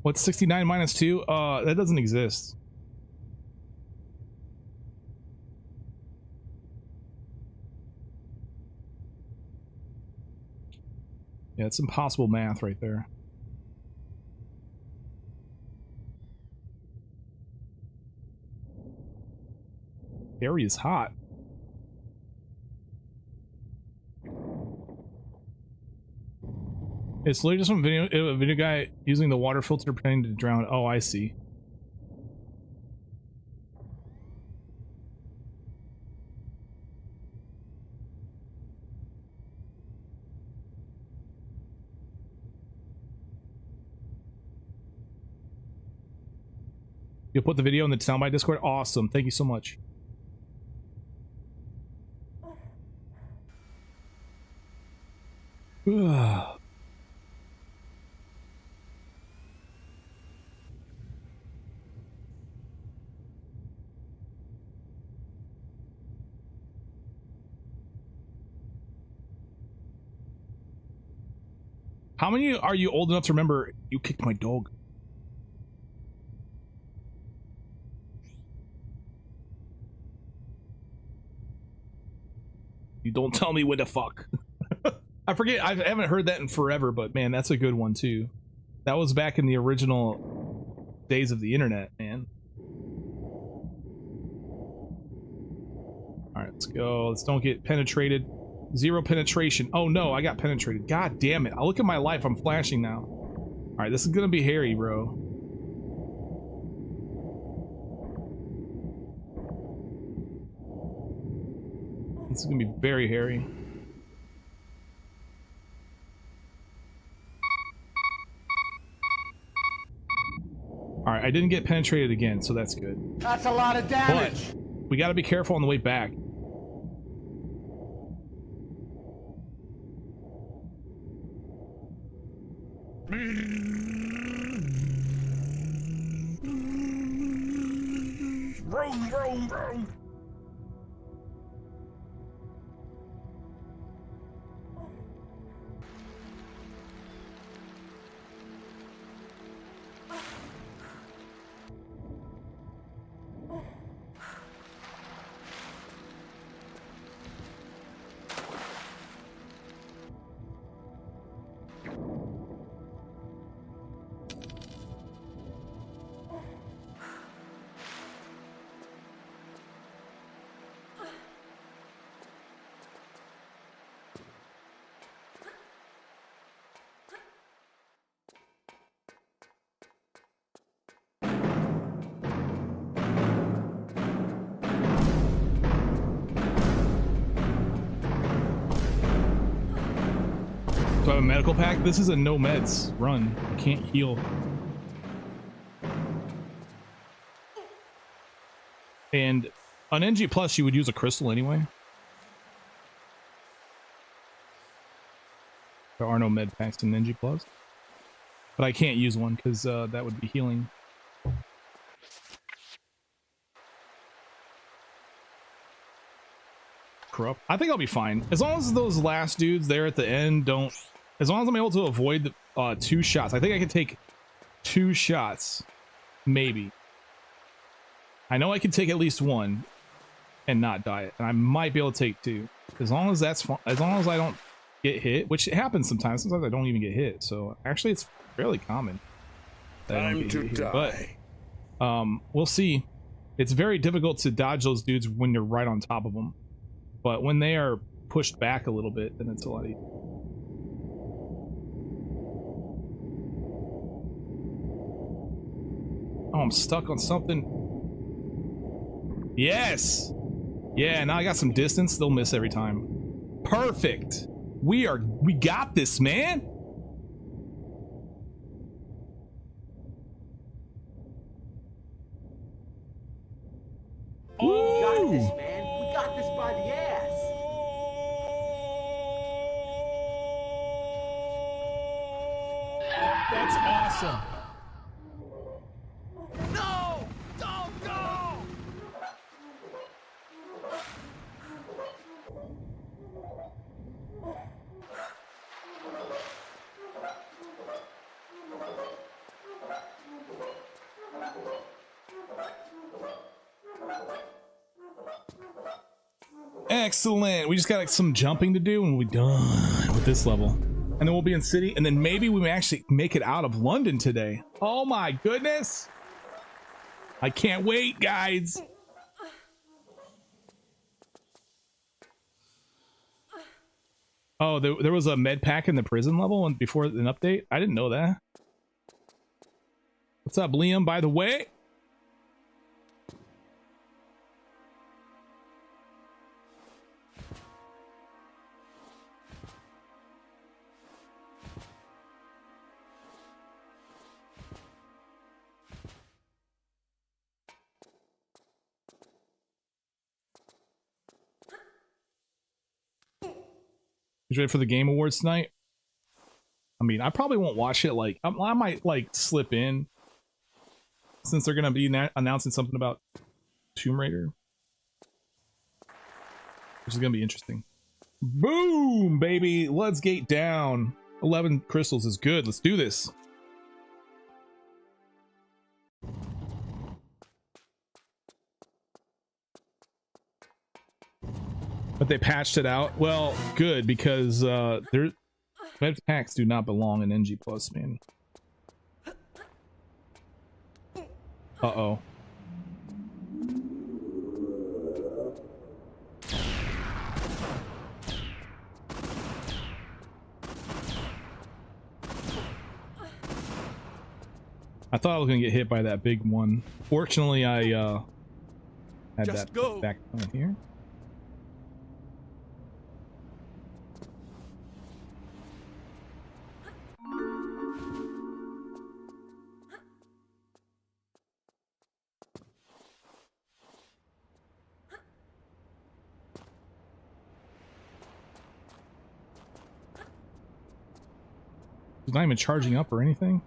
What's 69 minus 2? That doesn't exist. Yeah, it's impossible math right there. Harry is hot. It's literally just some a video guy using the water filter pretending to drown. Oh, I see. You'll put the video in the soundbite Discord? Awesome. Thank you so much. How many are you old enough to remember you kicked my dog? You don't tell me when to fuck. I forget, I haven't heard that in forever, but man, that's a good one too. That was back in the original days of the internet, man. Alright, let's go. Let's don't get penetrated. 0 penetration. Oh no, I got penetrated. God damn it. I look at my life. I'm flashing now. All right, this is gonna be hairy, bro. This is gonna be very hairy. All right, I didn't get penetrated again, so that's good.
That's a lot of damage.
But we got to be careful on the way back.
Vroom, vroom, vroom.
Do I have a medical pack? This is a no meds run. I can't heal. And on NG Plus, you would use a crystal anyway. There are no med packs in NG Plus. But I can't use one because that would be healing. Corrupt. I think I'll be fine. As long as those last dudes there at the end don't... As long as I'm able to avoid the 2 shots. I think I can take 2 shots. Maybe. I know I can take at least 1 and not die. And I might be able to take 2. As long as that's fine. As long as I don't get hit, which happens sometimes. Sometimes I don't even get hit. So actually it's fairly common.
Time to die.
But we'll see. It's very difficult to dodge those dudes when you're right on top of them. But when they are pushed back a little bit, then it's a lot easier. Oh, I'm stuck on something. Yes! Yeah, now I got some distance. They'll miss every time. Perfect! We got this, man!
Oh, we got this, man. We got this by the ass.
That's awesome.
No! Don't go!
Excellent. We just got like some jumping to do and we're done with this level. And then we'll be in city and then maybe we may actually make it out of London today. Oh my goodness. I can't wait, guys. Oh, there was a med pack in the prison level and before an update? I didn't know that. What's up, Liam, by the way? You ready for the Game Awards tonight? I mean, I probably won't watch it. Like, I might like slip in since they're gonna be announcing something about Tomb Raider, which is gonna be interesting. Boom, baby! Let's get down. 11 crystals is good. Let's do this. But they patched it out. Well, good, because their med packs do not belong in NG Plus, man. Uh-oh. I thought I was gonna get hit by that big one. Fortunately, I had
Just
that
go.
back on here. It's not even charging up or anything.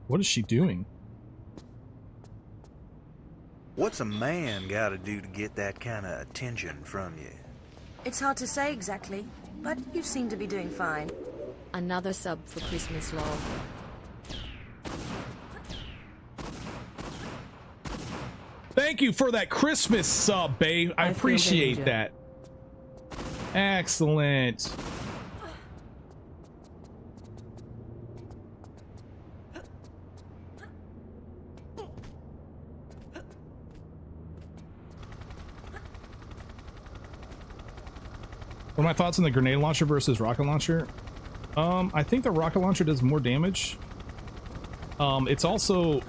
What is she doing?
What's a man gotta do to get that kind of attention from you?
It's hard to say exactly, but you seem to be doing fine.
Another sub for Christmas, love.
Thank you for that Christmas sub, babe. I appreciate that. Excellent. What are my thoughts on the grenade launcher versus rocket launcher? I think the rocket launcher does more damage. It's also,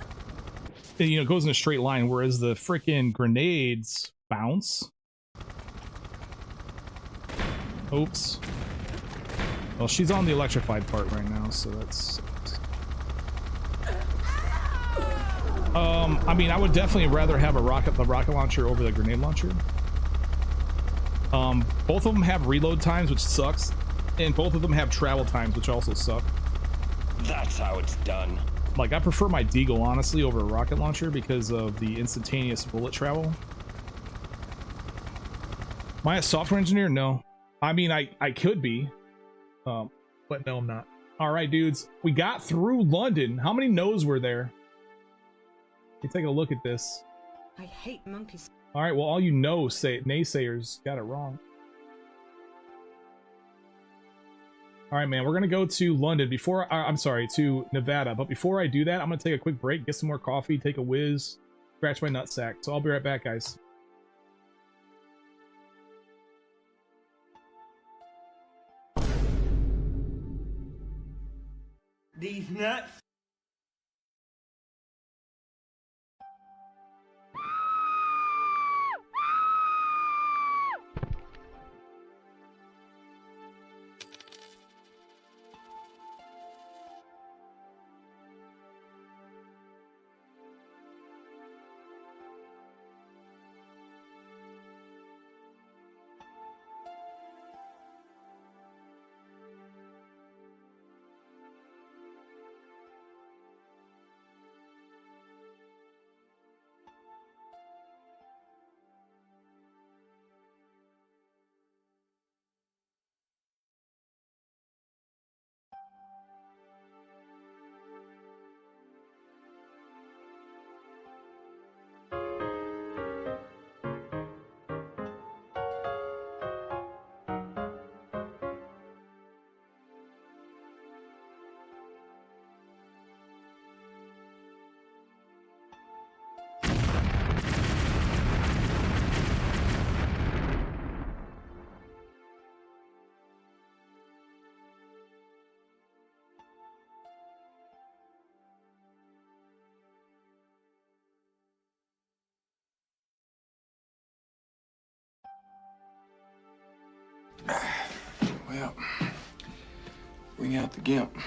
you know, goes in a straight line, whereas the freaking grenades bounce. Oops. Well, she's on the electrified part right now, so that's... I mean, I would definitely rather have the rocket launcher over the grenade launcher. Both of them have reload times, which sucks, and both of them have travel times, which also suck.
That's how it's done.
Like, I prefer my Deagle, honestly, over a rocket launcher because of the instantaneous bullet travel. Am I a software engineer? No. I mean, I could be, but no, I'm not. All right, dudes, we got through London. How many no's were there? Let's take a look at this.
I hate monkeys.
All right, well, all you naysayers got it wrong. All right, man, we're gonna go to London before, I'm sorry, to Nevada. But before I do that, I'm gonna take a quick break, get some more coffee, take a whiz, scratch my nutsack. So I'll be right back, guys.
These nuts.
Well, bring out the gimp.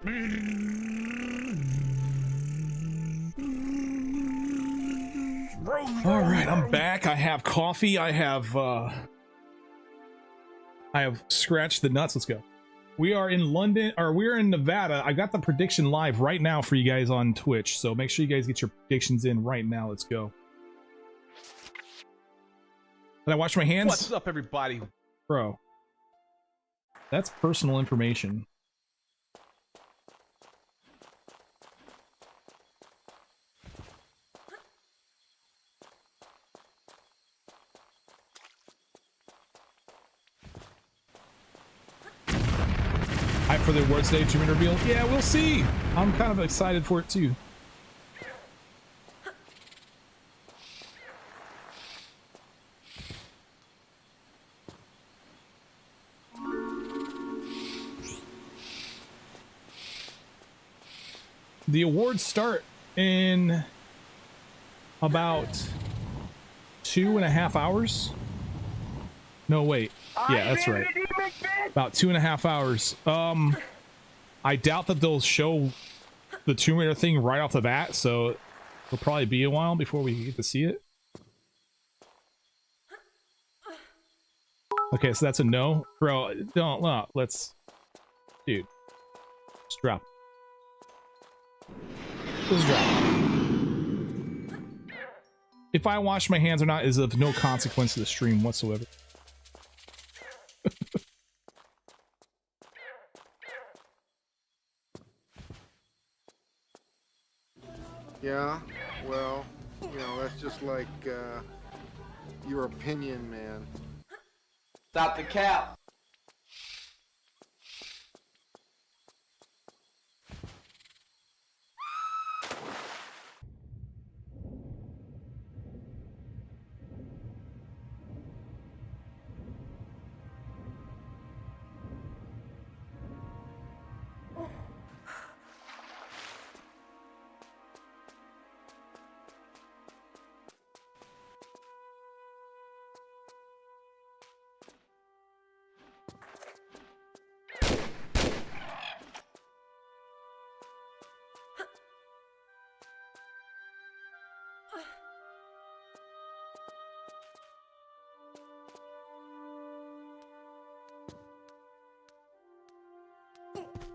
All right, I'm back. I have coffee. I have scratched the nuts. Let's go. We are in London, or we're in Nevada. I got the prediction live right now for you guys on Twitch, so make sure you guys get your predictions in right now. Let's go. Did I wash my hands?
What's up, everybody?
Bro, that's personal information. Hype for the awards day achievement reveal? Yeah, we'll see. I'm kind of excited for it too. The awards start in about 2.5 hours. No, wait. Yeah, that's right. About 2.5 hours. I doubt that they'll show the Tomb Raider thing right off the bat, so it'll probably be a while before we get to see it. Okay, so that's a no. Bro, don't, let's... Dude. Just drop. Just drop. If I wash my hands or not is of no consequence to the stream whatsoever.
Yeah, well, you know, that's just like, your opinion, man.
Stop the cap.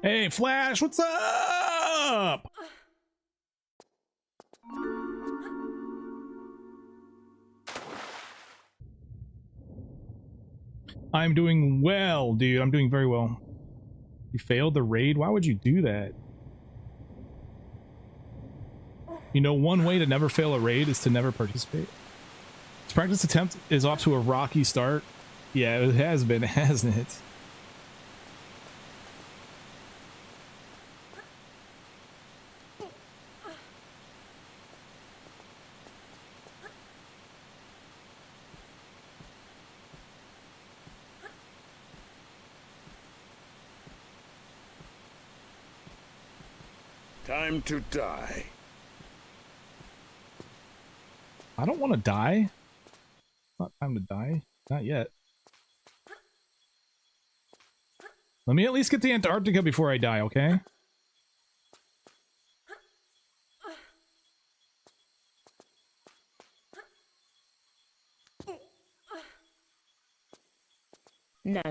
Hey, Flash, what's up? I'm doing well, dude. I'm doing very well. You failed the raid? Why would you do that? You know, one way to never fail a raid is to never participate. This practice attempt is off to a rocky start. Yeah, it has been, hasn't it?
Time to die.
I don't want to die. Not time to die. Not yet. Let me at least get to Antarctica before I die, okay?
No.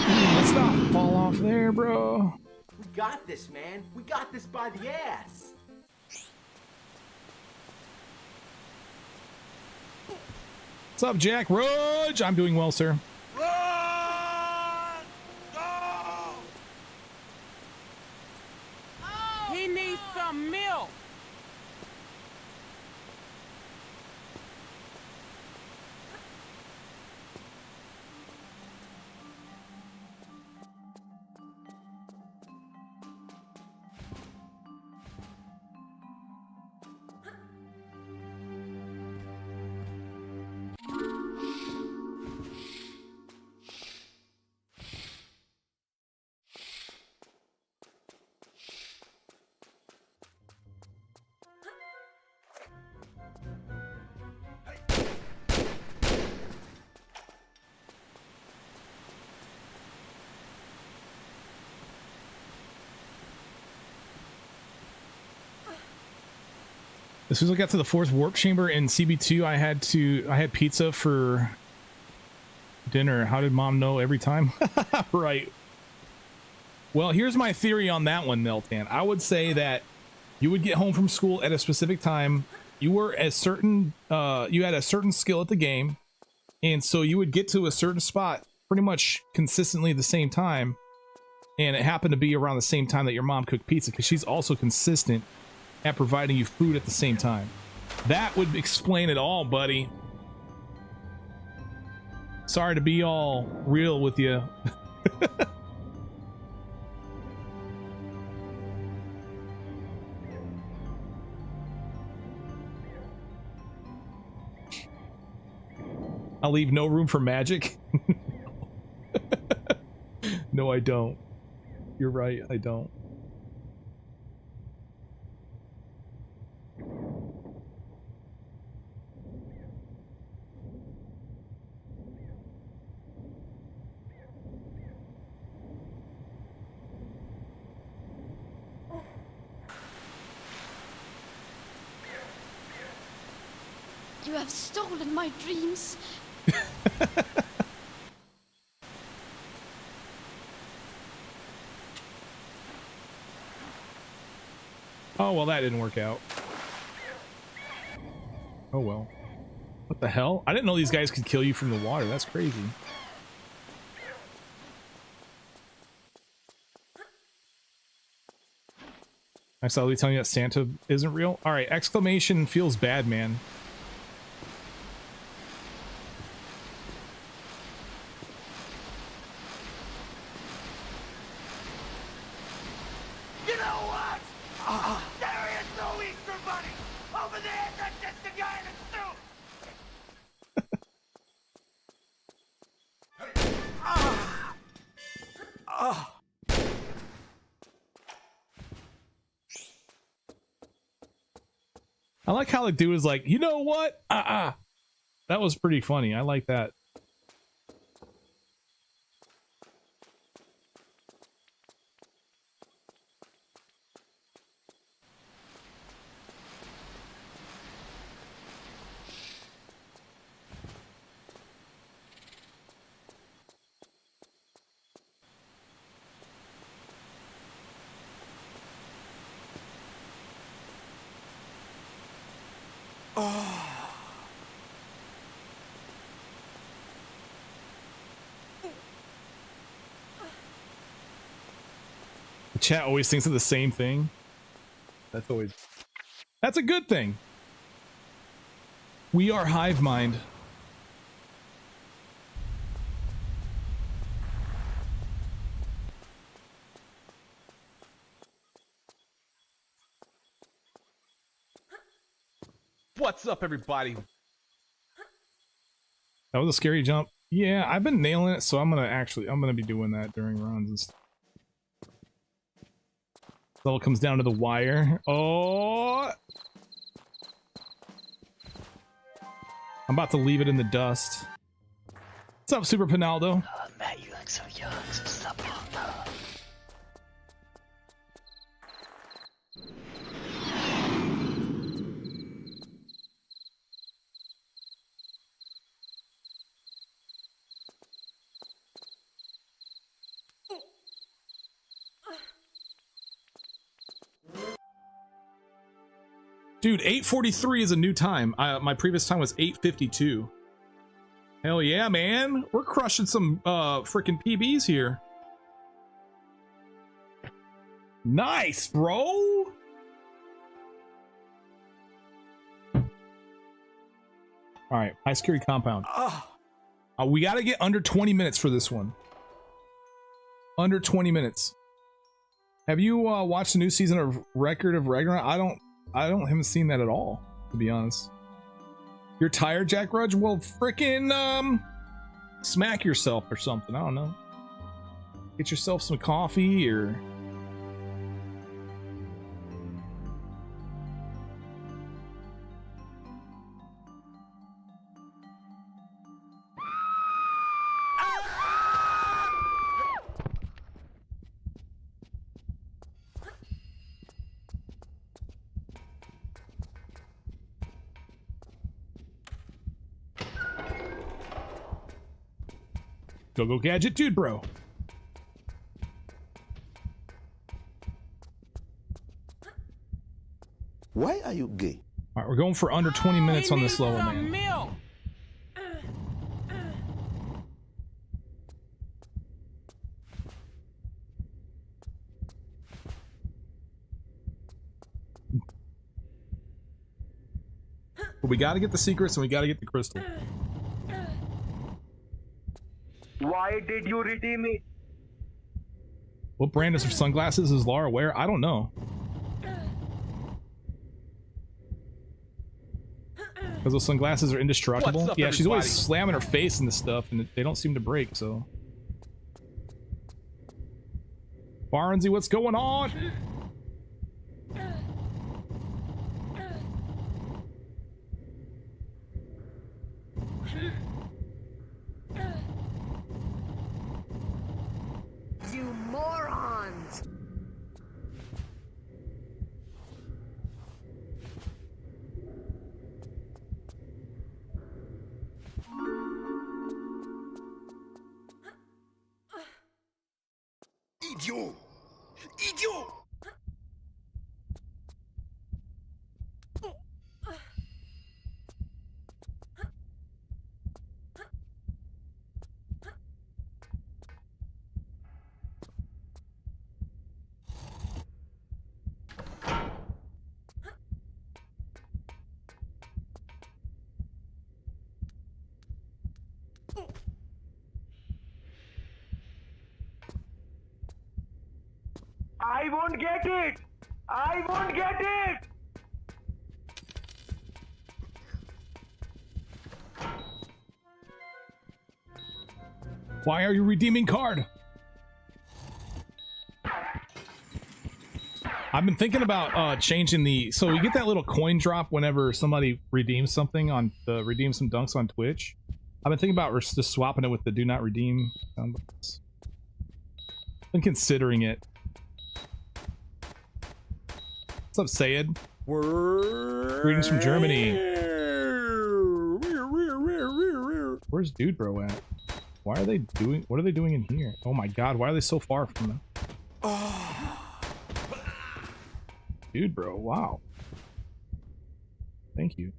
Let's not fall off there, bro.
We got this, man. We got this by the ass.
What's up, Jack? Rudge! I'm doing well, sir.
He needs some milk.
As soon as I got to the 4th warp chamber in CB2, I had pizza for dinner. How did mom know every time? Right. Well, here's my theory on that one, Meltan. I would say that you would get home from school at a specific time. You were a certain, you had a certain skill at the game, and so you would get to a certain spot pretty much consistently at the same time, and it happened to be around the same time that your mom cooked pizza, because she's also consistent at providing you food at the same time. That would explain it all, buddy. Sorry to be all real with you. I'll leave no room for magic. No, I don't. You're right, I don't.
You have stolen my dreams.
Oh, well, that didn't work out. Oh, well. What the hell? I didn't know these guys could kill you from the water. That's crazy. I saw telling you that Santa isn't real. All right, exclamation feels bad, man.
You know what? There is no Easter bunny over there. That's just the guy in the suit.
I like how the dude was like, you know what? That was pretty funny. I like that. The chat always thinks of the same thing. That's a good thing. We are hive mind.
What's up, everybody?
That was a scary jump. Yeah, I've been nailing it, so I'm gonna be doing that during runs. It all comes down to the wire. Oh! I'm about to leave it in the dust. What's up, Super Pinaldo?
Matt, you look so young, so supple.
Dude, 8:43 is a new time. My previous time was 8:52. Hell yeah, man. We're crushing some freaking PBs here. Nice, bro. All right, high security compound. We got to get under 20 minutes for this one. Under 20 minutes. Have you watched the new season of Record of Ragnarok? I haven't seen that at all, to be honest. You're tired, Jack Rudge? Well, frickin' smack yourself or something. I don't know. Get yourself some coffee or... Go gadget dude, bro.
Why are you gay?
All right, we're going for under 20 minutes on this level, man.
Meal.
But we got to get the secrets and we got to get the crystal.
Why did you redeem it?
What brand of sunglasses is Lara wear? I don't know. Because those sunglasses are indestructible.
What's up,
Yeah, she's always
everybody?
slamming her face into stuff and they don't seem to break, so. Barnsey, what's going on?
You morons!
Idiot! Idiot!
I won't get it! I won't get it!
Why are you redeeming card? I've been thinking about changing the, so we get that little coin drop whenever somebody redeems something on the redeem some dunks on Twitch. I've been thinking about just swapping it with the do not redeem sound bites. Been considering it. What's up, Sayed? Greetings from Germany. Where's Dude Bro at? Why are they doing, what are they doing in here? Oh my god, why are they so far from them? Dude Bro, wow. Thank you.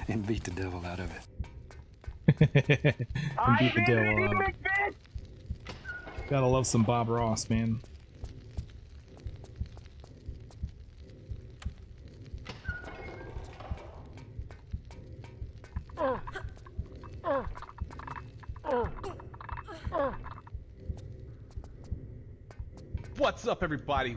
And beat the devil out of it.
And beat the devil out of it. Gotta love some Bob Ross, man.
What's up, everybody?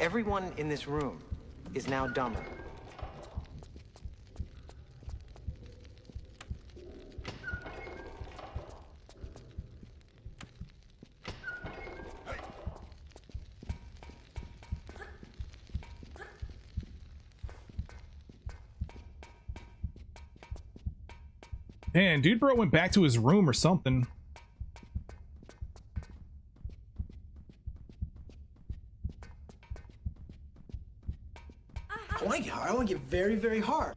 Everyone in this room is now dumber.
Man, Dude Bro went back to his room or something.
I want to get hard. I want to get very, very hard.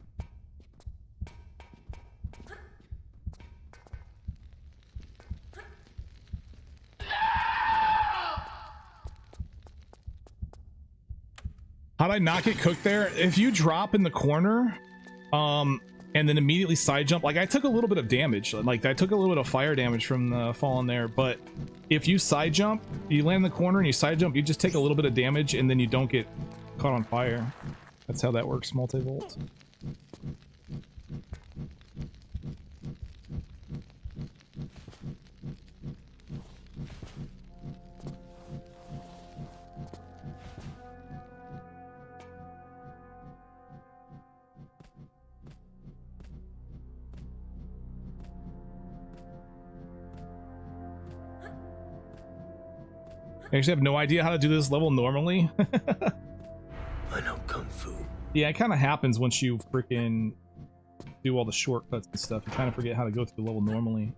How'd I not get cooked there? If you drop in the corner, and then immediately side jump, like I took a little bit of damage. Like I took a little bit of fire damage from the falling there, but if you side jump, you land in the corner and you side jump, you just take a little bit of damage and then you don't get caught on fire. That's how that works, multi-volt. I actually have no idea how to do this level normally.
I know Kung Fu.
Yeah, it kind of happens once you freaking do all the shortcuts and stuff. You kind of forget how to go through the level normally.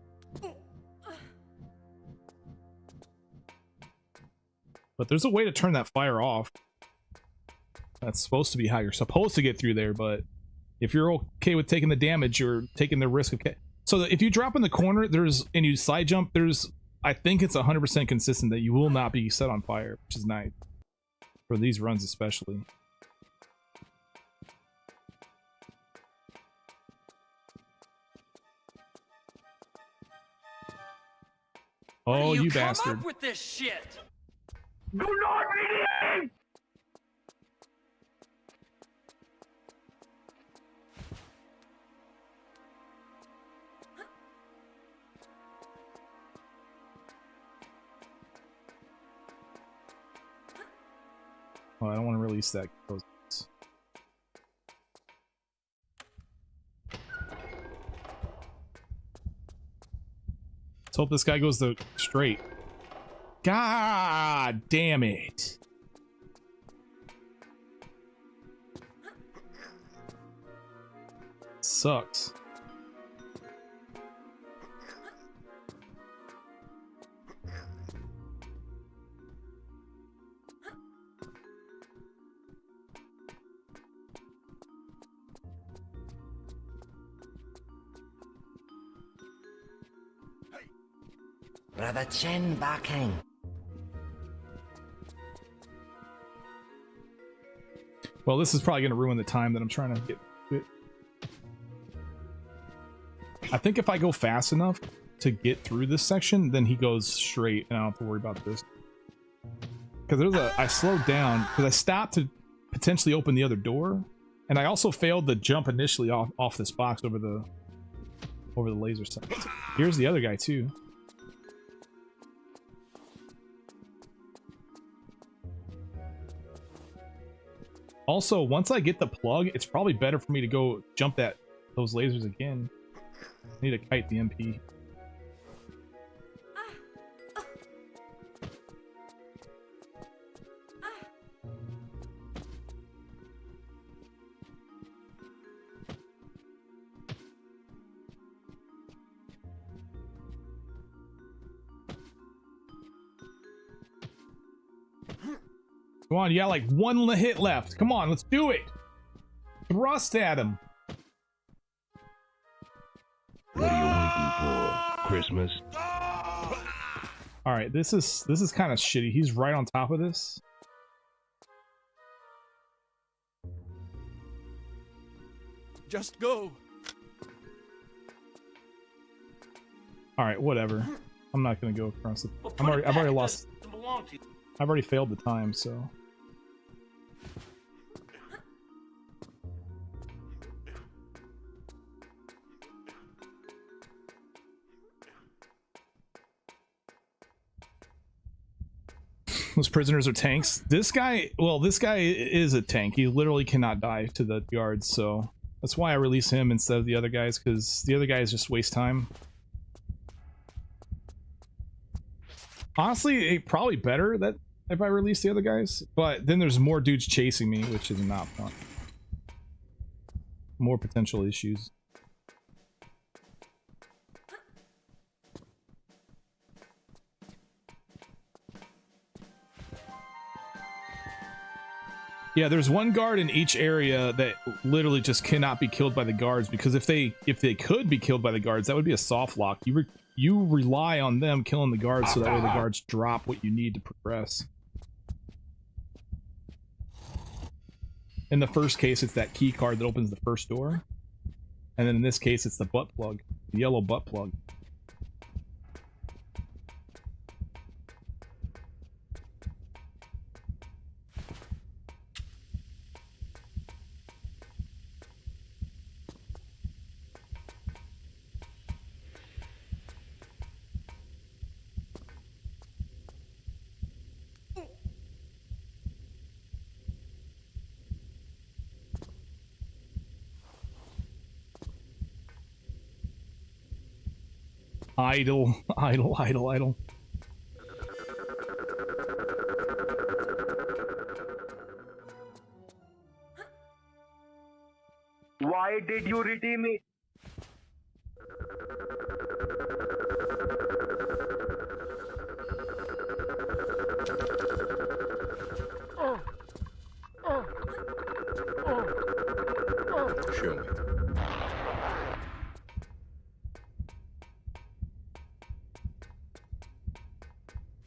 But there's a way to turn that fire off. That's supposed to be how you're supposed to get through there, but if you're okay with taking the damage, you're taking the risk of... So if you drop in the corner, and you side jump, I think it's 100% consistent that you will not be set on fire, which is nice. For these runs especially. Oh, you bastard.
Come up with this shit?
Do not redeem!
Oh, I don't want to release that. Let's hope this guy goes straight. God damn it. Sucks.
Brother Chen backing.
Well, this is probably going to ruin the time that I'm trying to get it. I think if I go fast enough to get through this section, then he goes straight and I don't have to worry about this. Because I slowed down because I stopped to potentially open the other door, and I also failed to jump initially off this box over the laser stuff. Here's the other guy too. Also, once I get the plug, it's probably better for me to go jump those lasers again. I need to kite the MP. Come on, you got like one hit left. Come on, let's do it. Thrust at him.
What are you waiting for? Christmas?
All right, this is kind of shitty. He's right on top of this.
Just go.
All right, whatever. I'm not gonna go across it. I've already lost. I've already failed the time, so. Those prisoners are tanks. This guy is a tank. He literally cannot die to the guards, so that's why I release him instead of the other guys, because the other guys just waste time. Honestly, it probably better that if I release the other guys, but then there's more dudes chasing me, which is not fun. More potential issues. Yeah, there's one guard in each area that literally just cannot be killed by the guards, because if they could be killed by the guards, that would be a soft lock. You rely on them killing the guards so that way the guards drop what you need to progress. In the first case, it's that key card that opens the first door. And then in this case, it's the butt plug, the yellow butt plug. Idle, idle, idle, idle.
Why did you redeem it?
Show me.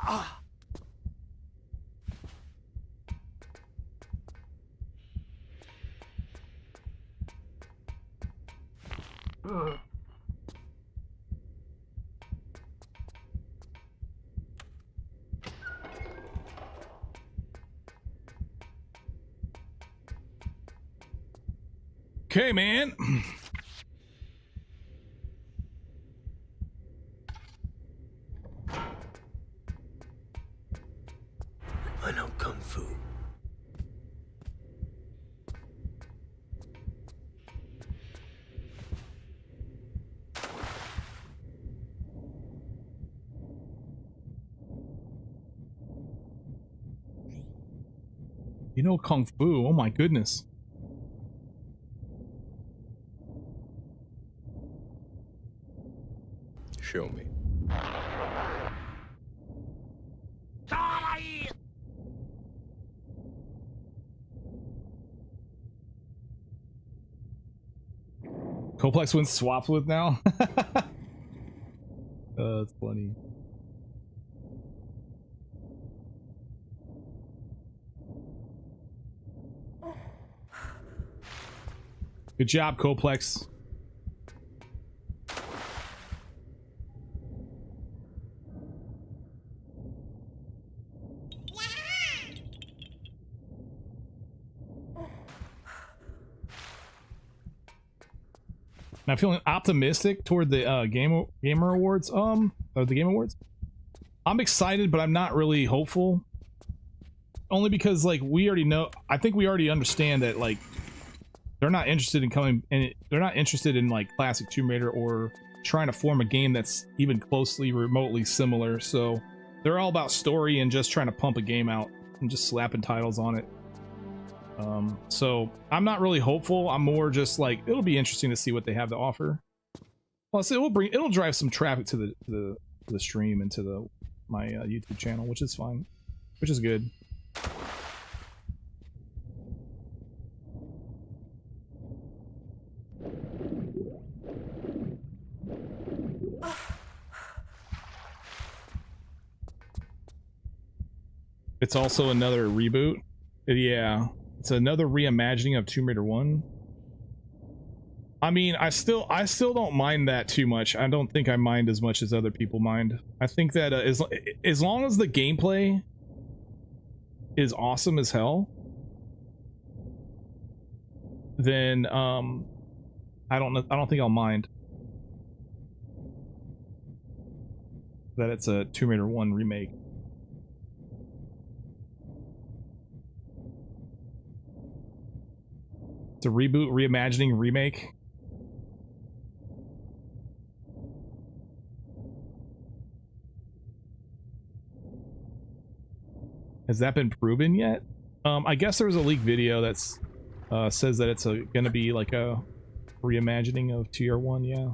Ah.
Okay, man.
I know Kung Fu.
You know Kung Fu. Oh my goodness.
Show me.
Coplex wins swaps with now. That's funny. Good job, Coplex. I'm feeling optimistic toward the Gamer Awards, or the Game Awards. I'm excited, but I'm not really hopeful. Only because, like, we already know. I think we already understand that, like, they're not interested in coming, and they're not interested in like classic Tomb Raider or trying to form a game that's even closely, remotely similar. So they're all about story and just trying to pump a game out and just slapping titles on it. So I'm not really hopeful. I'm more just like, it'll be interesting to see what they have to offer. Plus, it'll drive some traffic to the stream and to my YouTube channel, which is fine, which is good. It's also another reboot. Yeah, it's another reimagining of Tomb Raider 1. I mean, I still don't mind that too much. I don't think I mind as much as other people mind. I think that as long as the gameplay is awesome as hell, then I don't think I'll mind that it's a Tomb Raider 1 remake. It's a reboot, reimagining, remake. Has that been proven yet? I guess there was a leaked video that's says that it's gonna be like a reimagining of TR1, yeah.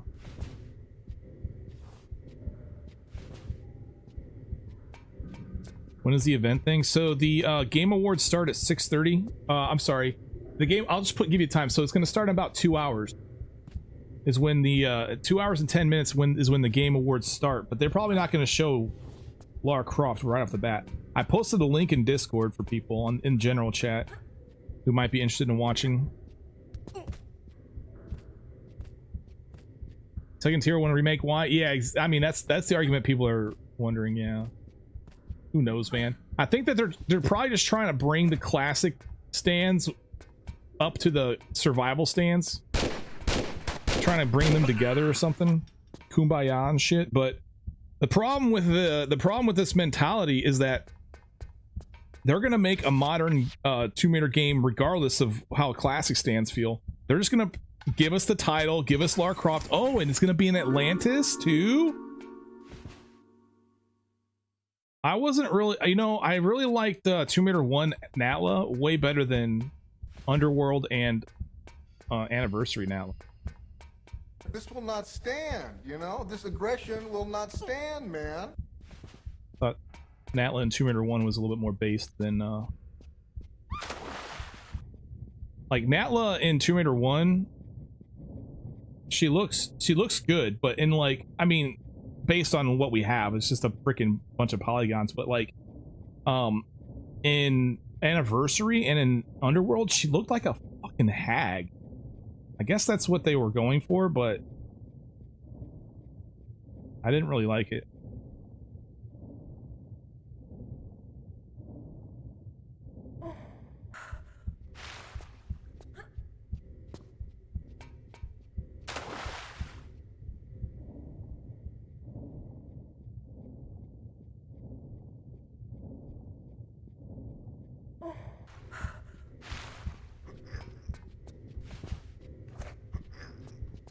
When is the event thing? So the Game Awards start at 6:30. I'm sorry. The game, I'll just give you time. So it's going to start in about 2 hours. Is when the 2 hours and 10 minutes is when the Game Awards start. But they're probably not going to show Lara Croft right off the bat. I posted a link in Discord for people in general chat who might be interested in watching. Second tier 1 remake, why? Yeah, I mean that's the argument people are wondering. Yeah, who knows, man? I think that they're probably just trying to bring the classic stands up to the survival stands, trying to bring them together or something, kumbaya and shit. But the problem with this mentality is that they're gonna make a modern Tomb Raider game regardless of how classic stands feel. They're just gonna give us the title, give us Lara Croft. Oh, and it's gonna be in Atlantis too. I wasn't really, I really liked Tomb Raider 1 Natla way better than Underworld and anniversary now.
This will not stand, you know? This aggression will not stand, man.
Thought Natla in Tomb Raider 1 was a little bit more based than like Natla in Tomb Raider 1. She looks good, but in like, I mean, based on what we have, it's just a freaking bunch of polygons. But like, in Anniversary and in Underworld, she looked like a fucking hag. I guess that's what they were going for, but I didn't really like it.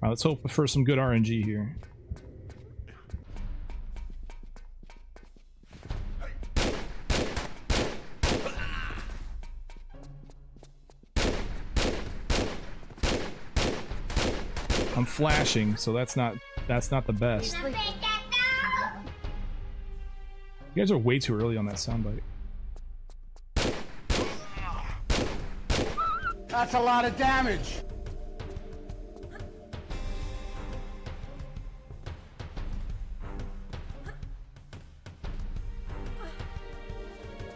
Let's hope for some good RNG here. I'm flashing, so that's not the best. You guys are way too early on that soundbite.
That's a lot of damage.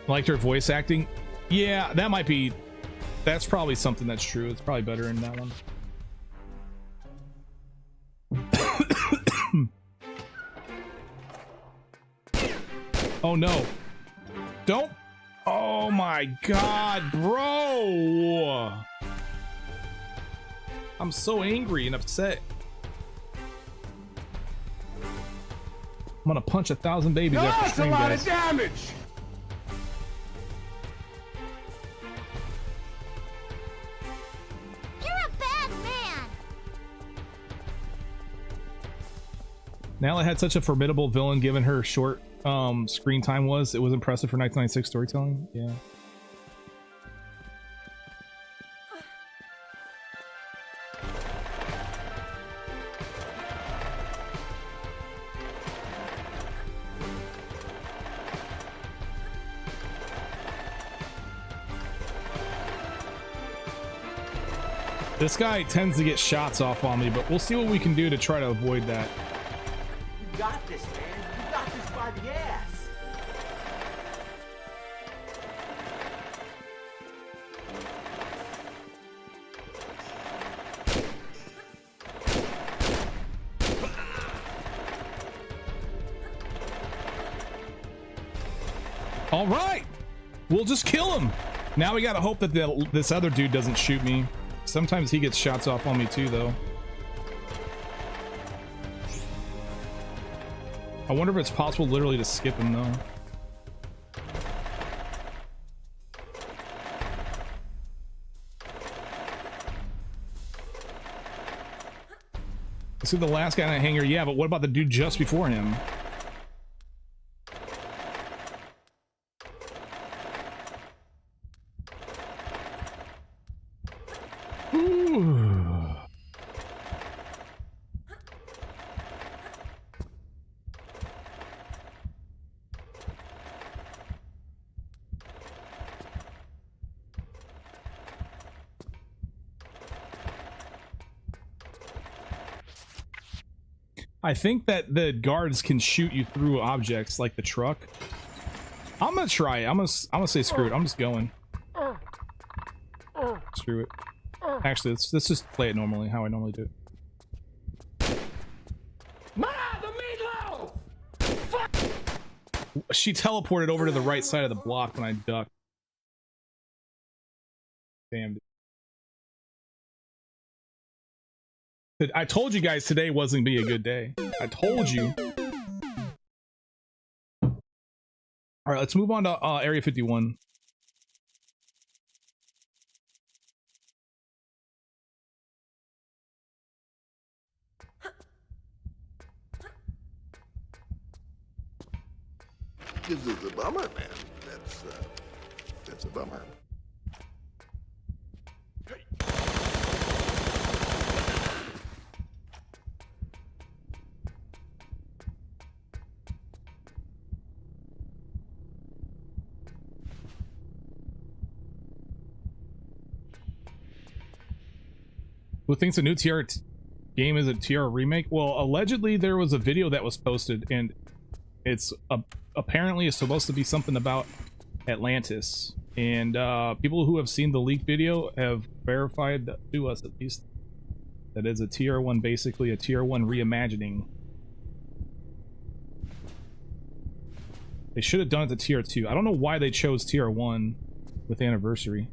Liked her voice acting. Yeah, that might be. That's probably something that's true. It's probably better in that one. Oh no! Don't! Oh my god, bro! I'm so angry and upset. I'm gonna punch 1,000 babies after stream, guys.
That's a lot of damage.
Nala had such a formidable villain given her short screen time was. It was impressive for 1996 storytelling. Yeah. This guy tends to get shots off on me, but we'll see what we can do to try to avoid that.
You got this, man. You got this by the ass.
All right, we'll just kill him. Now we gotta hope that this other dude doesn't shoot me. Sometimes he gets shots off on me too, though. I wonder if it's possible literally to skip him, though. See the last guy in that hangar? Yeah, but what about the dude just before him? I think that the guards can shoot you through objects like the truck. I'm gonna try it. I'm gonna say screw it. I'm just going. Screw it. Actually, let's just play it normally, how I normally do it. She teleported over to the right side of the block when I ducked. Damn. I told you guys today wasn't gonna be a good day. I told you. All right, let's move on to Area 51.
This is a bummer, man. That's a bummer.
Who thinks a new TR game is a TR remake? Well, allegedly there was a video that was posted, and it's apparently it's supposed to be something about Atlantis. And people who have seen the leaked video have verified to us, at least, that is a TR1, basically a TR1 reimagining. They should have done it to TR2. I don't know why they chose TR1 with Anniversary.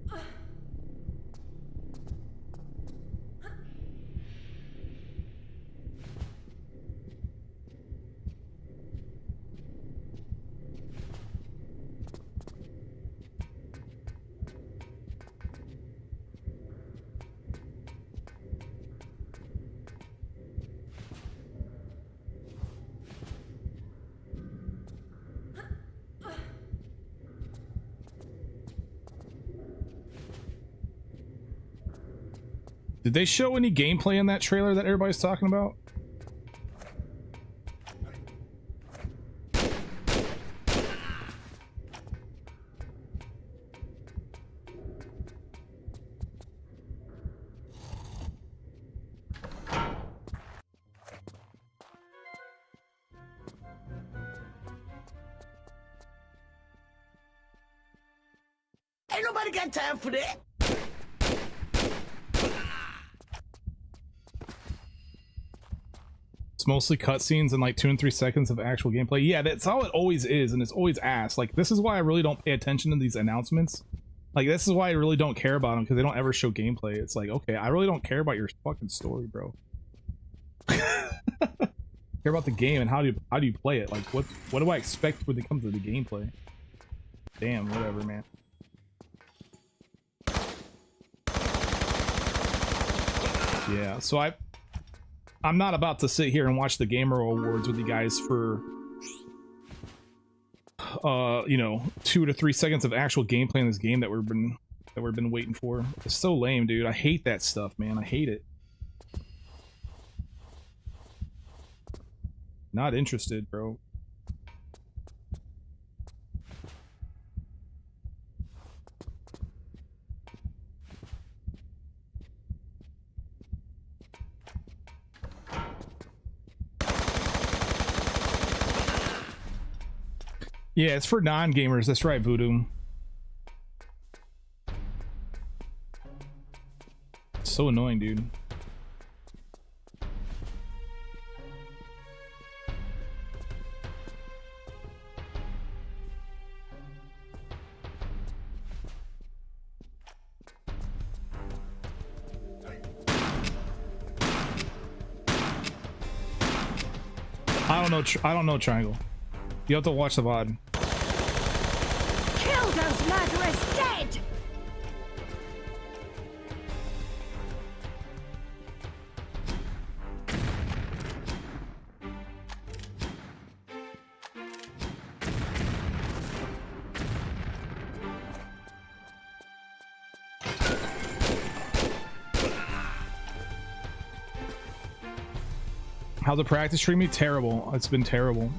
Did they show any gameplay in that trailer that everybody's talking about?
Ain't nobody got time for that.
It's mostly cutscenes and like 2 and 3 seconds of actual gameplay. Yeah, that's how it always is, and it's always ass. Like, this is why I really don't pay attention to these announcements. Like, this is why I really don't care about them, because they don't ever show gameplay. It's like, okay, I really don't care about your fucking story, bro. Care about the game and how do you play it? Like, what do I expect when it comes to the gameplay? Damn, whatever, man. Yeah, so I'm not about to sit here and watch the Gamer Awards with you guys for you know, 2 to 3 seconds of actual gameplay in this game that we've been waiting for. It's so lame, dude. I hate that stuff, man. I hate it. Not interested, bro. Yeah, it's for non-gamers. That's right, Voodoo. It's so annoying, dude. I don't know Triangle. You have to watch the VOD.
Kill those murderers dead!
How's the practice treat me? Terrible. It's been terrible.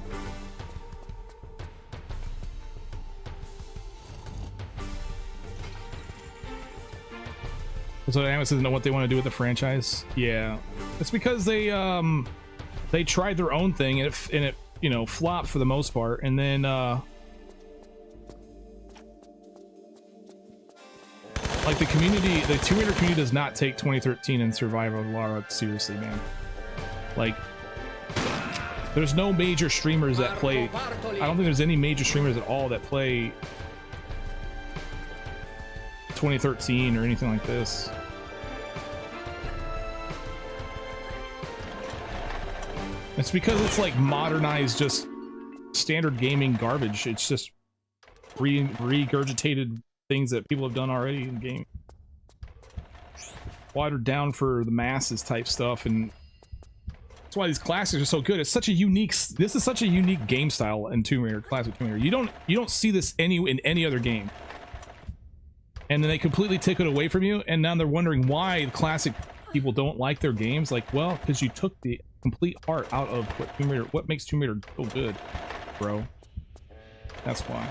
So Amos doesn't know what they want to do with the franchise. Yeah, it's because they tried their own thing and it you know, flopped for the most part, and then like the community, the Tomb Raider community does not take 2013 and Survivor of Lara seriously, man. Like, there's no major streamers that play. I don't think there's any major streamers at all that play 2013 or anything like this. It's because it's like modernized, just standard gaming garbage. It's just regurgitated things that people have done already in the game, watered down for the masses type stuff, and that's why these classics are so good. It's such a unique. This is such a unique game style in Tomb Raider, classic Tomb Raider. You don't see this in any other game. And then they completely take it away from you, and now they're wondering why the classic people don't like their games. Like, well, because you took the complete heart out of what makes Tomb Raider so good, bro. That's why.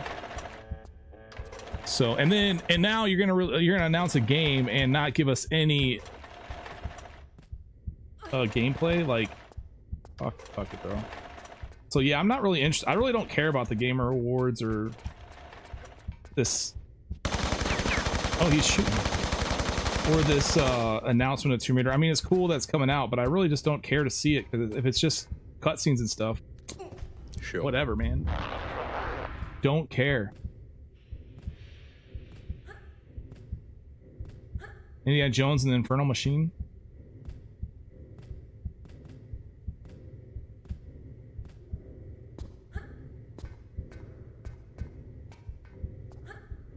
So, and now you're gonna announce a game and not give us any gameplay, like fuck it, bro. So yeah, I'm not really interested. I really don't care about the Gamer Awards or this. Oh, he's shooting. Or this announcement of Tomb Raider. I mean, it's cool that's coming out, but I really just don't care to see it, because if it's just cutscenes and stuff,
sure,
whatever, man. Don't care. Indiana Jones and the Infernal Machine.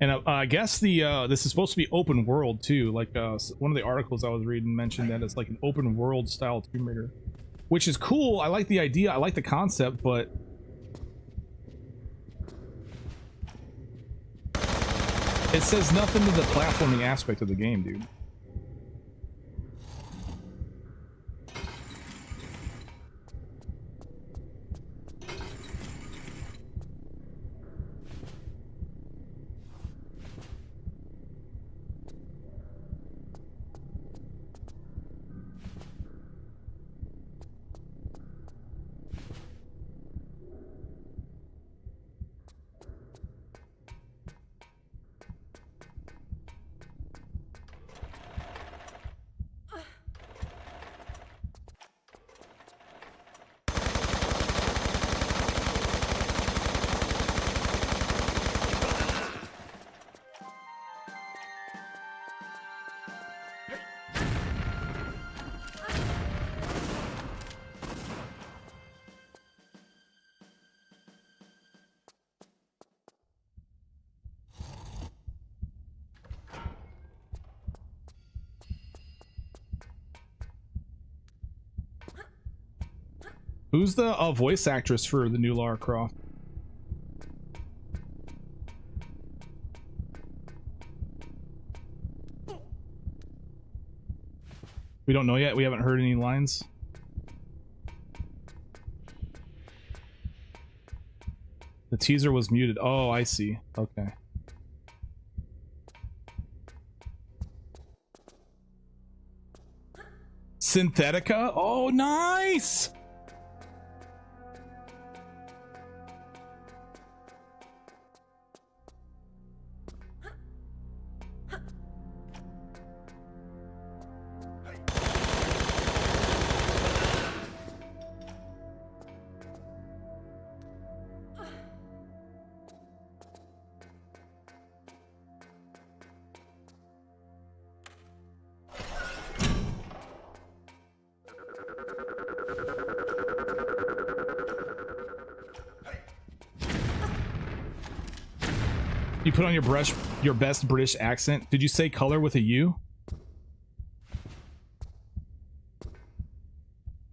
And I guess the this is supposed to be open world too. Like one of the articles I was reading mentioned that it's like an open world style Tomb Raider, which is cool. I like the idea. I like the concept, but it says nothing to the platforming aspect of the game, dude. Who's the voice actress for the new Lara Croft? We don't know yet. We haven't heard any lines. The teaser was muted. Oh, I see. Okay. Synthetica? Oh, nice! You put on your best British accent. Did you say color with a U?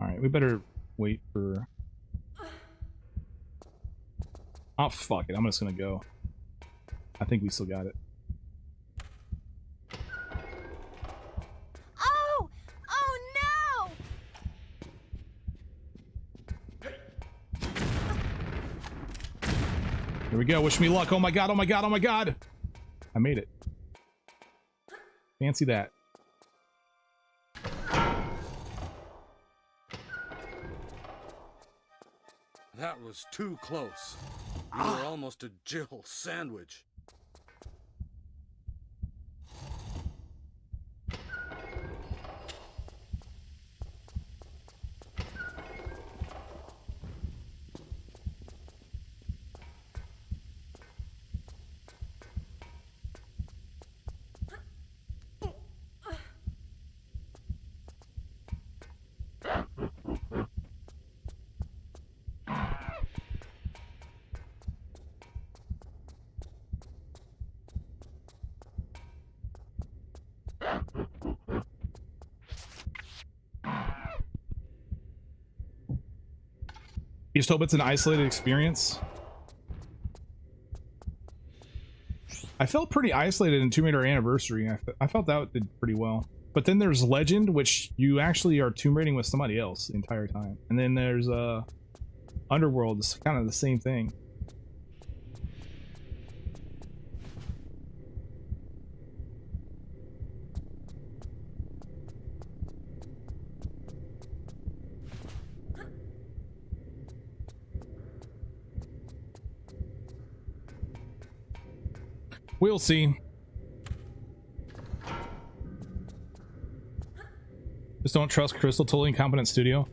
Alright, we better wait for... Oh, fuck it. I'm just gonna go. I think we still got it.
Oh! Oh no!
Here we go. Wish me luck. Oh my god, oh my god, oh my god! I made it. Fancy that.
That was too close. You were almost a Jill sandwich.
You just hope it's an isolated experience. I felt pretty isolated in Tomb Raider Anniversary. I felt that did pretty well. But then there's Legend, which you actually are Tomb Raiding with somebody else the entire time. And then there's Underworld, it's kind of the same thing. We'll see. Just don't trust Crystal. Totally incompetent studio.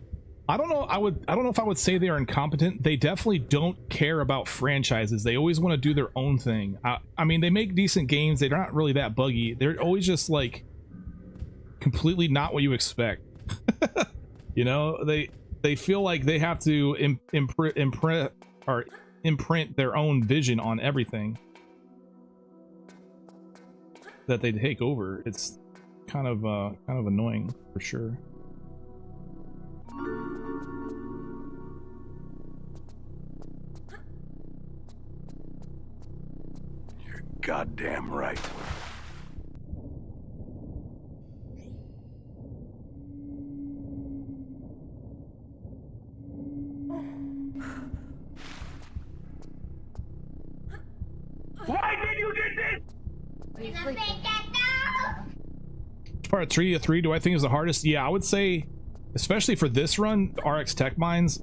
I don't know. I don't know if I would say they are incompetent. They definitely don't care about franchises. They always want to do their own thing. I mean, they make decent games. They're not really that buggy. They're always just like completely not what you expect. You know, they feel like they have to imprint their own vision on everything that they take over. It's kind of annoying for sure.
You're goddamn right.
Why did you do this?
Part 3 do I think is the hardest? Yeah, I would say, especially for this run, RX Tech Mines,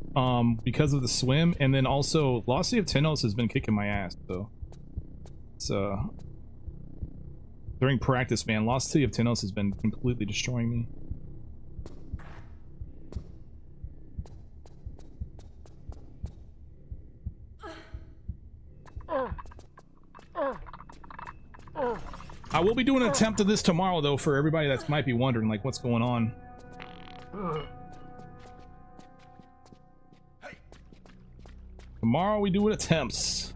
because of the swim, and then also Lost City of Tenos has been kicking my ass. So it's during practice, man, Lost City of Tenos has been completely destroying me. I will be doing an attempt of this tomorrow, though, for everybody that might be wondering, like, what's going on. Tomorrow we do attempts,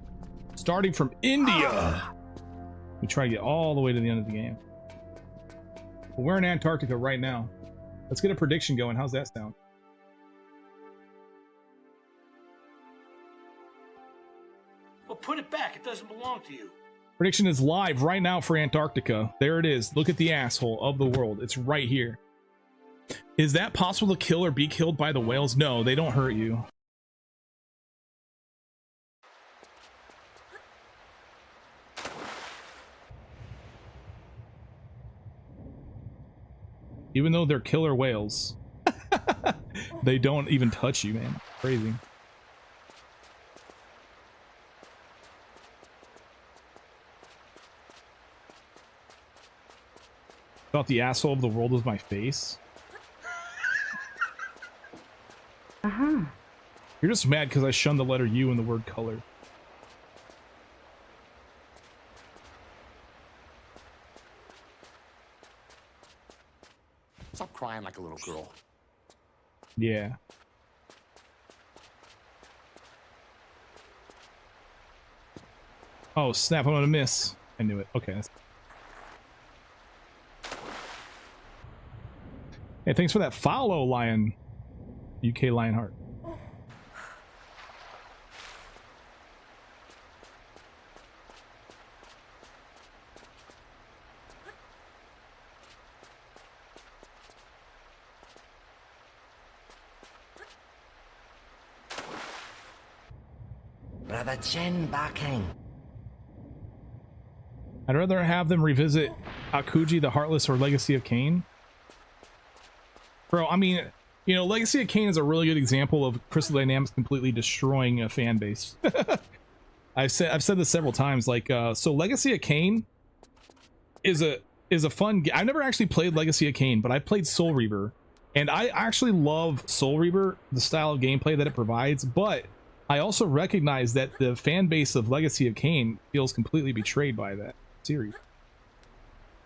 starting from India. We try to get all the way to the end of the game. But we're in Antarctica right now. Let's get a prediction going. How's that sound?
Well, put it back. It doesn't belong to you.
Prediction is live right now for Antarctica. There it is. Look at the asshole of the world. It's right here. Is that possible to kill or be killed by the whales? No, they don't hurt you. Even though they're killer whales, they don't even touch you, man. Crazy. Thought the asshole of the world was my face. You're just mad because I shunned the letter U in the word color.
Stop crying like a little girl.
Yeah. Oh snap, I'm gonna miss. I knew it. Okay. Hey, thanks for that follow, Lion. UK Lionheart.
Brother Chen Bakang.
I'd rather have them revisit Akuji the Heartless or Legacy of Kain. Bro, I mean, you know, Legacy of Kain is a really good example of Crystal Dynamics completely destroying a fan base. I've said this several times. Like, so Legacy of Kain is a fun game. I've never actually played Legacy of Kain, but I played Soul Reaver, and I actually love Soul Reaver, the style of gameplay that it provides. But I also recognize that the fan base of Legacy of Kain feels completely betrayed by that series.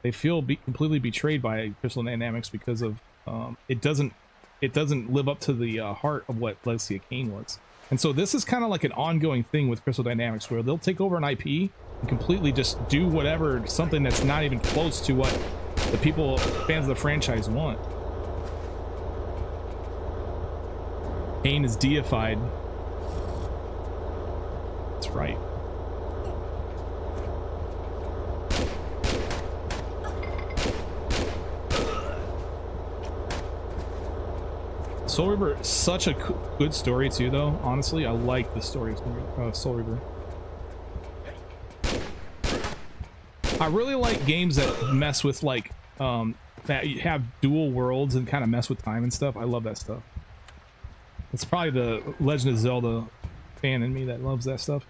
They feel completely betrayed by Crystal Dynamics because of it doesn't live up to the heart of what Legacy of Kain was. And so this is kind of like an ongoing thing with Crystal Dynamics, where they'll take over an IP and completely just do whatever, something that's not even close to what the people, fans of the franchise, want. Kain is deified. That's right. Soul Reaver is such a good story too, though. Honestly, I like the story of Soul Reaver. I really like games that mess with, like, that you have dual worlds and kind of mess with time and stuff. I love that stuff. It's probably the Legend of Zelda fan in me that loves that stuff.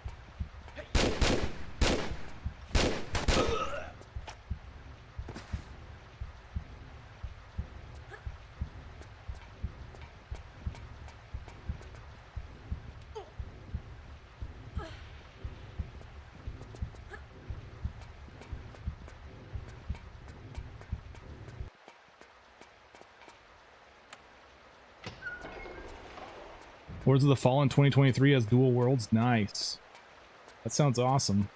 Lords of the Fallen 2023 has dual worlds. Nice. That sounds awesome.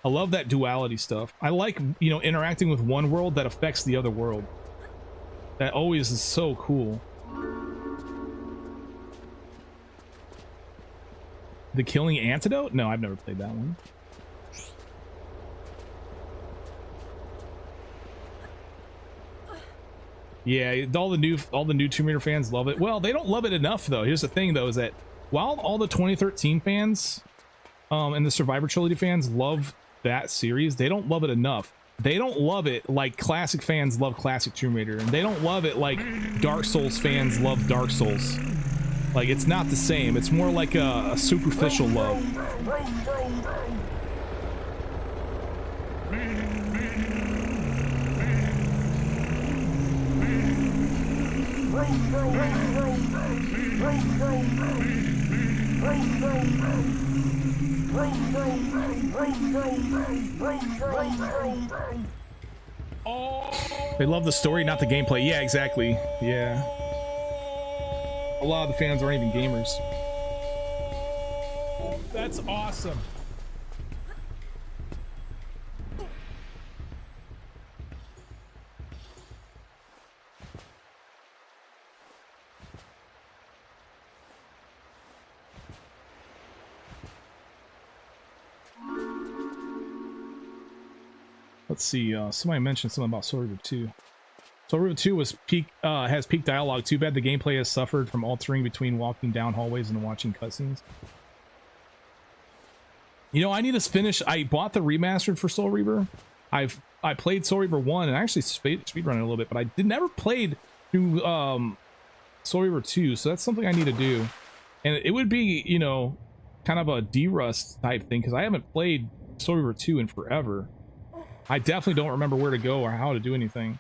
I love that duality stuff. I like, you know, interacting with one world that affects the other world. That always is so cool. The Killing Antidote? No, I've never played that one. Yeah, all the new Tomb Raider fans love it. Well, they don't love it enough though. Here's the thing though, is that while all the 2013 fans and the Survivor Trilogy fans love that series, they don't love it enough. They don't love it like classic fans love classic Tomb Raider, and they don't love it like Dark Souls fans love Dark Souls. Like, it's not the same. It's more like a superficial love. They love the story, not the gameplay. Yeah, exactly. Yeah. A lot of the fans aren't even gamers. That's awesome. Let's see, somebody mentioned something about Soul Reaver 2. Soul Reaver 2 was has peak dialogue. Too bad the gameplay has suffered from altering between walking down hallways and watching cutscenes. You know, I need to finish. I bought the remastered for Soul Reaver. I played Soul Reaver 1 and actually speedrun it a little bit, but I never played through Soul Reaver 2, so that's something I need to do. And it would be, you know, kind of a D-Rust type thing, because I haven't played Soul Reaver 2 in forever. I definitely don't remember where to go or how to do anything.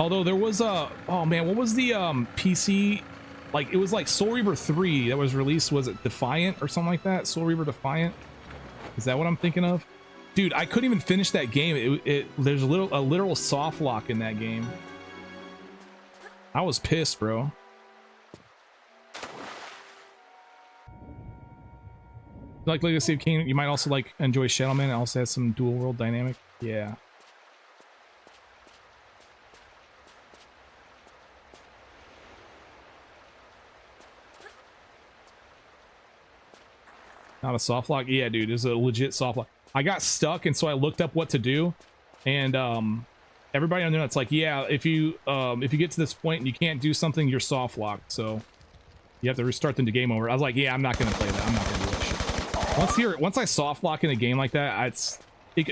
Although there was a, oh man, what was the PC, like it was like Soul Reaver 3 that was released, was it Defiant or something like that? Soul Reaver Defiant? Is that what I'm thinking of? Dude, I couldn't even finish that game. There's a literal soft lock in that game. I was pissed, bro. Like Legacy of Kain, you might also like enjoy Shadowman. It also has some dual world dynamic. Yeah. Not a soft lock? Yeah, dude, it's a legit soft lock. I got stuck, and so I looked up what to do, and everybody on there, it's like, yeah, if you get to this point and you can't do something, you're soft locked, so you have to restart them to game over. I was like, yeah, I'm not gonna play that. I'm not gonna do that shit. Once I soft lock in a game like that,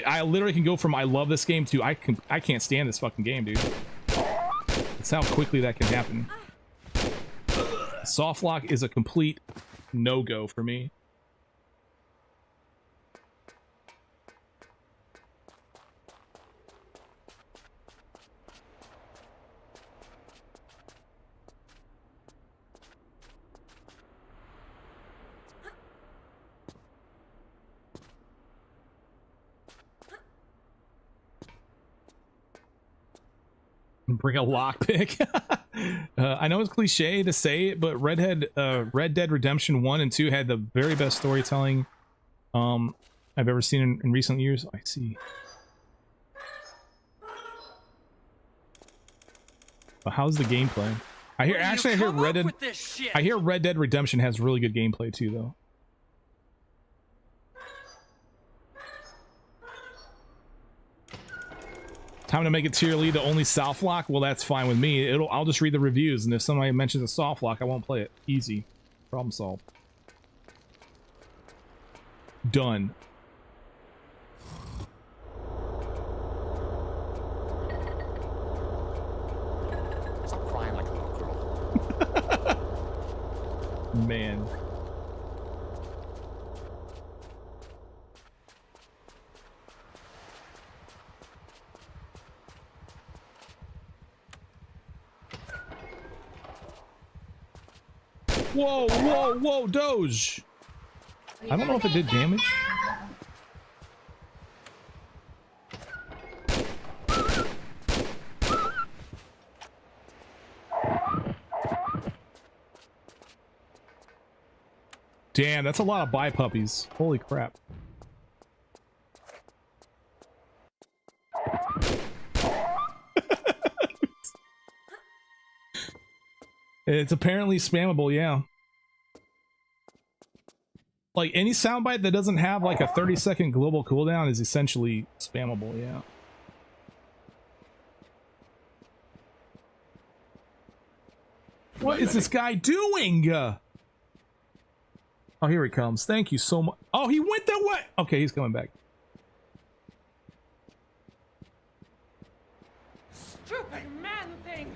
I literally can go from I love this game to I can't stand this fucking game, dude. That's how quickly that can happen. Soft lock is a complete no-go for me. Bring a lockpick. I know it's cliche to say it, but Red Dead Redemption 1 and 2 had the very best storytelling I've ever seen in recent years. I see. But how's the gameplay? I hear Red Dead Redemption has really good gameplay too, though. Time to make it tier lead to only soft lock? Well, that's fine with me. I'll just read the reviews, and if somebody mentions a soft lock, I won't play it. Easy. Problem solved. Done.
Stop crying like a little girl.
Man. Whoa, whoa, whoa, Doge! I don't know if it did damage. Damn, that's a lot of bi puppies. Holy crap. It's apparently spammable, yeah. Like any soundbite that doesn't have like a 30-second global cooldown is essentially spammable, yeah. What is this guy doing? Oh, here he comes. Thank you so much. Oh, he went that way. Okay, he's coming back.
Stupid man thing!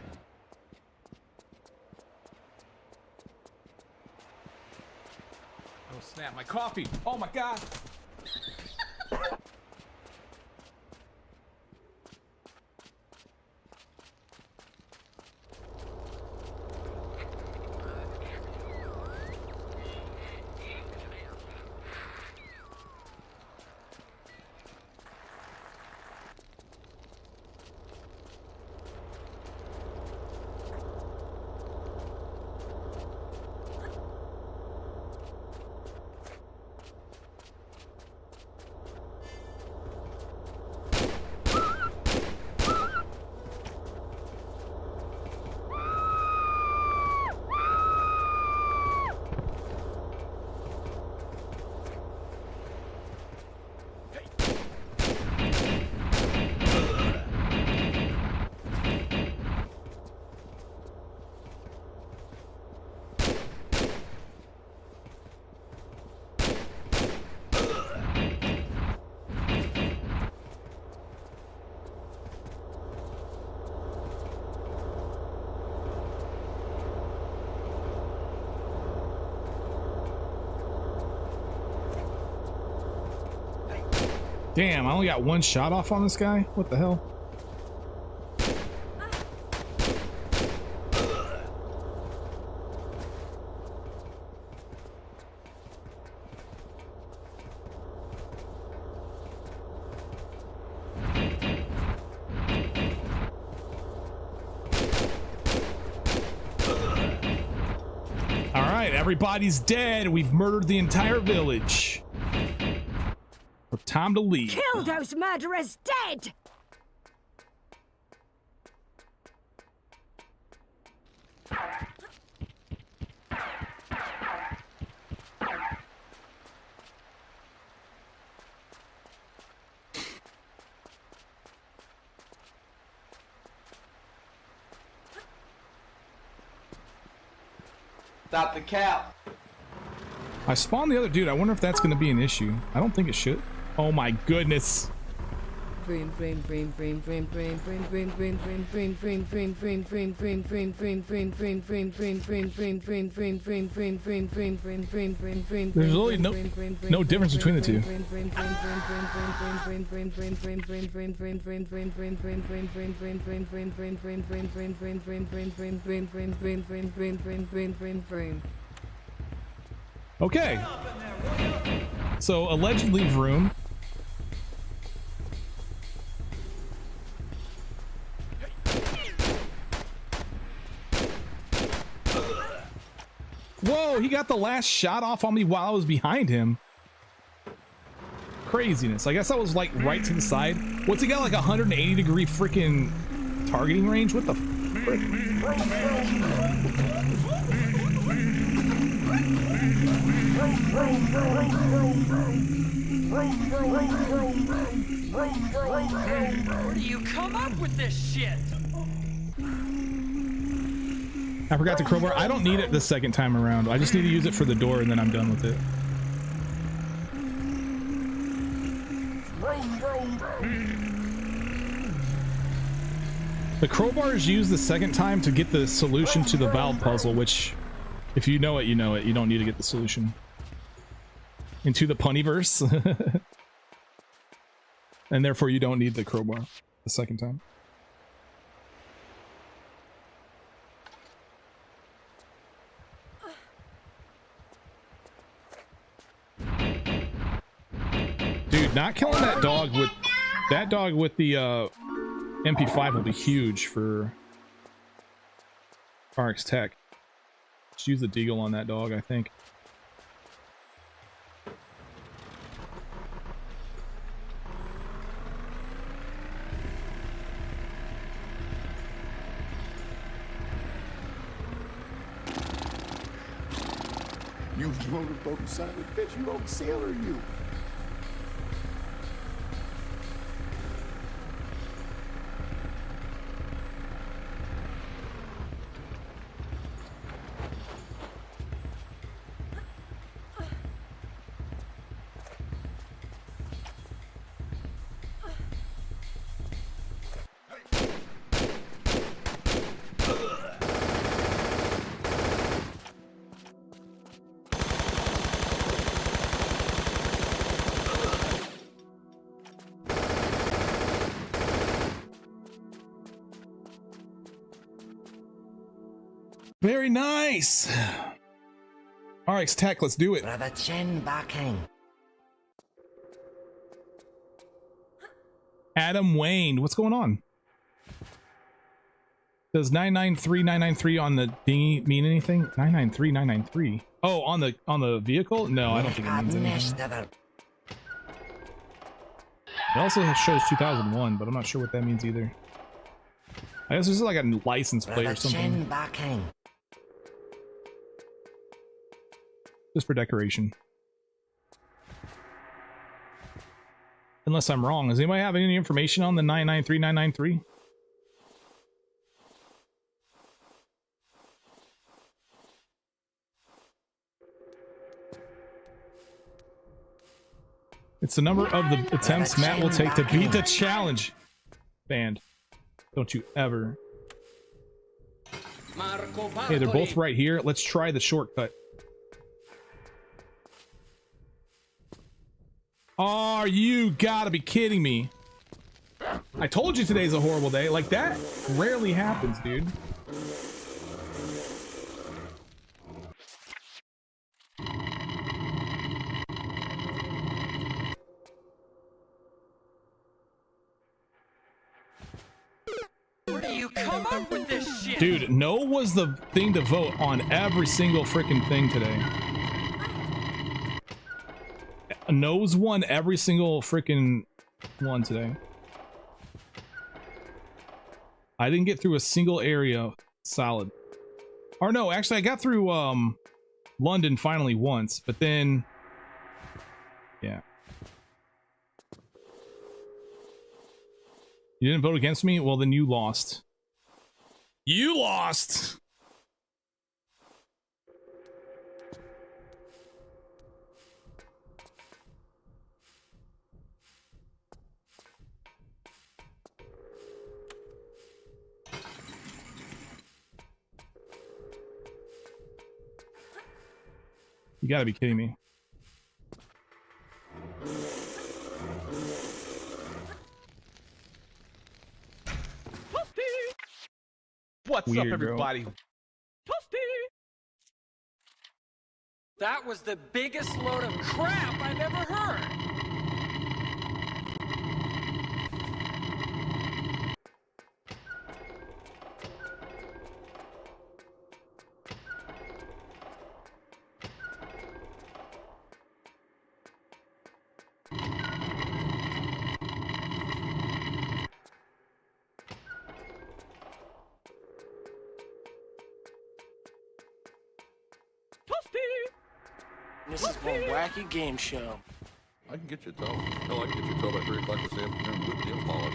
Oh snap, my coffee! Oh my god!
Damn, I only got one shot off on this guy? What the hell? Alright, everybody's dead. We've murdered the entire village. Time to leave.
Kill those murderers dead!
Stop the cap.
I spawned the other dude. I wonder if that's going to be an issue. I don't think it should. Oh my goodness.
There's
really no difference between the two. Okay. So allegedly Vroom. Whoa, he got the last shot off on me while I was behind him. Craziness. I guess I was like right to the side. What's he got, like 180-degree freaking targeting range? What the frick?
Where do you come up with this shit?
I forgot the crowbar. I don't need it the second time around. I just need to use it for the door and then I'm done with it. The crowbar is used the second time to get the solution to the valve puzzle, which, if you know it, you know it. You don't need to get the solution. Into the punnyverse. And therefore you don't need the crowbar the second time. Dude, not killing that dog with the MP5 will be huge for RX Tech. Just use the deagle on that dog, I think.
You motorboat son of a bitch, you old sailor, you.
Very nice. RX Tech, let's do it.
Brother Chen backing.
Adam Wayne, what's going on? Does 993993 on the dinghy mean anything? 993993. Oh, on the vehicle? No, I don't think it means anything. It also shows 2001, but I'm not sure what that means either. I guess this is like a license plate or something. Just for decoration. Unless I'm wrong. Does anybody have any information on the 993993? It's the number of the attempts Matt will take to beat the challenge. Banned. Don't you ever. Hey, they're both right here. Let's try the shortcut. Oh, you gotta be kidding me. I told you today's a horrible day. Like, that rarely happens, dude.
Where do you come up with this shit?
Dude, no was the thing to vote on every single freaking thing today. No's won every single freaking one today. I didn't get through a single area solid. Or no, actually I got through London finally once, but then yeah. You didn't vote against me? Well, then you lost. You lost! You gotta be kidding me.
What's
Weird,
up, everybody?
That was the biggest load of crap I've ever heard.
This is one wacky game show.
I can get you a tow. Hell, I can get you a tow by 3 o'clock this afternoon with nail polish.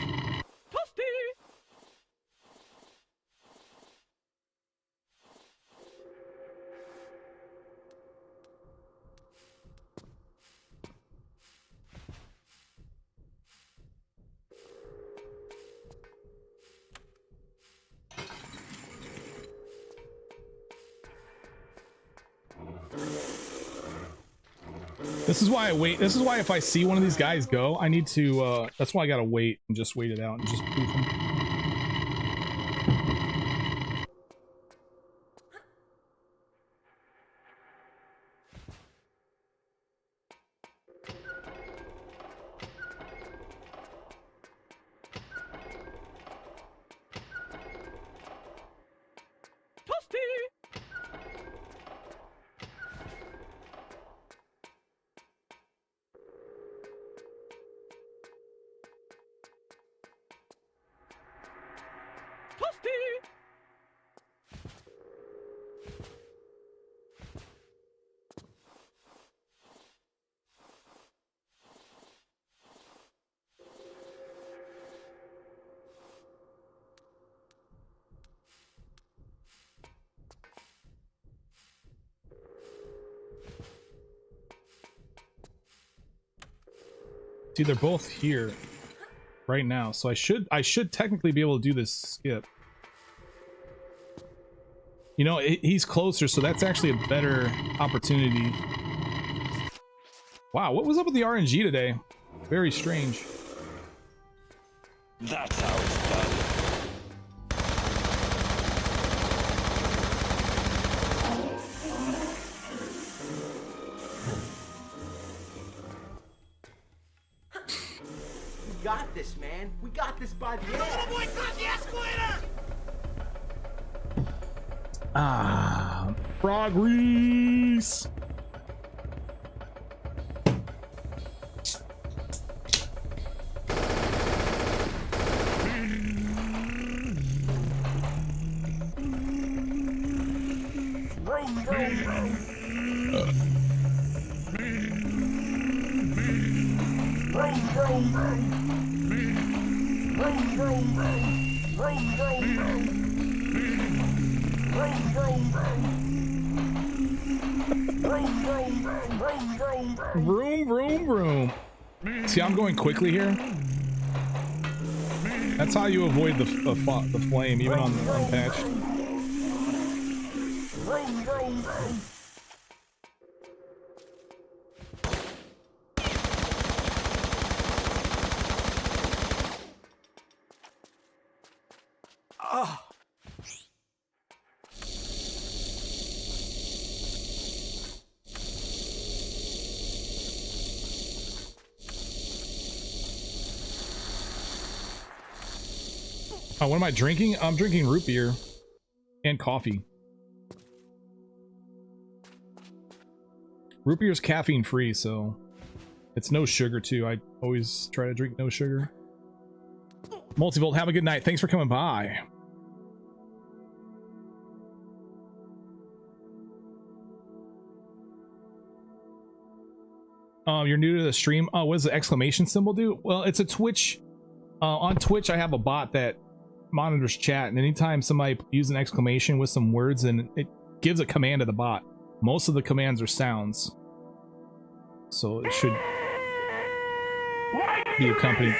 This is why I wait. This is why if I see one of these guys go, I need to, that's why I gotta wait and just wait it out and just proof them. See, they're both here right now, so I should technically be able to do this skip. You know, he's closer, so that's actually a better opportunity. Wow, what was up with the RNG today? Very strange.
That's how it's done.
We got this, man. We got this by the end. Little boy caught the escalator!
Ah, frog Reese. Vroom, vroom, vroom. See, I'm going quickly here. That's how you avoid the flame, even on the unpatched.
Oh.
Oh, what am I drinking? I'm drinking root beer and coffee. Root beer is caffeine free, so it's no sugar too. I always try to drink no sugar. Multivolt, have a good night. Thanks for coming by. You're new to the stream. Oh, what does the exclamation symbol do? Well, it's a Twitch. On Twitch, I have a bot that monitors chat, and anytime somebody uses an exclamation with some words, and it gives a command to the bot. Most of the commands are sounds, so it should be accompanied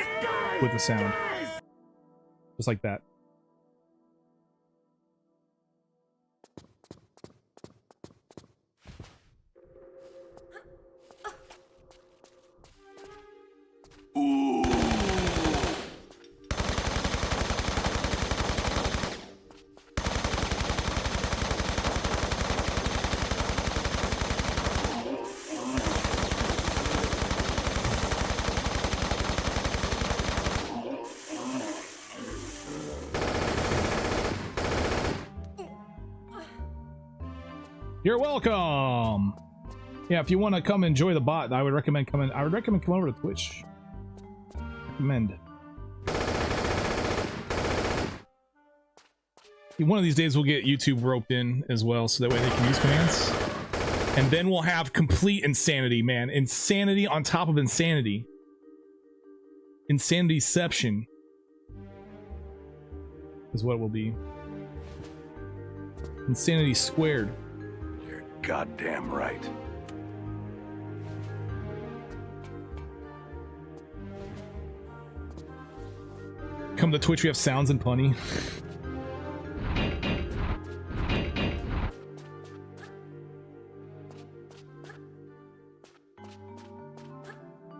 with a sound, just like that. You're welcome. Yeah, if you want to come enjoy the bot, I would recommend coming. I would recommend coming over to Twitch. Recommend. One of these days we'll get YouTube roped in as well, so that way they can use commands. And then we'll have complete insanity, man. Insanity on top of insanity. Insanityception is what it will be. Insanity squared.
You're goddamn right.
Come to Twitch, we have sounds and punny.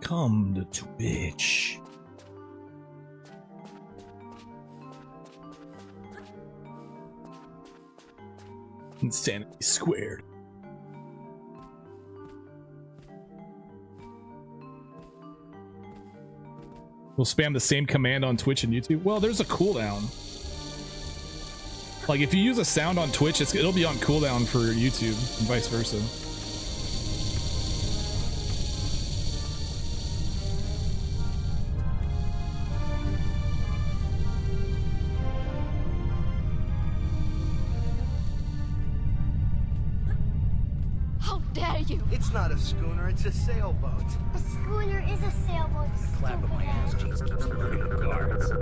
Come to Twitch. Insanity squared. We'll spam the same command on Twitch and YouTube. Well, there's a cooldown. Like, if you use a sound on Twitch, it'll be on cooldown for YouTube, and vice versa.
It's not a schooner, it's a sailboat.
A schooner is a sailboat.
Clap of my hands just keeps converting the guards.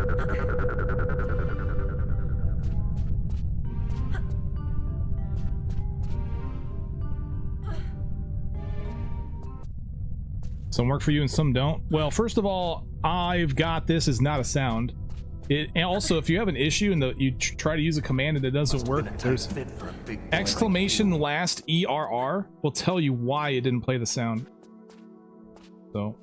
Some work for you and some don't. Well, first of all, I've got this as not a sound. And also, if you have an issue and you try to use a command and it doesn't work, there's exclamation last ERR will tell you why it didn't play the sound. So.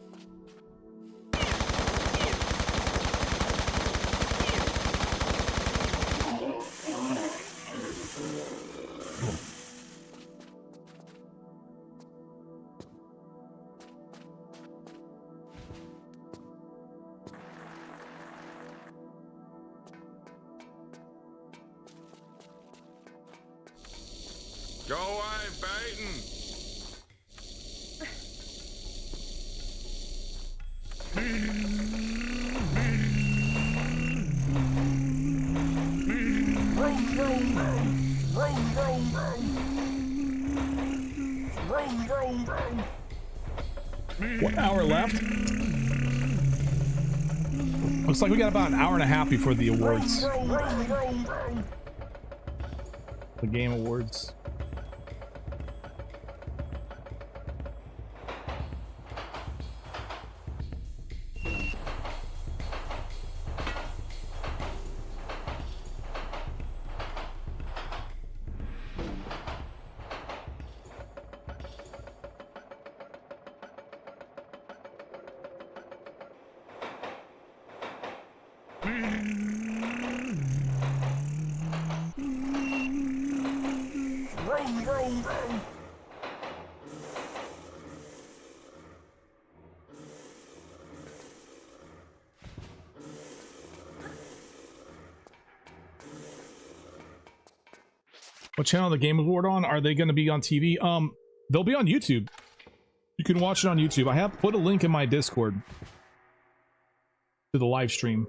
Go away, Baton!
One hour left. Looks like we got about an hour and a half before the awards. The game awards. What channel the Game Award on? Are they going to be on TV? They'll be on YouTube. You can watch it on YouTube. I have put a link in my Discord to the live stream.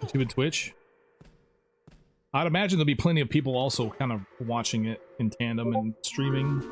YouTube and Twitch. I'd imagine there'll be plenty of people also kind of watching it in tandem and streaming.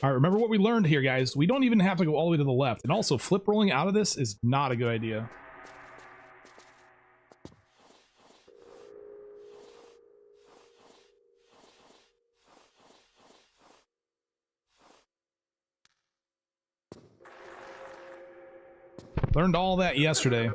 All right, remember what we learned here, guys. We don't even have to go all the way to the left. And also, flip rolling out of this is not a good idea. Learned all that yesterday.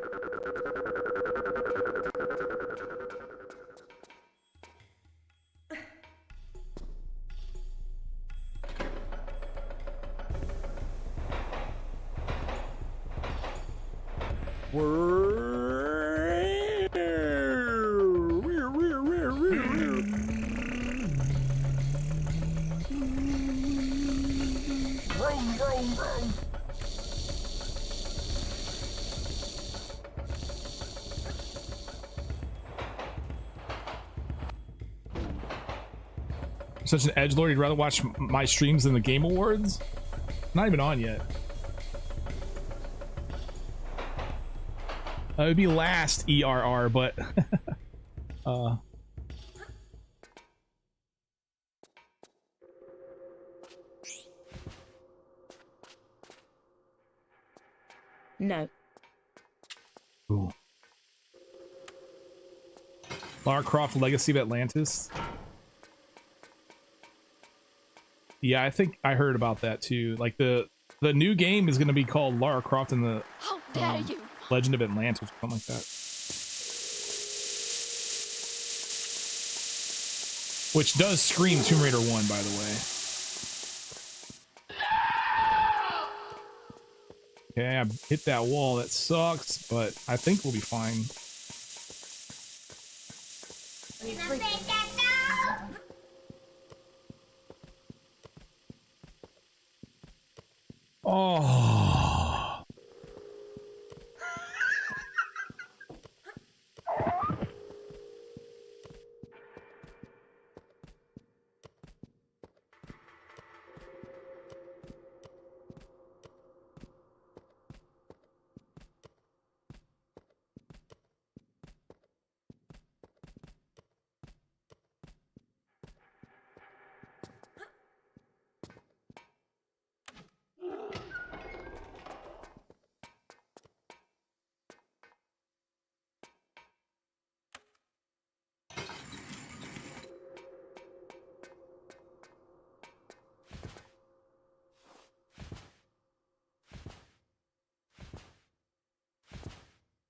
Such an edgelord, you'd rather watch my streams than the Game Awards? Not even on yet. It would be last ERR, but
no.
Ooh. Lara Croft Legacy of Atlantis. Yeah, I think I heard about that too. Like the new game is going to be called Lara Croft and the
How dare you?
Legend of Atlantis or something like that. Which does scream Tomb Raider 1, by the way. Okay, I hit that wall. That sucks, but I think we'll be fine. Oh.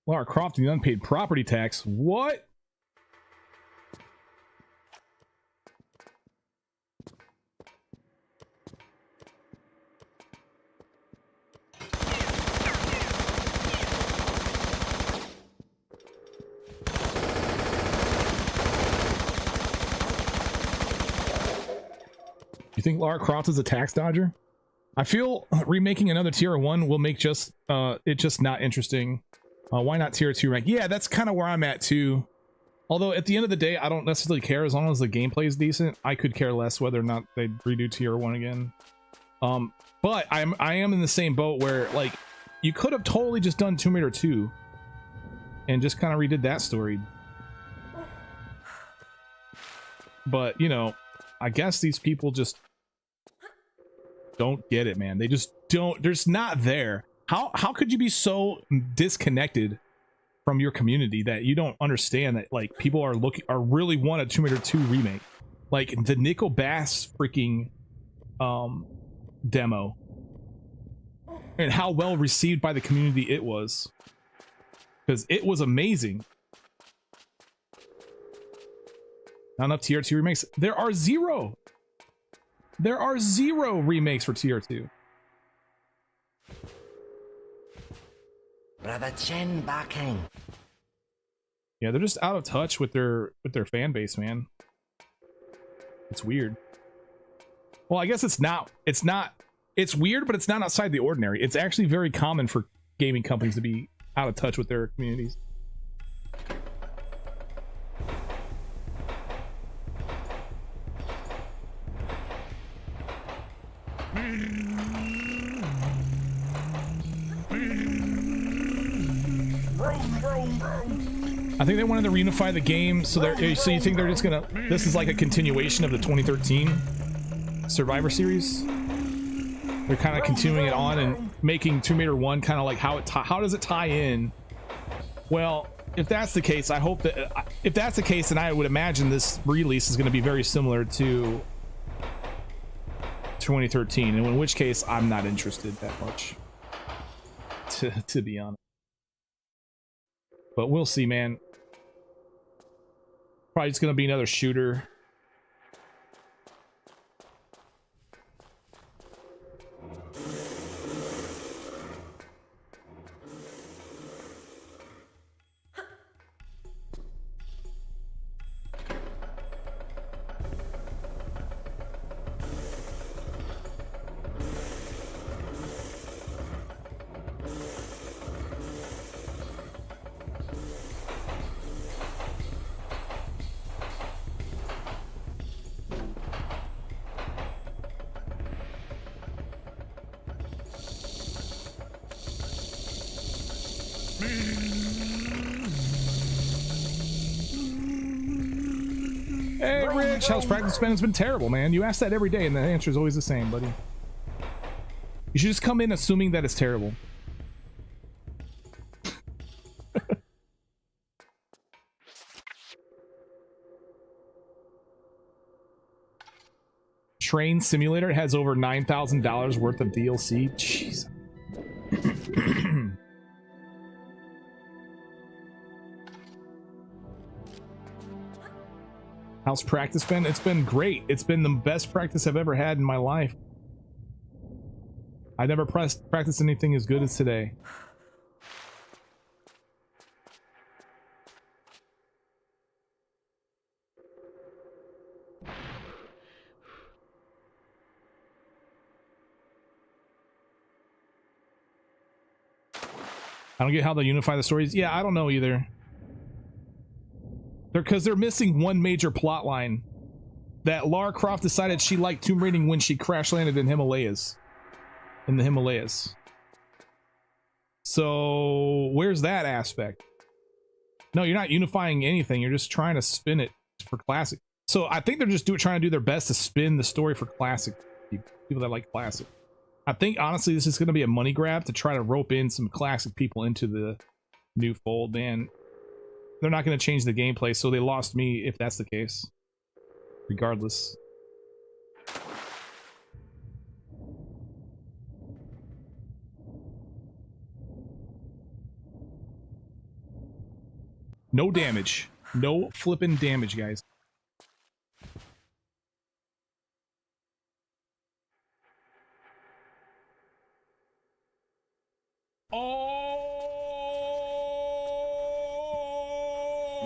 Lara Croft and the unpaid property tax. What? You think Lara Croft is a tax dodger? I feel remaking another tier 1 will make just it just not interesting. Why not tier 2 rank? Yeah, that's kind of where I'm at too. Although at the end of the day, I don't necessarily care as long as the gameplay is decent. I could care less whether or not they redo tier 1 again. But I am in the same boat where like you could have totally just done Tomb Raider 2 and just kind of redid that story. But you know, I guess these people just don't get it, man. They just don't. There's not there. How could you be so disconnected from your community that you don't understand that like people are really want a Tomb Raider 2 remake? Like the Nickel Bass freaking demo and how well received by the community it was, because it was amazing. Not enough tier 2 remakes. There are zero remakes for tier 2.
Brother Chen backing.
Yeah, they're just out of touch with their fan base, man. It's weird. Well, I guess it's weird, but it's not outside the ordinary. It's actually very common for gaming companies to be out of touch with their communities. I think they wanted to reunify the game, so so you think they're just gonna, this is like a continuation of the 2013 Survivor series? They're kind of continuing it on and making Tomb Raider 1 kind of like how does it tie in? Well, if that's the case, I hope that if that's the case, then I would imagine this release is going to be very similar to 2013, and in which case I'm not interested that much, to be honest. But we'll see, man. Probably just gonna be another shooter. Hey, Rich, how's practice been? It's been terrible, man. You ask that every day, and the answer is always the same, buddy. You should just come in assuming that it's terrible. Train Simulator has over $9,000 worth of DLC. Jeez. How's practice been? It's been great. It's been the best practice I've ever had in my life. I never practiced anything as good as today. I don't get how they unify the stories. Yeah, I don't know either. Because they're missing one major plot line. That Lara Croft decided she liked Tomb Raiding when she crash landed in Himalayas. In the Himalayas. So, where's that aspect? No, you're not unifying anything. You're just trying to spin it for classic. So, I think they're just trying to do their best to spin the story for classic people that like classic. I think, honestly, this is going to be a money grab to try to rope in some classic people into the new fold, man. They're not going to change the gameplay, so they lost me if that's the case. Regardless. No damage. No flipping damage, guys.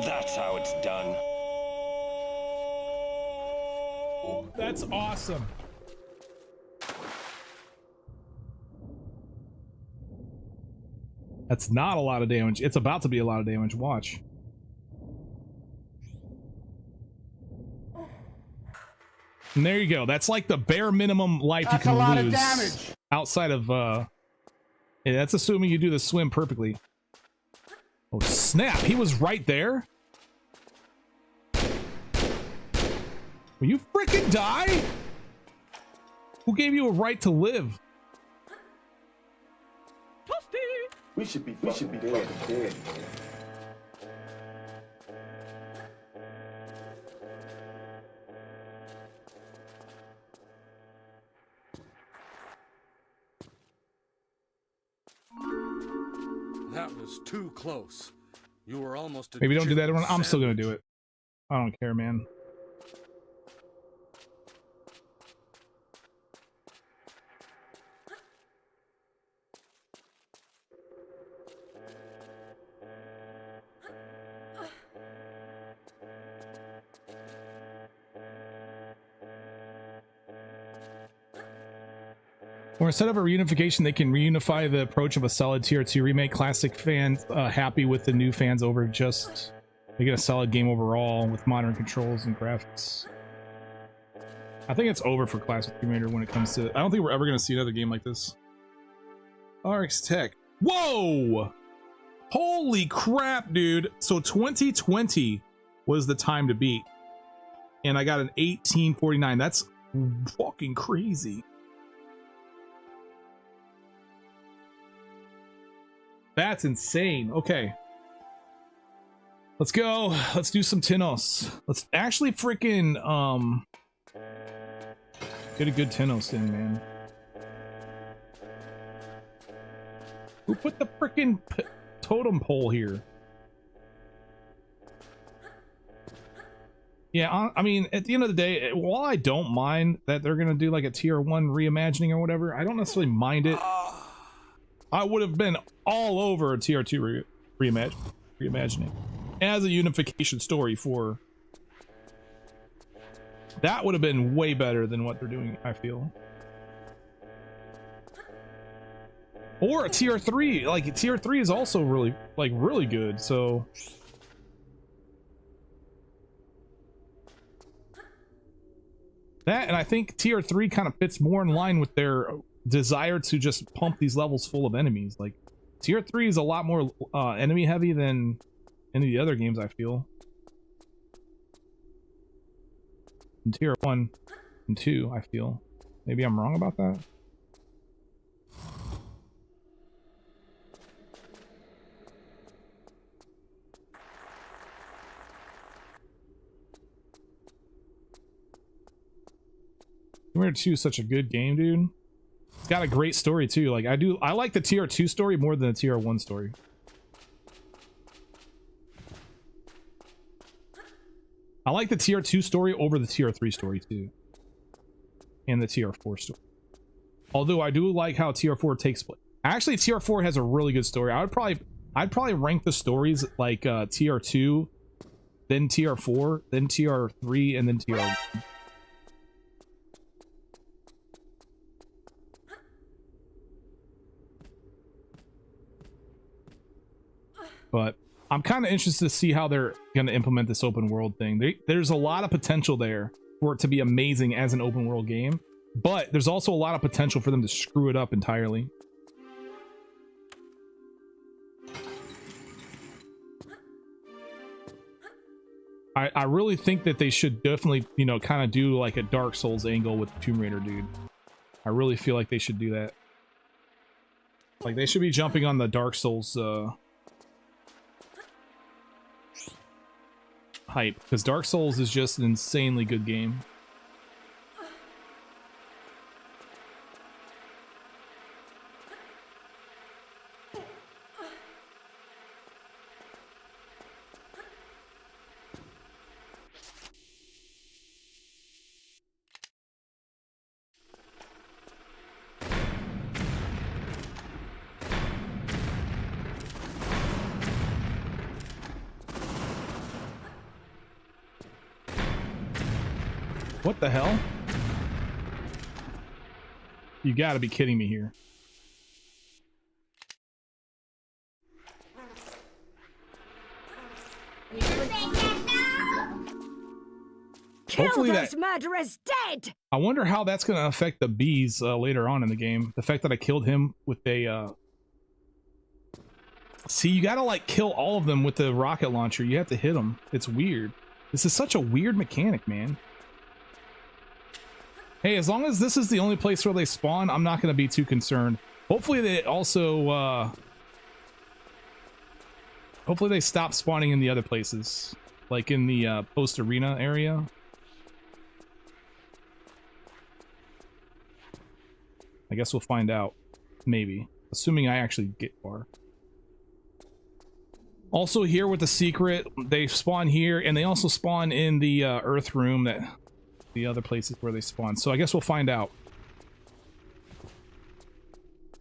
That's how it's done.
That's awesome. That's not a lot of damage. It's about to be a lot of damage. Watch. And there you go. That's like the bare minimum life you can lose. Of damage. Outside of yeah, that's assuming you do the swim perfectly. Oh snap, he was right there. Will you freaking die? Who gave you a right to live?
We should be dead.
That was too close. You were almost a
Maybe don't do that,
Jill
everyone. I'm still gonna do
sandwich.
it. I don't care, man. Or instead of a reunification, they can reunify the approach of a solid tier 2 remake. Classic fans happy with the new fans over just they get a solid game overall with modern controls and graphics. I think it's over for Classic Tomb Raider when it comes to. I don't think we're ever going to see another game like this. RX Tech. Whoa! Holy crap, dude! So 2020 was the time to beat, and I got an 1849. That's fucking crazy. That's insane. Okay. Let's go. Let's do some Tinos. Let's actually freaking get a good Tinos in, man. Who put the freaking totem pole here? Yeah, I mean, at the end of the day, while I don't mind that they're gonna do like a tier 1 reimagining or whatever, I don't necessarily mind it. I would have been all over a tier 2 reimagining as a unification story for that would have been way better than what they're doing, I feel. Or a tier 3, like tier 3 is also really good, so that, and I think tier 3 kind of fits more in line with their desire to just pump these levels full of enemies. Like tier 3 is a lot more enemy heavy than any of the other games, I feel. And tier 1 and 2, I feel. Maybe I'm wrong about that. Tomb Raider 2 is such a good game, dude. It's got a great story too. Like I like the tier 2 story more than the tier 1 story. I like the tier 2 story over the tier 3 story too. And the tier 4 story. Although I do like how TR4 takes place. Actually, TR4 has a really good story. I'd probably rank the stories like TR2, then TR4, then TR3, and then TR1. But I'm kind of interested to see how they're going to implement this open world thing. There's a lot of potential there for it to be amazing as an open world game, but there's also a lot of potential for them to screw it up entirely. I really think that they should definitely, you know, kind of do like a Dark Souls angle with Tomb Raider, dude. I really feel like they should do that. Like, they should be jumping on the Dark Souls hype, because Dark Souls is just an insanely good game. What the hell? You gotta be kidding me here. Hopefully
those murderers dead!
I wonder how that's gonna affect the bees later on in the game. The fact that I killed him with a See, you gotta like kill all of them with the rocket launcher. You have to hit them. It's weird. This is such a weird mechanic, man. Hey, as long as this is the only place where they spawn, I'm not going to be too concerned. Hopefully they also, hopefully they stop spawning in the other places. Like in the post-arena area. I guess we'll find out. Maybe. Assuming I actually get far. Also here with the secret, they spawn here, and they also spawn in the Earth room that... the other places where they spawn. So I guess we'll find out.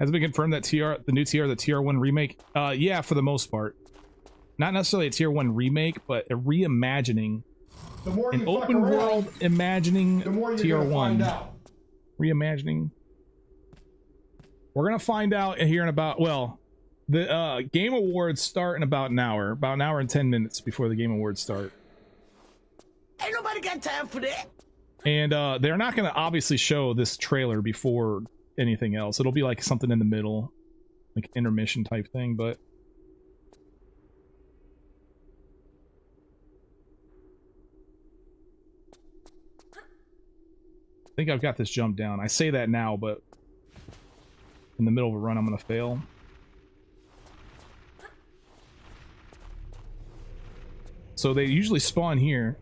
Has it been confirmed that the new TR, the TR1 remake? Yeah, for the most part. Not necessarily a Tier 1 remake, but a reimagining. An open world imagining Tier 1. Reimagining. We're gonna find out here in about, well, the Game Awards start in about an hour and 10 minutes before the Game Awards start.
Ain't nobody got time for that.
And they're not going to obviously show this trailer before anything else. It'll be like something in the middle, like intermission type thing, but I think I've got this jump down. I say that now, but in the middle of a run, I'm going to fail. So they usually spawn here.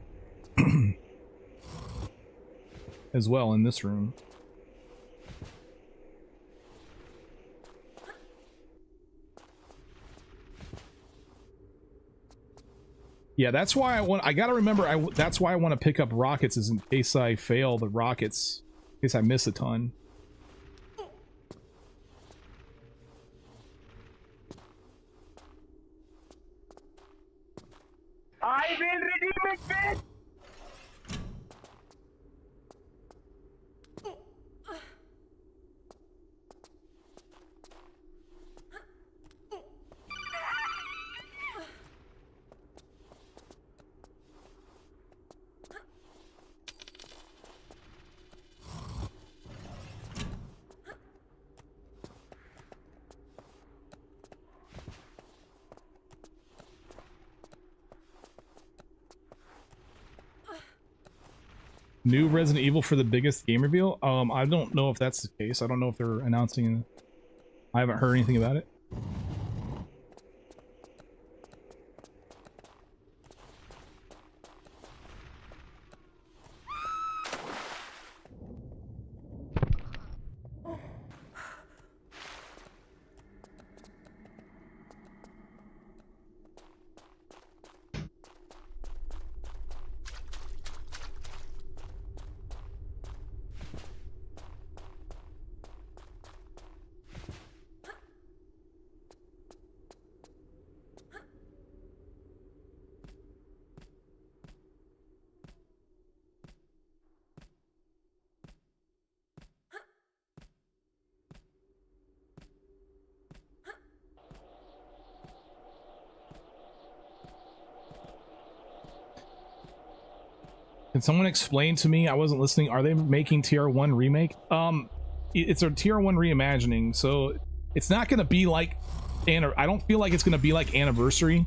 As well in this room. Yeah, that's why I gotta remember, that's why I want to pick up rockets, is in case I fail the rockets, in case I miss a ton.
I will redeem it, bitch!
New Resident Evil for the biggest game reveal? I don't know if that's the case. I don't know if they're announcing. I haven't heard anything about it. Can someone explain to me? I wasn't listening. Are they making TR1 remake? It's a TR1 reimagining, so it's not going to be like, I don't feel like it's going to be like Anniversary.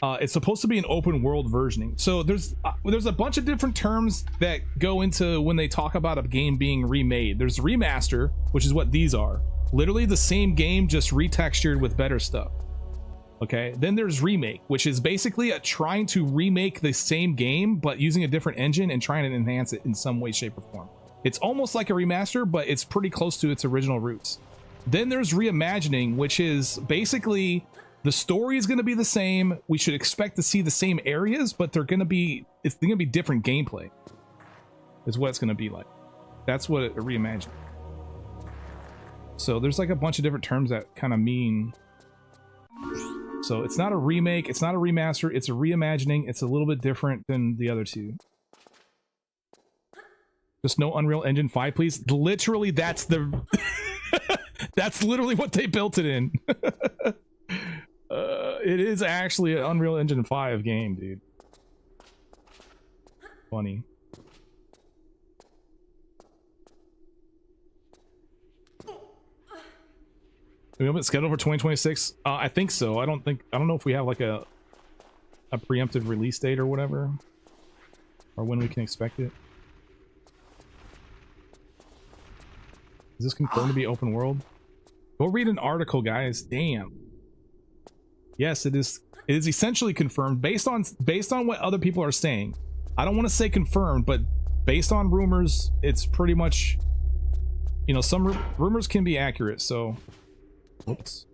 It's supposed to be an open world versioning. So there's a bunch of different terms that go into when they talk about a game being remade. There's remaster, which is what these are. Literally the same game, just retextured with better stuff. Okay, then there's remake, which is basically trying to remake the same game, but using a different engine and trying to enhance it in some way, shape, or form. It's almost like a remaster, but it's pretty close to its original roots. Then there's reimagining, which is basically the story is going to be the same. We should expect to see the same areas, but it's going to be different gameplay. Is what it's going to be like. That's what a reimagining. So there's like a bunch of different terms that kind of mean. So it's not a remake, it's not a remaster, it's a reimagining. It's a little bit different than the other two. Just no Unreal Engine 5, please. Literally, that's the... that's literally what they built it in. It is actually an Unreal Engine 5 game, dude. Funny. We have it scheduled for 2026. I think so. I don't know if we have like a preemptive release date or whatever, or when we can expect it. Is this confirmed to be open world? Go read an article, guys. Damn. Yes, it is. It is essentially confirmed based on what other people are saying. I don't want to say confirmed, but based on rumors, it's pretty much. You know, some rumors can be accurate. So. Oops.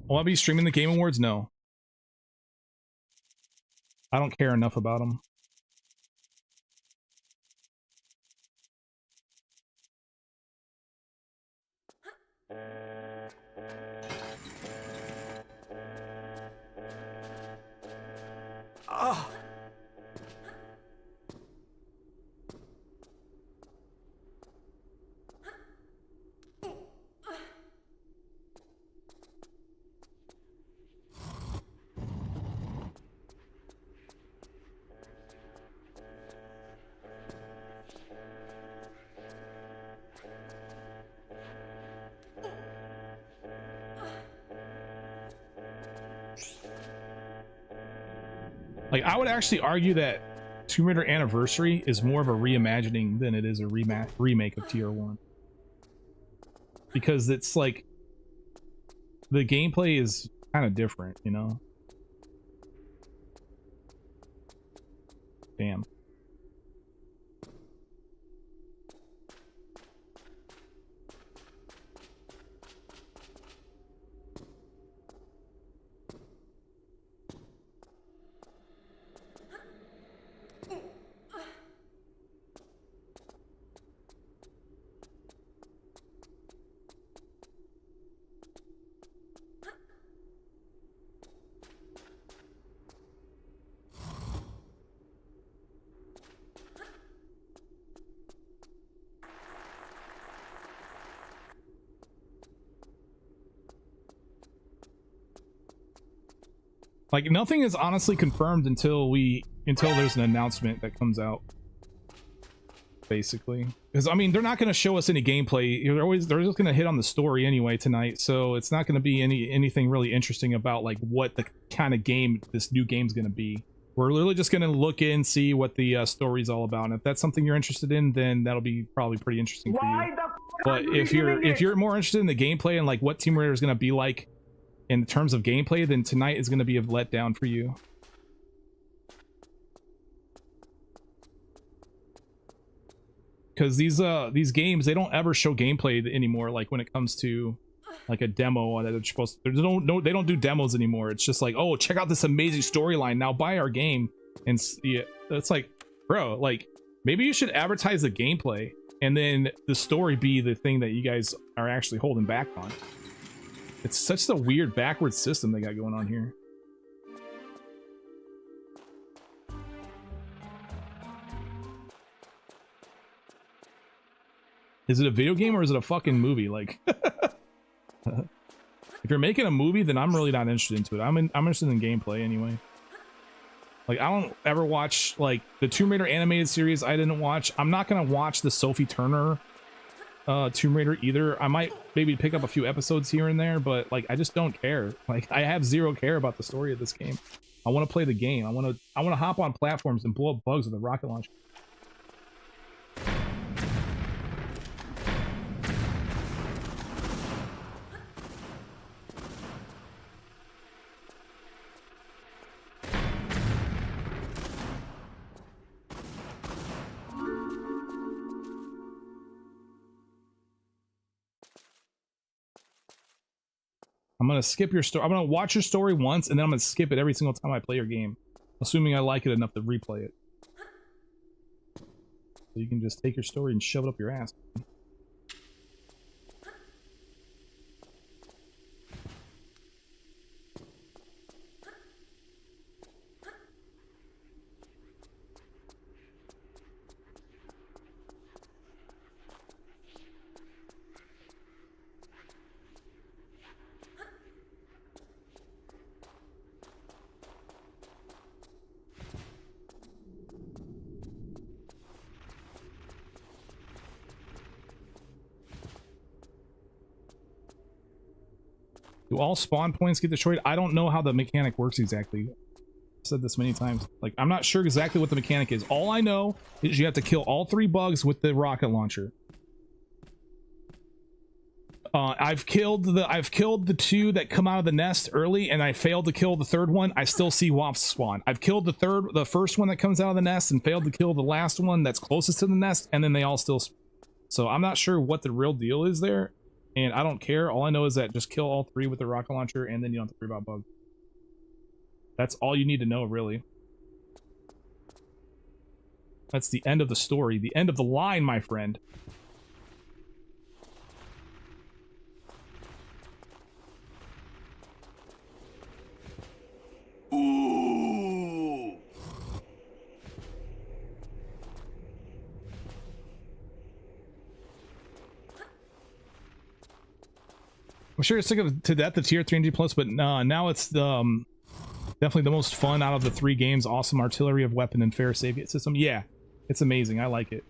Will I be streaming the Game Awards? No. I don't care enough about them.
Oh.
Like, I would actually argue that Tomb Raider Anniversary is more of a reimagining than it is a remake of TR1. Because it's like, the gameplay is kind of different, you know? Damn. Like, nothing is honestly confirmed until there's an announcement that comes out. Basically. Because, I mean, they're not going to show us any gameplay. They're just going to hit on the story anyway tonight, so it's not going to be anything really interesting about, like, what the kind of game this new game's going to be. We're literally just going to look in, see what the story's all about, and if that's something you're interested in, then that'll be probably pretty interesting for you. But if you're more interested in the gameplay and, like, what Tomb Raider is going to be like in terms of gameplay, then tonight is going to be a letdown for you. Because these games, they don't ever show gameplay anymore. Like when it comes to like a demo that they're supposed to, they don't do demos anymore. It's just like, oh, check out this amazing storyline. Now buy our game and see it. It's like, bro, like maybe you should advertise the gameplay and then the story be the thing that you guys are actually holding back on. It's such a weird backwards system they got going on here. Is it a video game or is it a fucking movie? Like, If you're making a movie, then I'm really not interested into it. I'm interested in gameplay anyway. Like, I don't ever watch, like, the Tomb Raider animated series I didn't watch. I'm not gonna watch the Sophie Turner Tomb Raider either. I might maybe pick up a few episodes here and there, but like I just don't care. Like I have zero care about the story of this game. I want to play the game. I want to hop on platforms and blow up bugs with a rocket launcher. I'm gonna skip your story. I'm gonna watch your story once, and then I'm gonna skip it every single time I play your game, assuming I like it enough to replay it. So you can just take your story and shove it up your ass. Do all spawn points get destroyed? I don't know how the mechanic works exactly. I've said this many times. Like, I'm not sure exactly what the mechanic is. All I know is you have to kill all 3 bugs with the rocket launcher. I've killed the 2 that come out of the nest early, and I failed to kill the 3rd one. I still see wasps spawn. I've killed the first one that comes out of the nest and failed to kill the last one that's closest to the nest, and then they all still. So I'm not sure what the real deal is there. And I don't care. All I know is that just kill all 3 with the rocket launcher, and then you don't have to worry about bugs. That's all you need to know, really. That's the end of the story. The end of the line, my friend.
Ooh.
I'm sure you're sick of to death the tier 3 NG plus, but now it's definitely the most fun out of the 3 games. Awesome artillery of weapon and fair safety system. Yeah, it's amazing. I like it.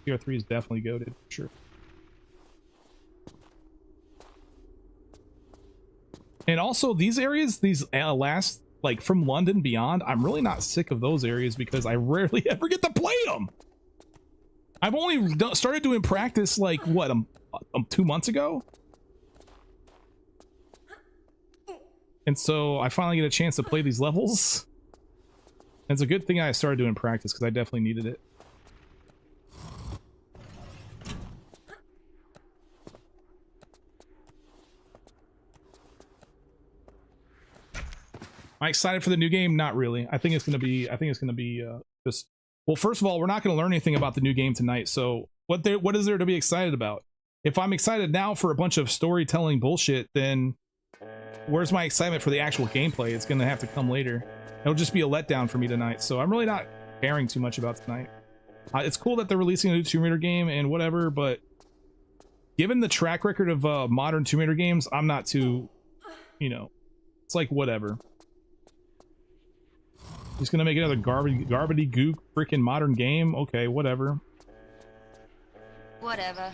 Tier 3 is definitely goated, for sure. And also these areas, these last, like from London beyond, I'm really not sick of those areas because I rarely ever get to play them. I've only started doing practice like what, 2 months ago. And so I finally get a chance to play these levels. And it's a good thing I started doing practice because I definitely needed it. Am I excited for the new game? Not really. I think it's gonna be just, well, first of all, we're not gonna learn anything about the new game tonight. So what is there to be excited about? If I'm excited now for a bunch of storytelling bullshit, then where's my excitement for the actual gameplay? It's gonna have to come later. It'll just be a letdown for me tonight, so I'm really not caring too much about tonight. It's cool that they're releasing a new Tomb Raider game and whatever, but given the track record of modern Tomb Raider games, I'm not too, you know, it's like whatever. He's gonna make another garbity gook freaking modern game. Okay, whatever.
Whatever.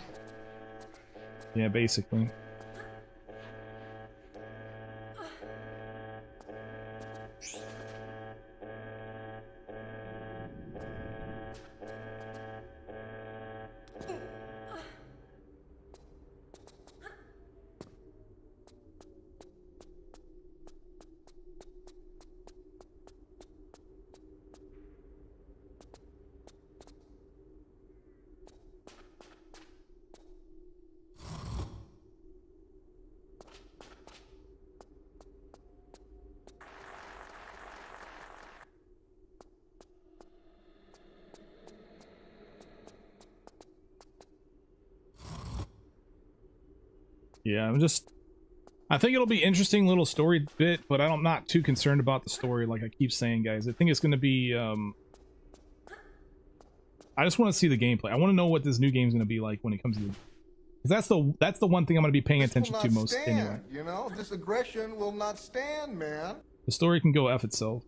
Yeah, basically. Yeah, I think it'll be interesting little story bit, but I'm not too concerned about the story like I keep saying, guys. I think it's going to be, I just want to see the gameplay. I want to know what this new game's going to be like when it comes to That's the one thing I'm going to be paying attention to most anyway.
You know, this aggression will not stand, man.
The story can go F itself.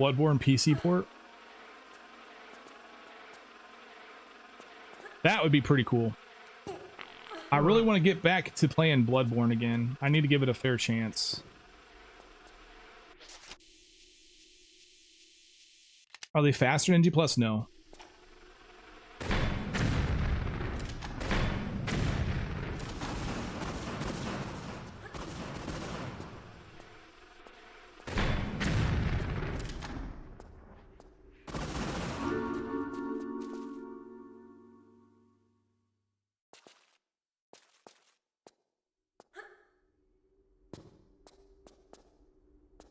Bloodborne PC port? That would be pretty cool. I really want to get back to playing Bloodborne again. I need to give it a fair chance. Are they faster than NG+? No.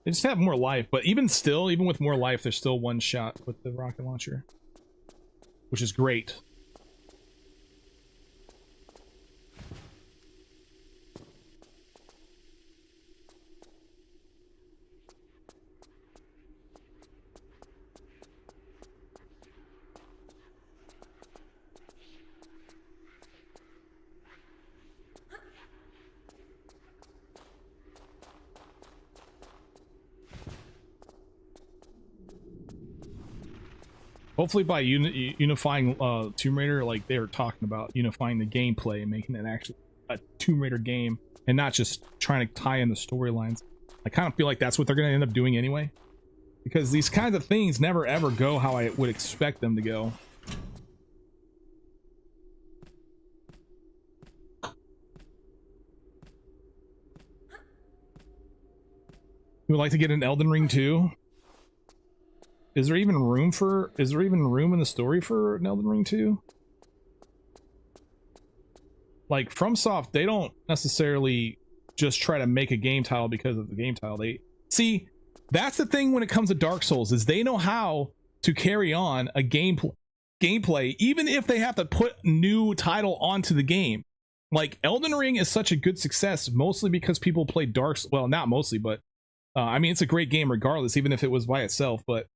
They just have more life, but even still, even with more life, there's still one shot with the rocket launcher, which is great. Hopefully by unifying Tomb Raider, like they were talking about, unifying the gameplay and making it actually a Tomb Raider game and not just trying to tie in the storylines. I kind of feel like that's what they're going to end up doing anyway, because these kinds of things never ever go how I would expect them to go. You would like to get an Elden Ring too? Is there even room in the story for an Elden Ring 2? Like, FromSoft, they don't necessarily just try to make a game title because of the game title. See, that's the thing when it comes to Dark Souls, is they know how to carry on a gameplay, even if they have to put new title onto the game. Like, Elden Ring is such a good success, mostly because people play Dark Souls. Well, not mostly, but I mean, it's a great game regardless, even if it was by itself, but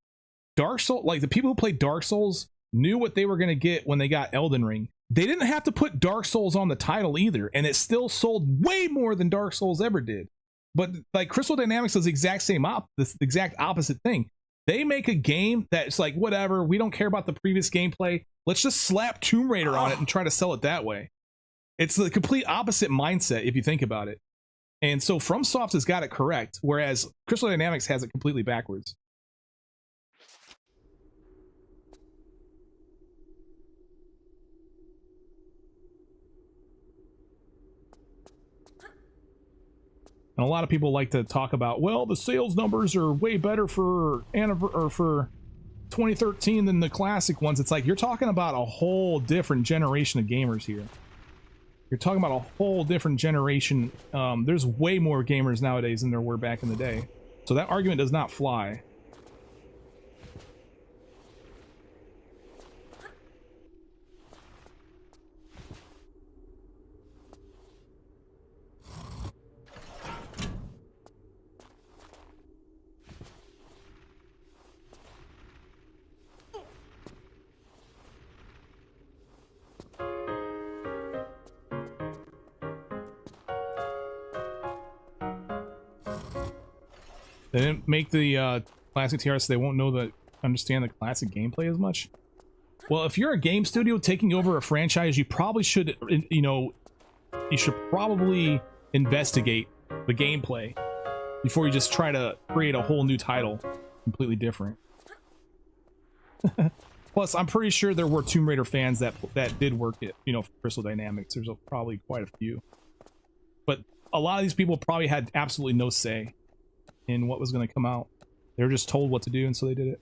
Dark Souls, like the people who played Dark Souls knew what they were going to get when they got Elden Ring. They didn't have to put Dark Souls on the title either, and it still sold way more than Dark Souls ever did. But like Crystal Dynamics does the exact same the exact opposite thing. They make a game that's like, whatever, we don't care about the previous gameplay. Let's just slap Tomb Raider on it and try to sell it that way. It's the complete opposite mindset if you think about it. And so FromSoft has got it correct, whereas Crystal Dynamics has it completely backwards. And a lot of people like to talk about, well, the sales numbers are way better for 2013 than the classic ones. It's like, you're talking about a whole different generation of gamers here. You're talking about a whole different generation. There's way more gamers nowadays than there were back in the day. So that argument does not fly. They didn't make the classic TR, so they won't understand the classic gameplay as much. Well, if you're a game studio taking over a franchise, you probably should, you should probably investigate the gameplay before you just try to create a whole new title completely different. Plus, I'm pretty sure there were Tomb Raider fans that did work it, you know, for Crystal Dynamics. There's probably quite a few. But a lot of these people probably had absolutely no say in what was going to come out. They were just told what to do, and so they did it.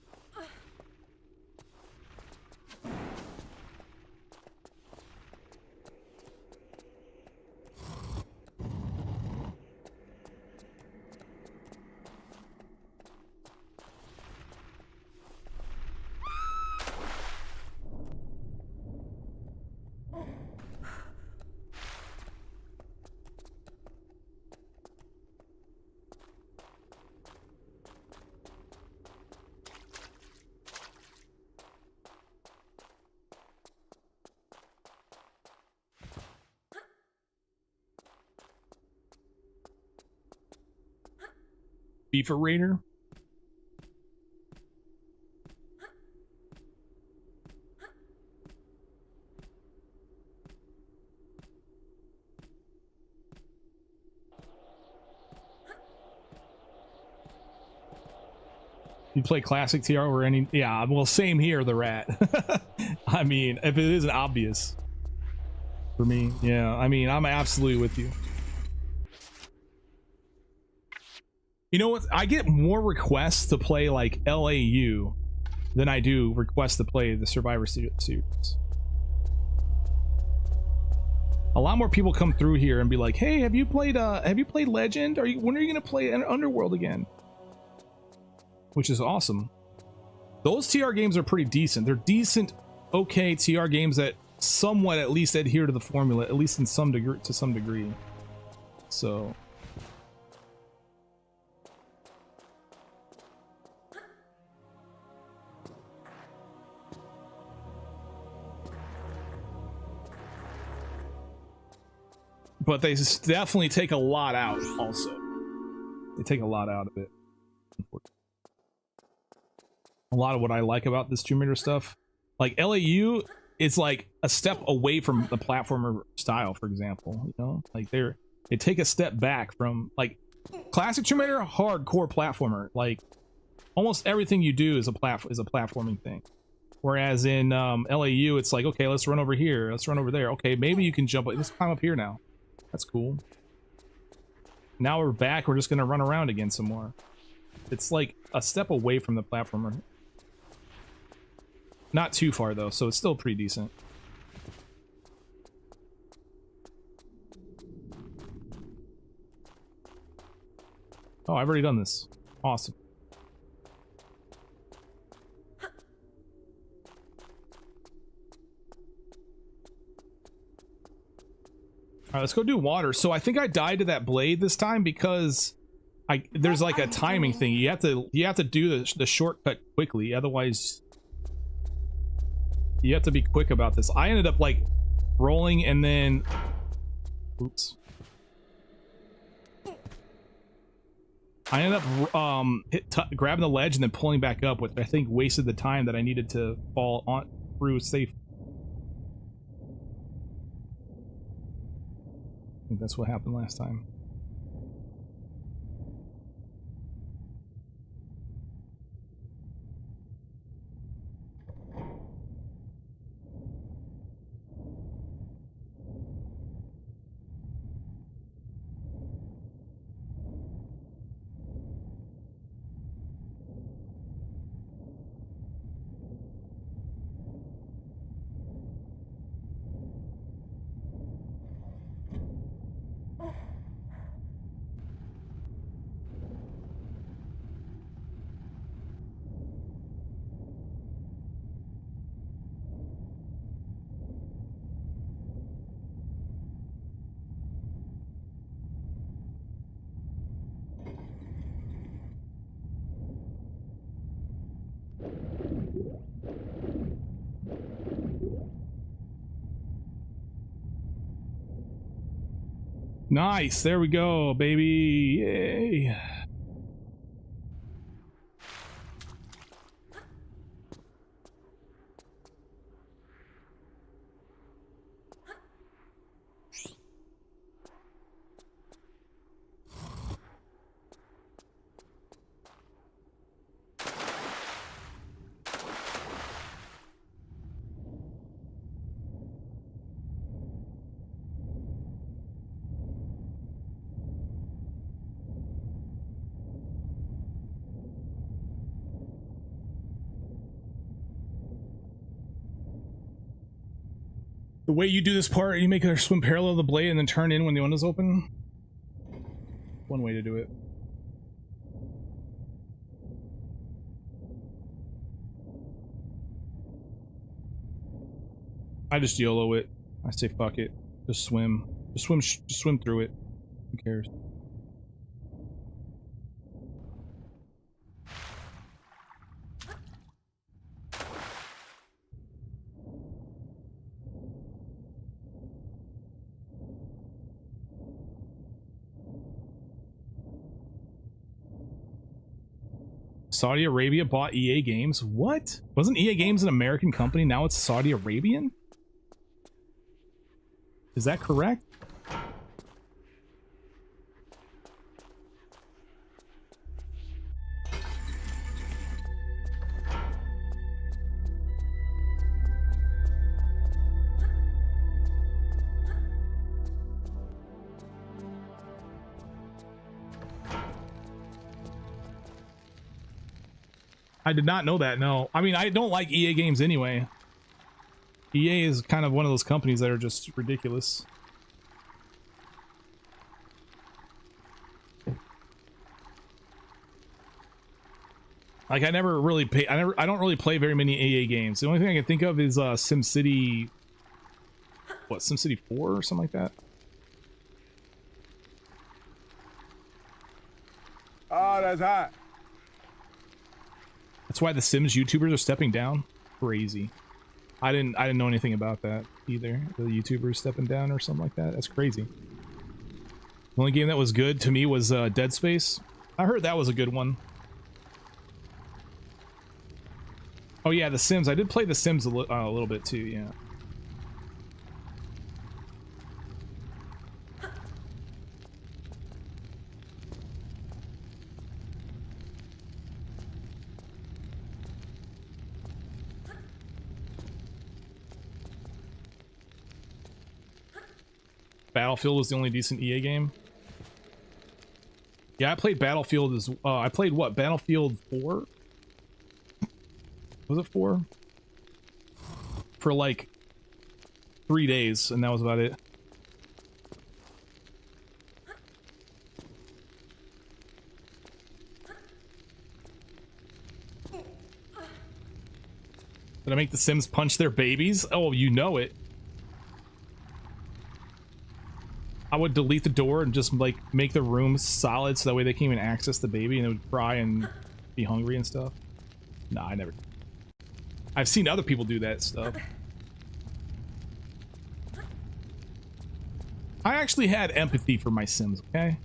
FIFA Raider. You play classic TR or any? Yeah, well, same here, the rat. I mean, if it isn't obvious for me, yeah. I mean, I'm absolutely with you. You know what? I get more requests to play like LAU than I do requests to play the Survivor series. A lot more people come through here and be like, "Hey, have you played Legend? When are you gonna play Underworld again?" Which is awesome. Those TR games are pretty decent. They're decent, okay TR games that somewhat at least adhere to the formula, at least in some degree, to some degree. So. But they definitely take a lot out also. They take a lot out of it. A lot of what I like about this Tomb Raider stuff. Like LAU, it's like a step away from the platformer style, for example. You know? Like they take a step back from like classic Tomb Raider, hardcore platformer. Like almost everything you do is a platforming thing. Whereas in LAU, it's like, okay, let's run over here, let's run over there. Okay, maybe you can jump, let's climb up here now. That's cool. Now we're back, we're just gonna run around again some more. It's like a step away from the platformer. Not too far though, so it's still pretty decent. Oh, I've already done this. Awesome. All right, let's go do water. So I think I died to that blade this time because there's like a timing thing. You have to do the shortcut quickly, otherwise you have to be quick about this. I ended up like rolling and then oops. I ended up grabbing the ledge and then pulling back up, which I think wasted the time that I needed to fall on through safe. I think that's what happened last time. Nice, there we go, baby. Yay. The way you do this part, you make her swim parallel to the blade and then turn in when the window's open. One way to do it. I just YOLO it. I say fuck it. Just swim. Just swim through it. Who cares? Saudi Arabia bought EA Games? What? Wasn't EA Games an American company? Now it's Saudi Arabian? Is that correct? I did not know that, no. I mean, I don't like EA games anyway. EA is kind of one of those companies that are just ridiculous. Like, I never really pay, I don't really play very many EA games. The only thing I can think of is SimCity, what, SimCity 4 or something like that?
Oh, that's hot.
That's why the Sims YouTubers are stepping down. Crazy. I didn't know anything about that either. The YouTubers stepping down or something like that. That's crazy. The only game that was good to me was Dead Space. I heard that was a good one. Oh yeah, The Sims. I did play The Sims a little bit too, yeah. Battlefield was the only decent EA game. Yeah, I played Battlefield as I played what? Battlefield 4? Was it 4? For like 3 days, and that was about it. Did I make the Sims punch their babies? Oh, you know it. I would delete the door and just like make the room solid so that way they can't even access the baby and it would cry and be hungry and stuff. Nah, I never. I've seen other people do that stuff. I actually had empathy for my Sims, okay?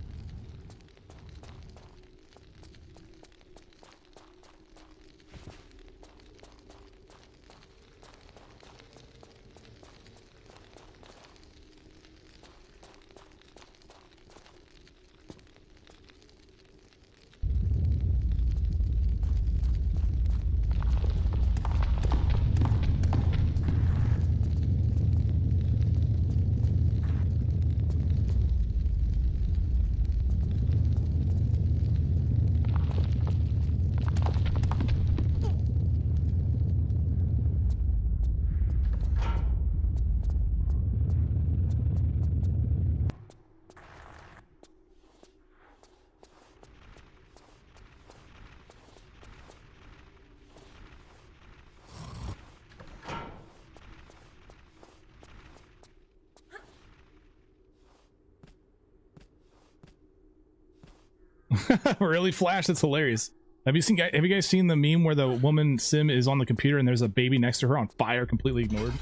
Really, Flash? That's hilarious. Have you guys seen the meme where the woman Sim is on the computer and there's a baby next to her on fire, completely ignored?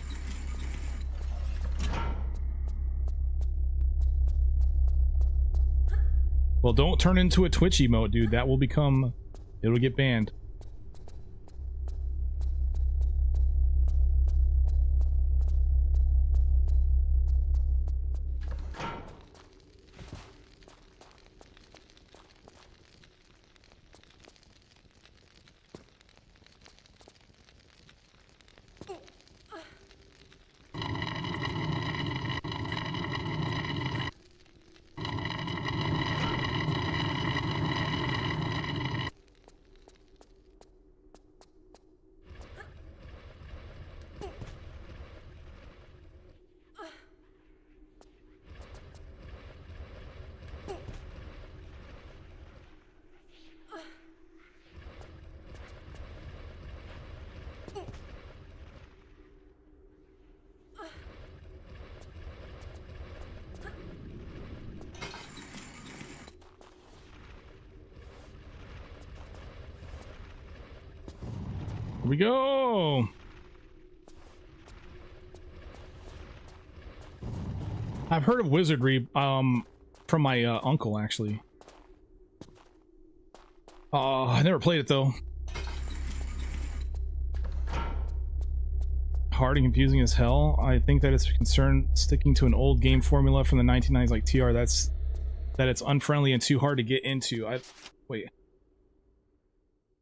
Well, don't turn into a Twitch emote, dude. That will become... it'll get banned. Here we go. I've heard of Wizardry from my uncle, actually. I never played it though. Hard and confusing as hell. I think that it's concerned sticking to an old game formula from the 1990s like TR. That it's unfriendly and too hard to get into.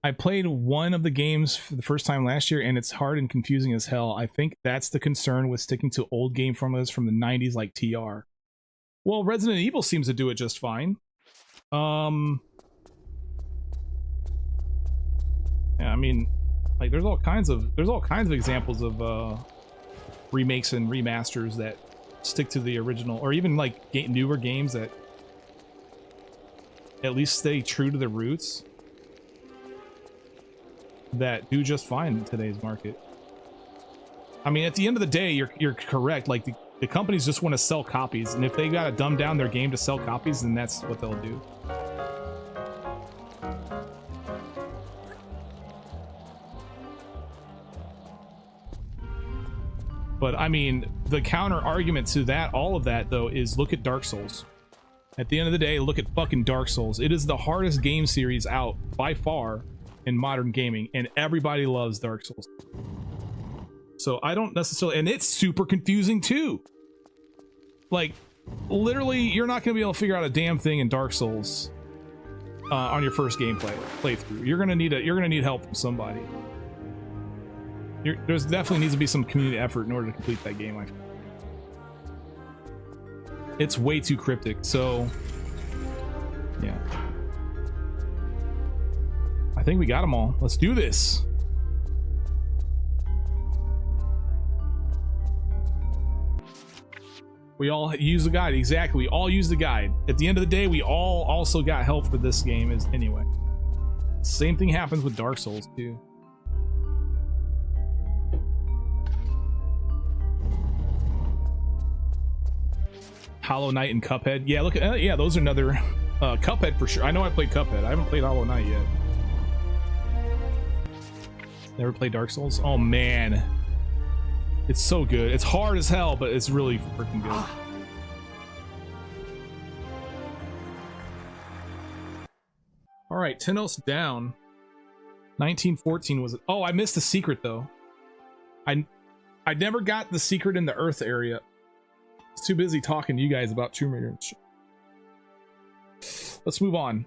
I played one of the games for the first time last year and it's hard and confusing as hell. I think that's the concern with sticking to old game formulas from the 90s like TR. Well, Resident Evil seems to do it just fine. Yeah, I mean, like there's all kinds of examples of remakes and remasters that stick to the original, or even like newer games that at least stay true to the roots, that do just fine in today's market. I mean, at the end of the day, you're correct. Like the companies just want to sell copies, and if they gotta dumb down their game to sell copies, then that's what they'll do. But I mean, the counter argument to that, all of that though, is look at Dark Souls. At the end of the day, look at fucking Dark Souls. It is the hardest game series out by far in modern gaming, and everybody loves Dark Souls. So I don't necessarily, and it's super confusing too. Like, literally, you're not gonna be able to figure out a damn thing in Dark Souls on your first playthrough. You're gonna need help from somebody. There's definitely needs to be some community effort in order to complete that game. I feel. It's way too cryptic, so yeah. I think we got them all. Let's do this. We all use the guide. Exactly. We all use the guide. At the end of the day, we all also got help for this game anyway. Same thing happens with Dark Souls too. Hollow Knight and Cuphead. Yeah, look at yeah, those are another Cuphead for sure. I know I played Cuphead. I haven't played Hollow Knight yet. Never played Dark Souls? Oh man. It's so good. It's hard as hell, but it's really freaking good. All right, Tenos down. 1914 was it? Oh, I missed the secret though. I never got the secret in the Earth area. I was too busy talking to you guys about Tomb Raider and shit. Let's move on.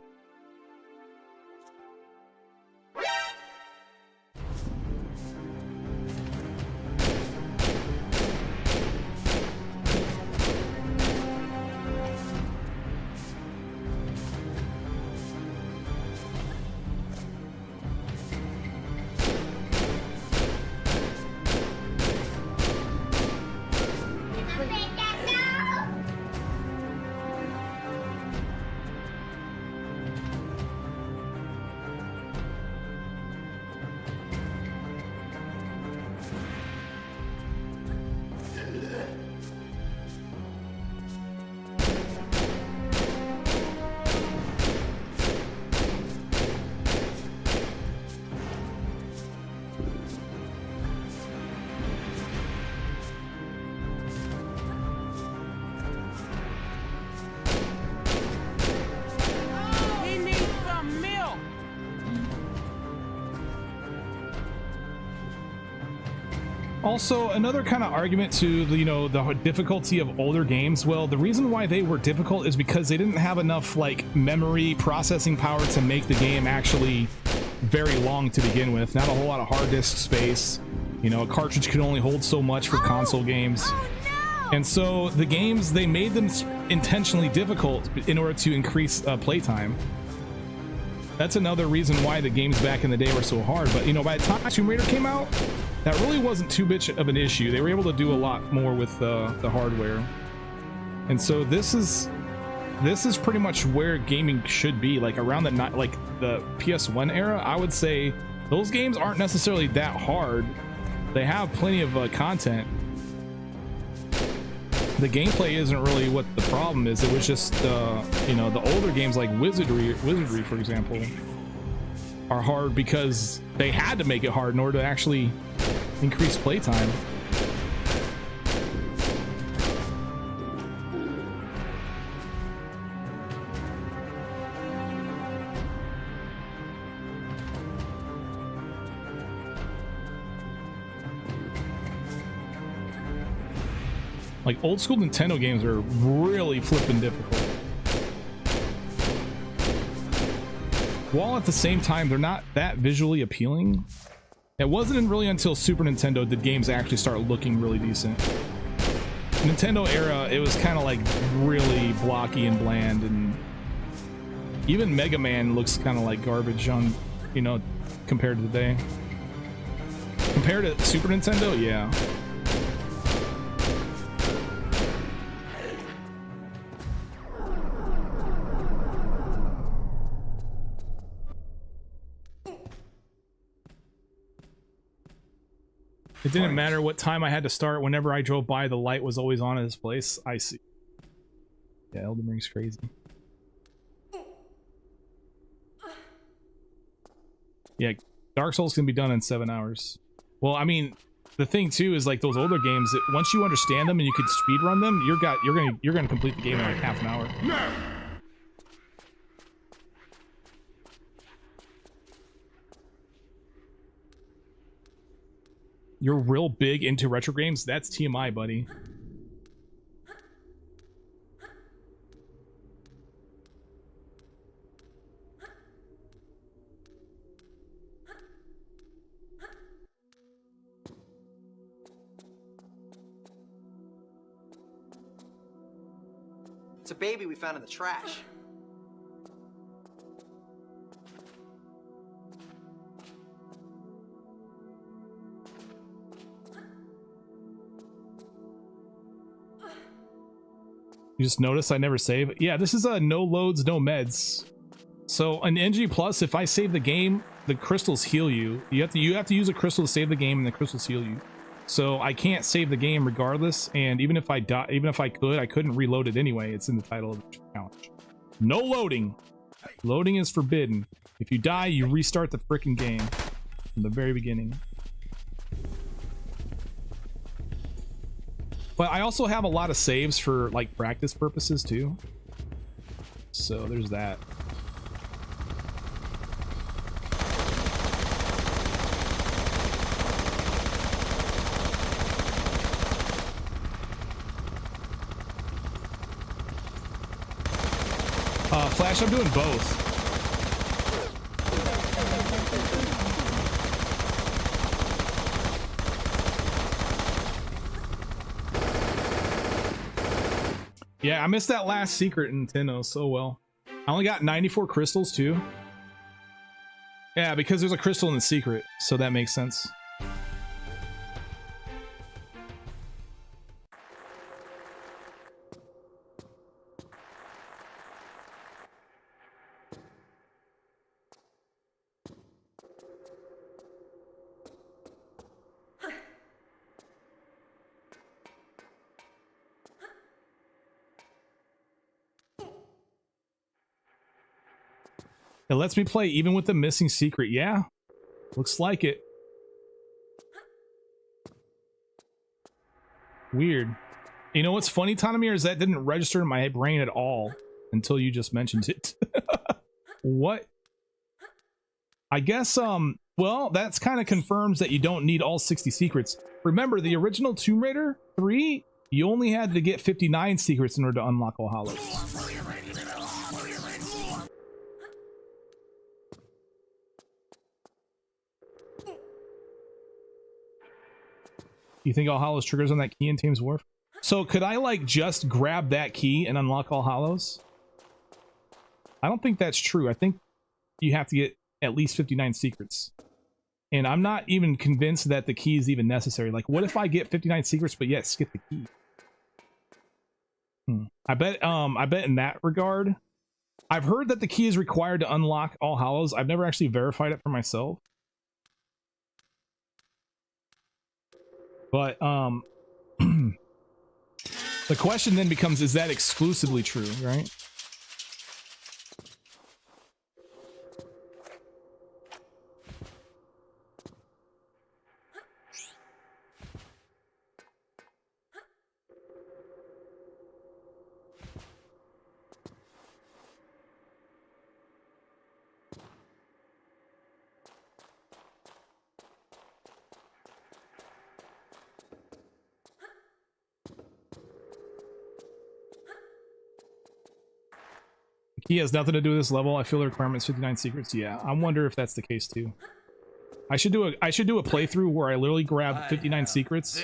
Also, another kind of argument to the, the difficulty of older games. Well, the reason why they were difficult is because they didn't have enough like memory processing power to make the game actually very long to begin with. Not a whole lot of hard disk space. A cartridge could only hold so much for console games. And so the games, they made them intentionally difficult in order to increase playtime. That's another reason why the games back in the day were so hard. But by the time Tomb Raider came out, that really wasn't too much of an issue. They were able to do a lot more with the hardware. And so this is pretty much where gaming should be. Like around the PS1 era, I would say those games aren't necessarily that hard. They have plenty of content. The gameplay isn't really what the problem is. It was just the older games like Wizardry, for example. are hard because they had to make it hard in order to actually increase playtime. Like old school Nintendo games are really flipping difficult. While at the same time, they're not that visually appealing. It wasn't really until Super Nintendo did games actually start looking really decent. Nintendo era, it was kind of like really blocky and bland, and even Mega Man looks kind of like garbage on, you know, compared to today. Compared to Super Nintendo, yeah. It didn't matter what time I had to start. Whenever I drove by, the light was always on at this place. I see. Yeah, Elden Ring's crazy. Yeah, Dark Souls can be done in 7 hours. Well, I mean, the thing too is like those older games. That once you understand them and you could speed run them, you're gonna complete the game in like half an hour. You're real big into retro games? That's TMI, buddy.
It's a baby we found in the trash.
You just notice I never save. Yeah, this is a no loads, no meds. So an NG Plus, if I save the game, the crystals heal you. You have to use a crystal to save the game, and the crystals heal you. So I can't save the game regardless, and even if I die, even if I could, I couldn't reload it anyway. It's in the title of the challenge. No loading. Loading is forbidden. If you die, you restart the frickin' game from the very beginning. But I also have a lot of saves for like practice purposes too. So there's that. Flash, I'm doing both. Yeah, I missed that last secret in Nintendo so well. I only got 94 crystals too. Yeah, because there's a crystal in the secret, so that makes sense. It lets me play even with the missing secret. Yeah, looks like it. Weird. You know what's funny, Tanamir, is that didn't register in my brain at all until you just mentioned it. What? I guess, well, that's kind of confirms that you don't need all 60 secrets. Remember, the original Tomb Raider 3, you only had to get 59 secrets in order to unlock all hollows. You think all hollows triggers on that key in Team's Wharf? So could I like just grab that key and unlock all hollows? I don't think that's true. I think you have to get at least 59 secrets. And I'm not even convinced that the key is even necessary. Like, what if I get 59 secrets but yet skip the key? I bet in that regard, I've heard that the key is required to unlock all hollows. I've never actually verified it for myself. But the question then becomes, is that exclusively true, right? He has nothing to do with this level. I feel the requirement's 59 secrets. Yeah, I wonder if that's the case too. I should do a playthrough where I literally grab 59 secrets,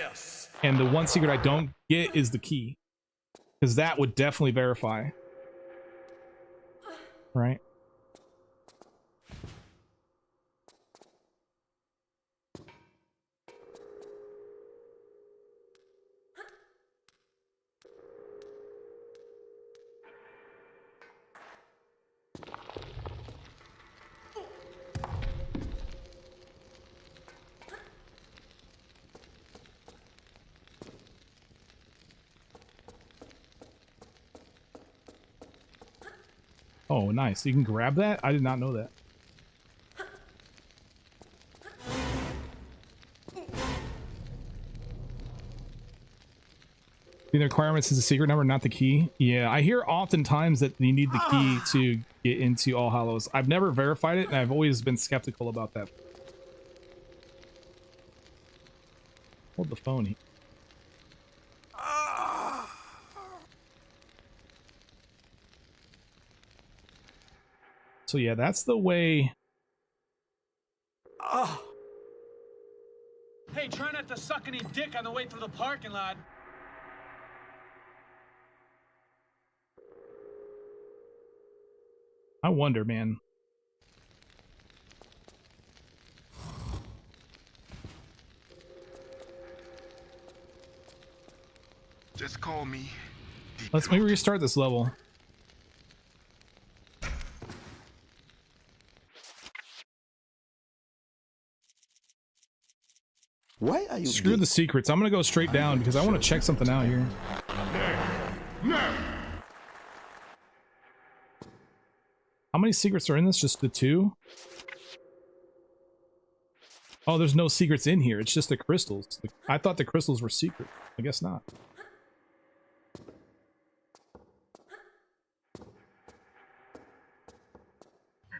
and the one secret I don't get is the key, because that would definitely verify. Right? Oh, nice. You can grab that? I did not know that. The requirements is a secret number, not the key. Yeah, I hear oftentimes that you need the key to get into All Hallows. I've never verified it, and I've always been skeptical about that. Hold the phone. So yeah, that's the way.
Hey, try not to suck any dick on the way through the parking lot.
I wonder, man.
Just call me.
Let's maybe restart this level.
Why are you
Screw the secrets. I'm gonna go straight down because I want to check something out here. How many secrets are in this? Just the 2? Oh, there's no secrets in here. It's just the crystals. I thought the crystals were secret. I guess not.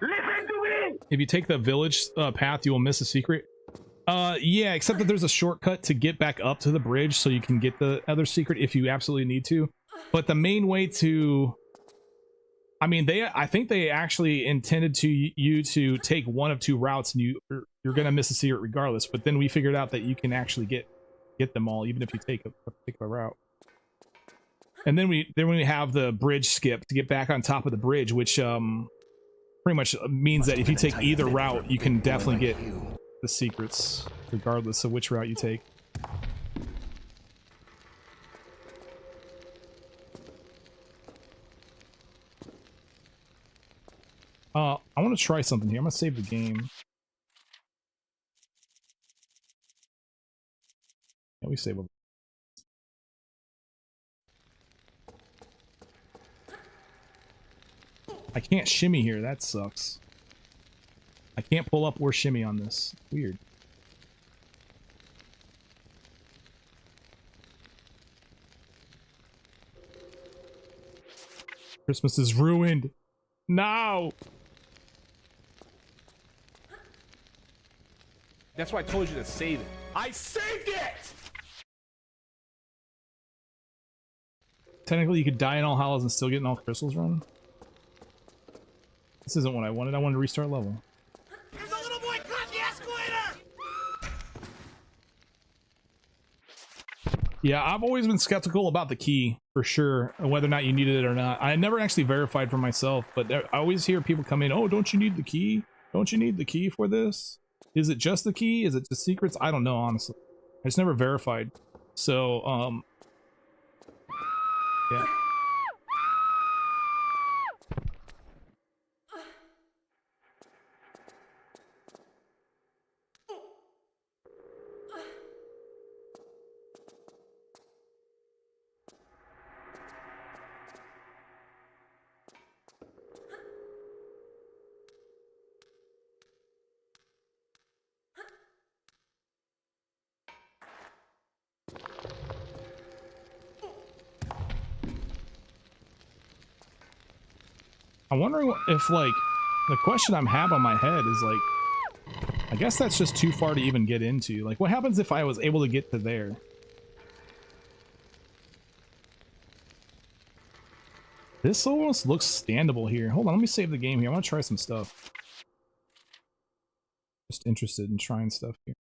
Listen to me!
If you take the village path, you will miss a secret. Yeah, except that there's a shortcut to get back up to the bridge so you can get the other secret if you absolutely need to. But the main way to... I mean, I think they actually intended you to take one of 2 routes, and you're gonna miss a secret regardless. But then we figured out that you can actually get them all, even if you take a particular route. And then we have the bridge skip to get back on top of the bridge, which pretty much means that if you take either route, you can definitely get the secrets, regardless of which route you take. I want to try something here. I'm gonna save the game. Yeah, we save. I can't shimmy here. That sucks. I can't pull up or shimmy on this. Weird. Christmas is ruined. No.
That's why I told you to save it. I saved it!
Technically, you could die in All Hallows and still get an All Crystals run. This isn't what I wanted. I wanted to restart level.
There's a little boy caught the escalator!
Yeah, I've always been skeptical about the key, for sure, and whether or not you needed it or not. I never actually verified for myself, but I always hear people come in, oh, don't you need the key? Don't you need the key for this? Is it just the key? Is it just secrets? I don't know, honestly. I just never verified. So, yeah. I'm wondering if, like, the question I'm have on my head is, like, I guess that's just too far to even get into. Like, what happens if I was able to get to there? This almost looks standable here. Hold on, let me save the game here. I want to try some stuff. Just interested in trying stuff here.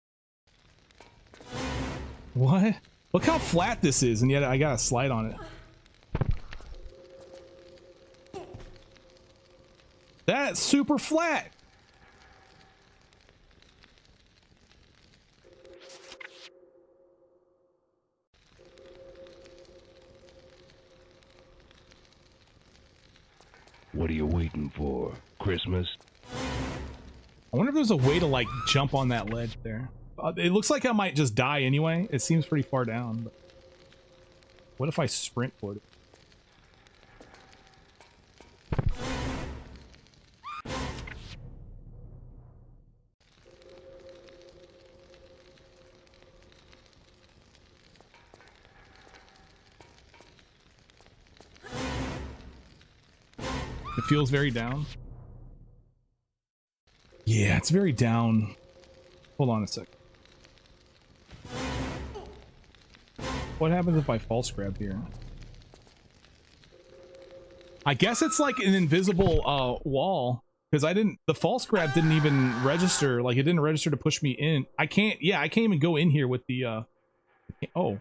What? Look how flat this is, and yet I got a slide on it. That's super flat.
What are you waiting for? Christmas?
I wonder if there's a way to like jump on that ledge there. It looks like I might just die anyway. It seems pretty far down. But what if I sprint for it? It feels very down. Yeah, it's very down. Hold on a sec. What happens if I false grab here? I guess it's like an invisible wall, because the false grab didn't even register. Like, it didn't register to push me in. I can't even go in here with the oh.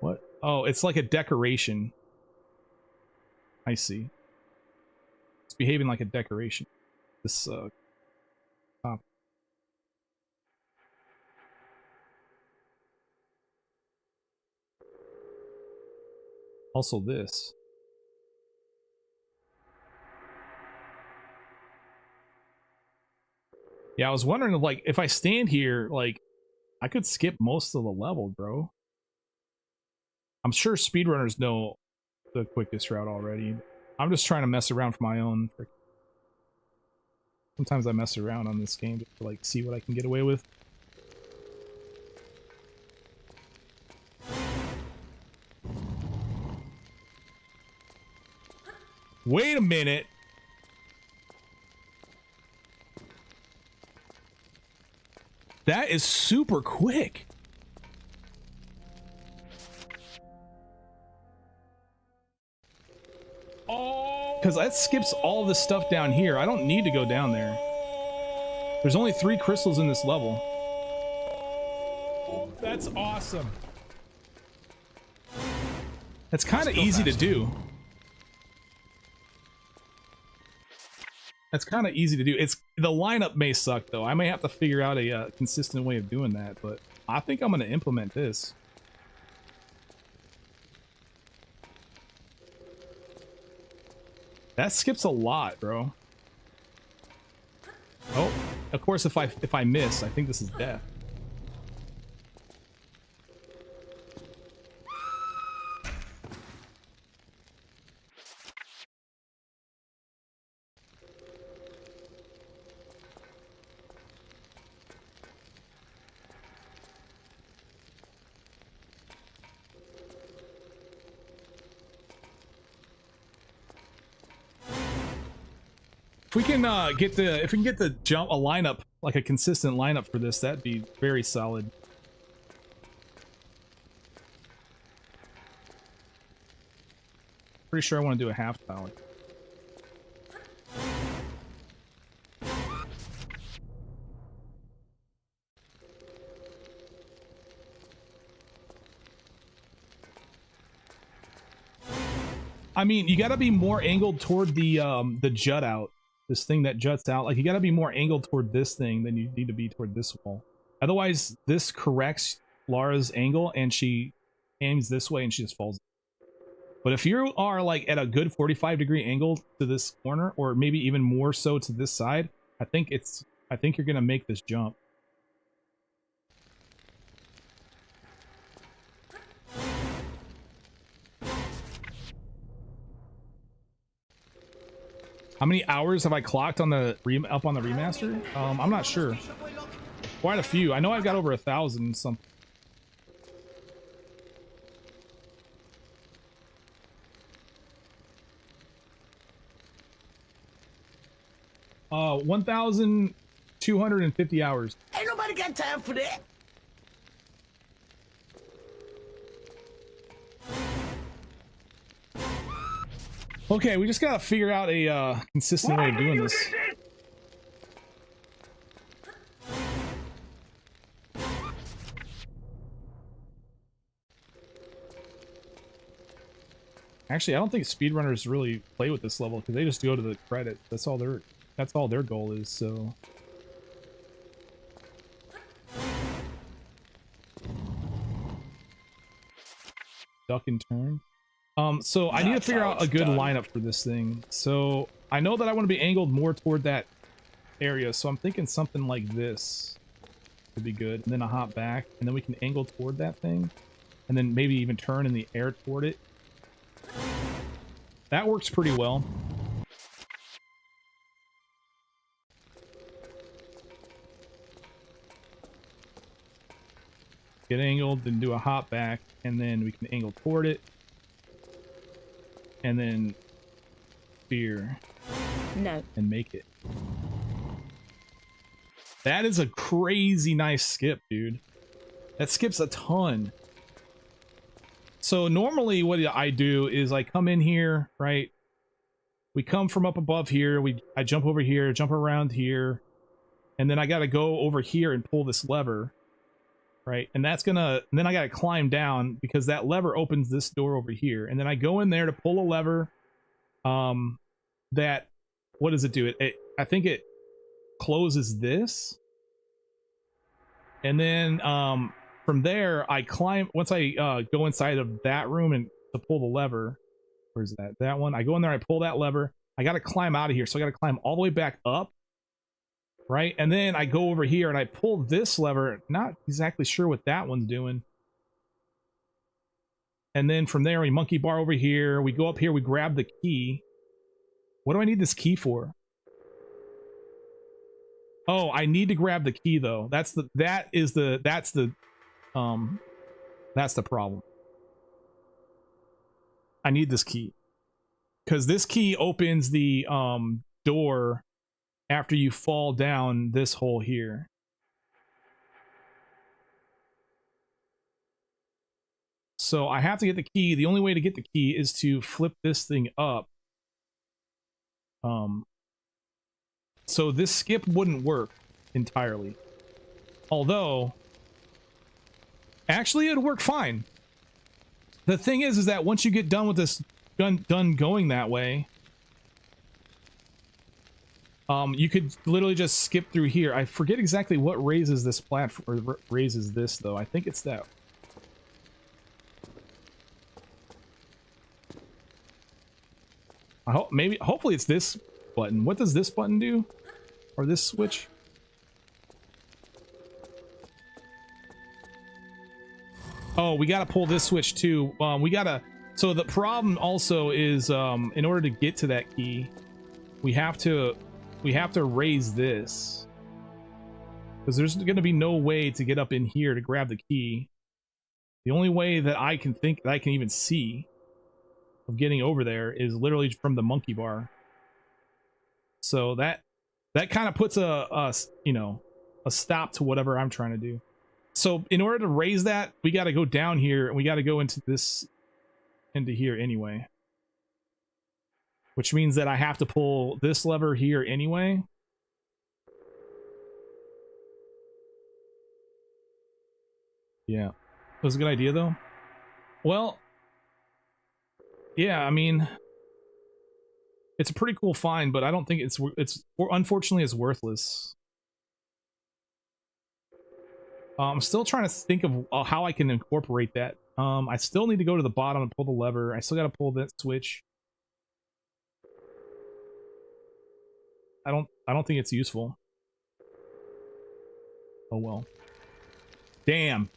What? Oh, it's like a decoration. I see. It's behaving like a decoration. This top. Also this. Yeah, I was wondering if, like, if I stand here, like, I could skip most of the level, bro. I'm sure speedrunners know the quickest route already. I'm just trying to mess around for my own. Sometimes I mess around on this game just to, like, see what I can get away with. Wait a minute. That is super quick. Because that skips all this stuff down here. I don't need to go down there. There's only 3 crystals in this level. That's awesome. That's kind of easy to do. That's kind of easy to do. The lineup may suck though. I may have to figure out a consistent way of doing that, but I think I'm going to implement this. That skips a lot, bro. Oh, of course, if I miss, I think this is death. If we can get the jump, a lineup, like a consistent lineup for this, that'd be very solid. Pretty sure I want to do a half tally. I mean, you got to be more angled toward the jut out. This thing that juts out, like, you got to be more angled toward this thing than you need to be toward this wall. Otherwise, this corrects Lara's angle and she aims this way and she just falls. But if you are like at a good 45-degree angle to this corner, or maybe even more so to this side, I think you're gonna make this jump. How many hours have I clocked on the up on the remaster? I'm not sure. Quite a few. I know I've got over 1,000 something. Uh, 1,250 hours.
Ain't nobody got time for that.
Okay, we just gotta figure out a consistent way of doing this. Actually, I don't think speedrunners really play with this level because they just go to the credits. That's all their goal is, so. Duck and turn. So I need to figure out a good lineup for this thing. So I know that I want to be angled more toward that area, so I'm thinking something like this would be good. And then a hop back, and then we can angle toward that thing, and then maybe even turn in the air toward it. That works pretty well. Get angled, then do a hop back, and then we can angle toward it. And then spear.
No.
And make it. That is a crazy nice skip, dude. That skips a ton. So normally what I do is I come in here, right? We come from up above here. I jump over here, jump around here. And then I got to go over here and pull this lever. Right, and that's gonna, and then I gotta climb down because that lever opens this door over here, and then I go in there to pull a lever. That, what does it do? I think it closes this, and then from there I climb. Once I go inside of that room and to pull the lever, where's that? That one. I go in there, I pull that lever. I gotta climb out of here, so I gotta climb all the way back up. Right, and then I go over here and I pull this lever, not exactly sure what that one's doing. And then from there we monkey bar over here, we go up here, we grab the key. What do I need this key for? Oh, I need to grab the key though. That's the problem. I need this key. Because this key opens the door after you fall down this hole here. So I have to get the key. The only way to get the key is to flip this thing up. So this skip wouldn't work entirely. Although, actually it'd work fine. The thing is that once you get done with this, done going that way, you could literally just skip through here. I forget exactly what raises this platform, or raises this though. I think it's that. I hope, hopefully it's this button. What does this button do? Or this switch? Oh, we gotta pull this switch too. So the problem also is, in order to get to that key, we have to raise this, because there's going to be no way to get up in here to grab the key. The only way that I can think that I can even see of getting over there is literally from the monkey bar. So that kind of puts a stop to whatever I'm trying to do. So in order to raise that, we got to go down here and we got to go into here anyway. Which means that I have to pull this lever here anyway. Yeah. That was a good idea, though. Well, yeah, I mean, it's a pretty cool find, but I don't think it's unfortunately, it's worthless. I'm still trying to think of how I can incorporate that. I still need to go to the bottom and pull the lever. I still got to pull that switch. I don't think it's useful. Oh well. Damn.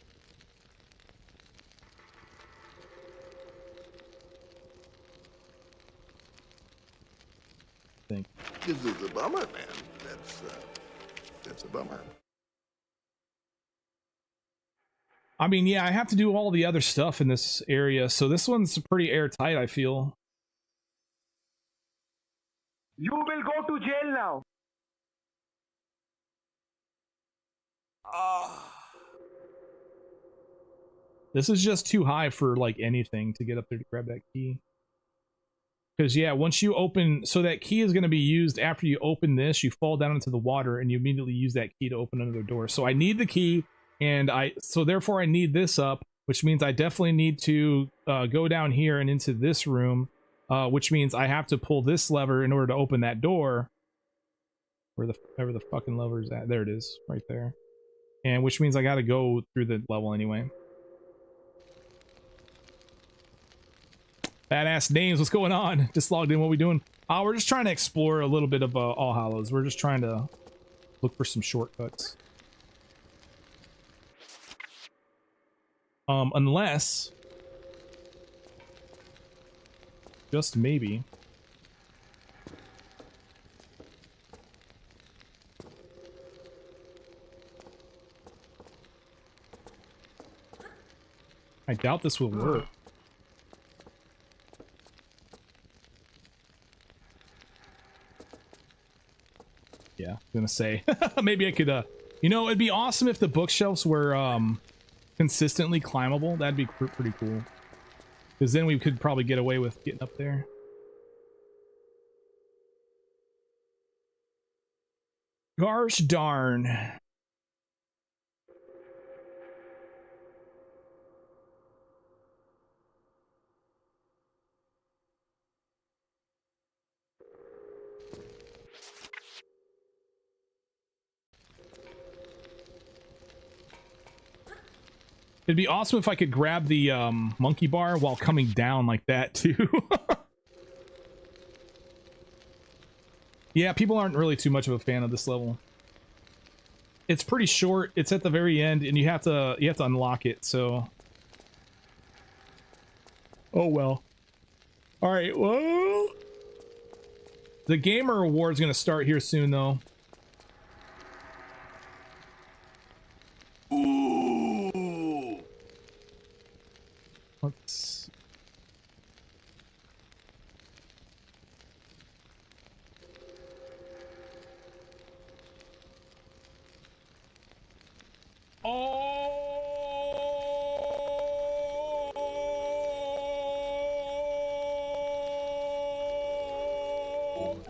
Think.
This is a bummer, man. That's a bummer.
I mean, yeah, I have to do all the other stuff in this area, so this one's pretty airtight, I feel.
You will go to jail now.
This is just too high for like anything to get up there to grab that key. Because yeah, once you open, so that key is going to be used after you open this, you fall down into the water and you immediately use that key to open another door. So I need the key, and so therefore I need this up, which means I definitely need to go down here and into this room, which means I have to pull this lever in order to open that door. Wherever the fucking lever is at. There it is, right there. And which means I got to go through the level anyway. Badass names, what's going on? Just logged in, what we doing? We're just trying to explore a little bit of All Hallows. We're just trying to look for some shortcuts. Unless, just maybe, I doubt this will work. Yeah, I'm gonna say maybe I could you know, it'd be awesome if the bookshelves were consistently climbable. That'd be pretty cool, because then we could probably get away with getting up there. Gosh darn. It'd be awesome if I could grab the monkey bar while coming down like that too. Yeah, people aren't really too much of a fan of this level. It's pretty short. It's at the very end, and you have to unlock it. So, oh well. All right. Well, the Gamer Award's gonna start here soon, though. Let's... Oh,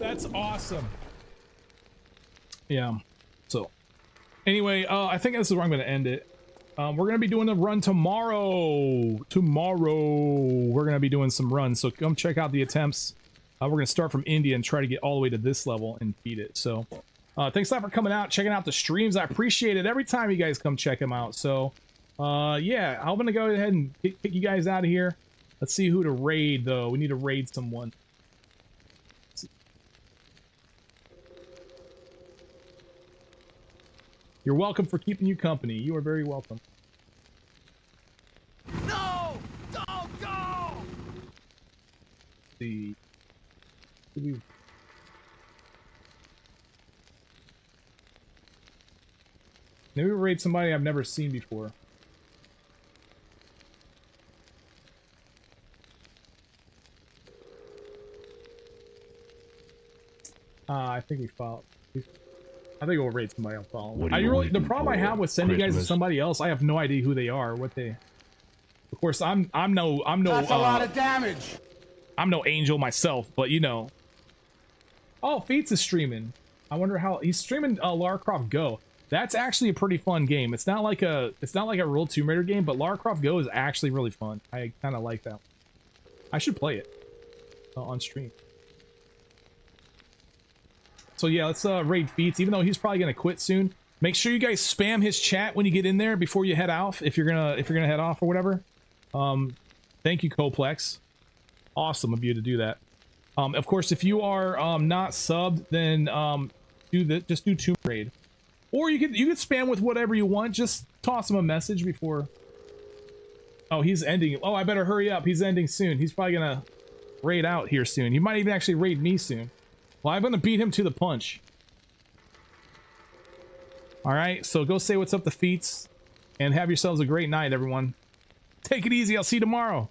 that's awesome. Yeah. So, anyway, I think this is where I'm going to end it. We're going to be doing a run tomorrow. We're going to be doing some runs, so come check out the attempts. We're going to start from India and try to get all the way to this level and beat it. So, thanks a lot for coming out, checking out the streams. I appreciate it every time you guys come check them out. So, yeah, I'm going to go ahead and kick you guys out of here. Let's see who to raid, though. We need to raid someone. You're welcome for keeping you company. You are very welcome.
No! Don't go!
Maybe we raid somebody I've never seen before. I think we followed. I think we'll raid somebody I'll follow. The problem I have with sending you guys to somebody else, I have no idea who they are, what they. Of course, I'm no.
That's a lot of damage.
I'm no angel myself, but you know. Oh, Feats is streaming. I wonder how he's streaming. Lara Croft Go. That's actually a pretty fun game. It's not like a real Tomb Raider game, but Lara Croft Go is actually really fun. I kind of like that. I should play it on stream. So yeah, let's raid Feats, even though he's probably gonna quit soon. Make sure you guys spam his chat when you get in there before you head off, if you're gonna head off or whatever. Thank you, Coplex. Awesome of you to do that. Of course, if you are not subbed, then just do Tomb Raid. Or you could spam with whatever you want. Just toss him a message before. Oh, he's ending. Oh, I better hurry up. He's ending soon. He's probably gonna raid out here soon. He might even actually raid me soon. Well, I'm gonna beat him to the punch. Alright, so go say what's up to Feats, and have yourselves a great night, everyone. Take it easy, I'll see you tomorrow.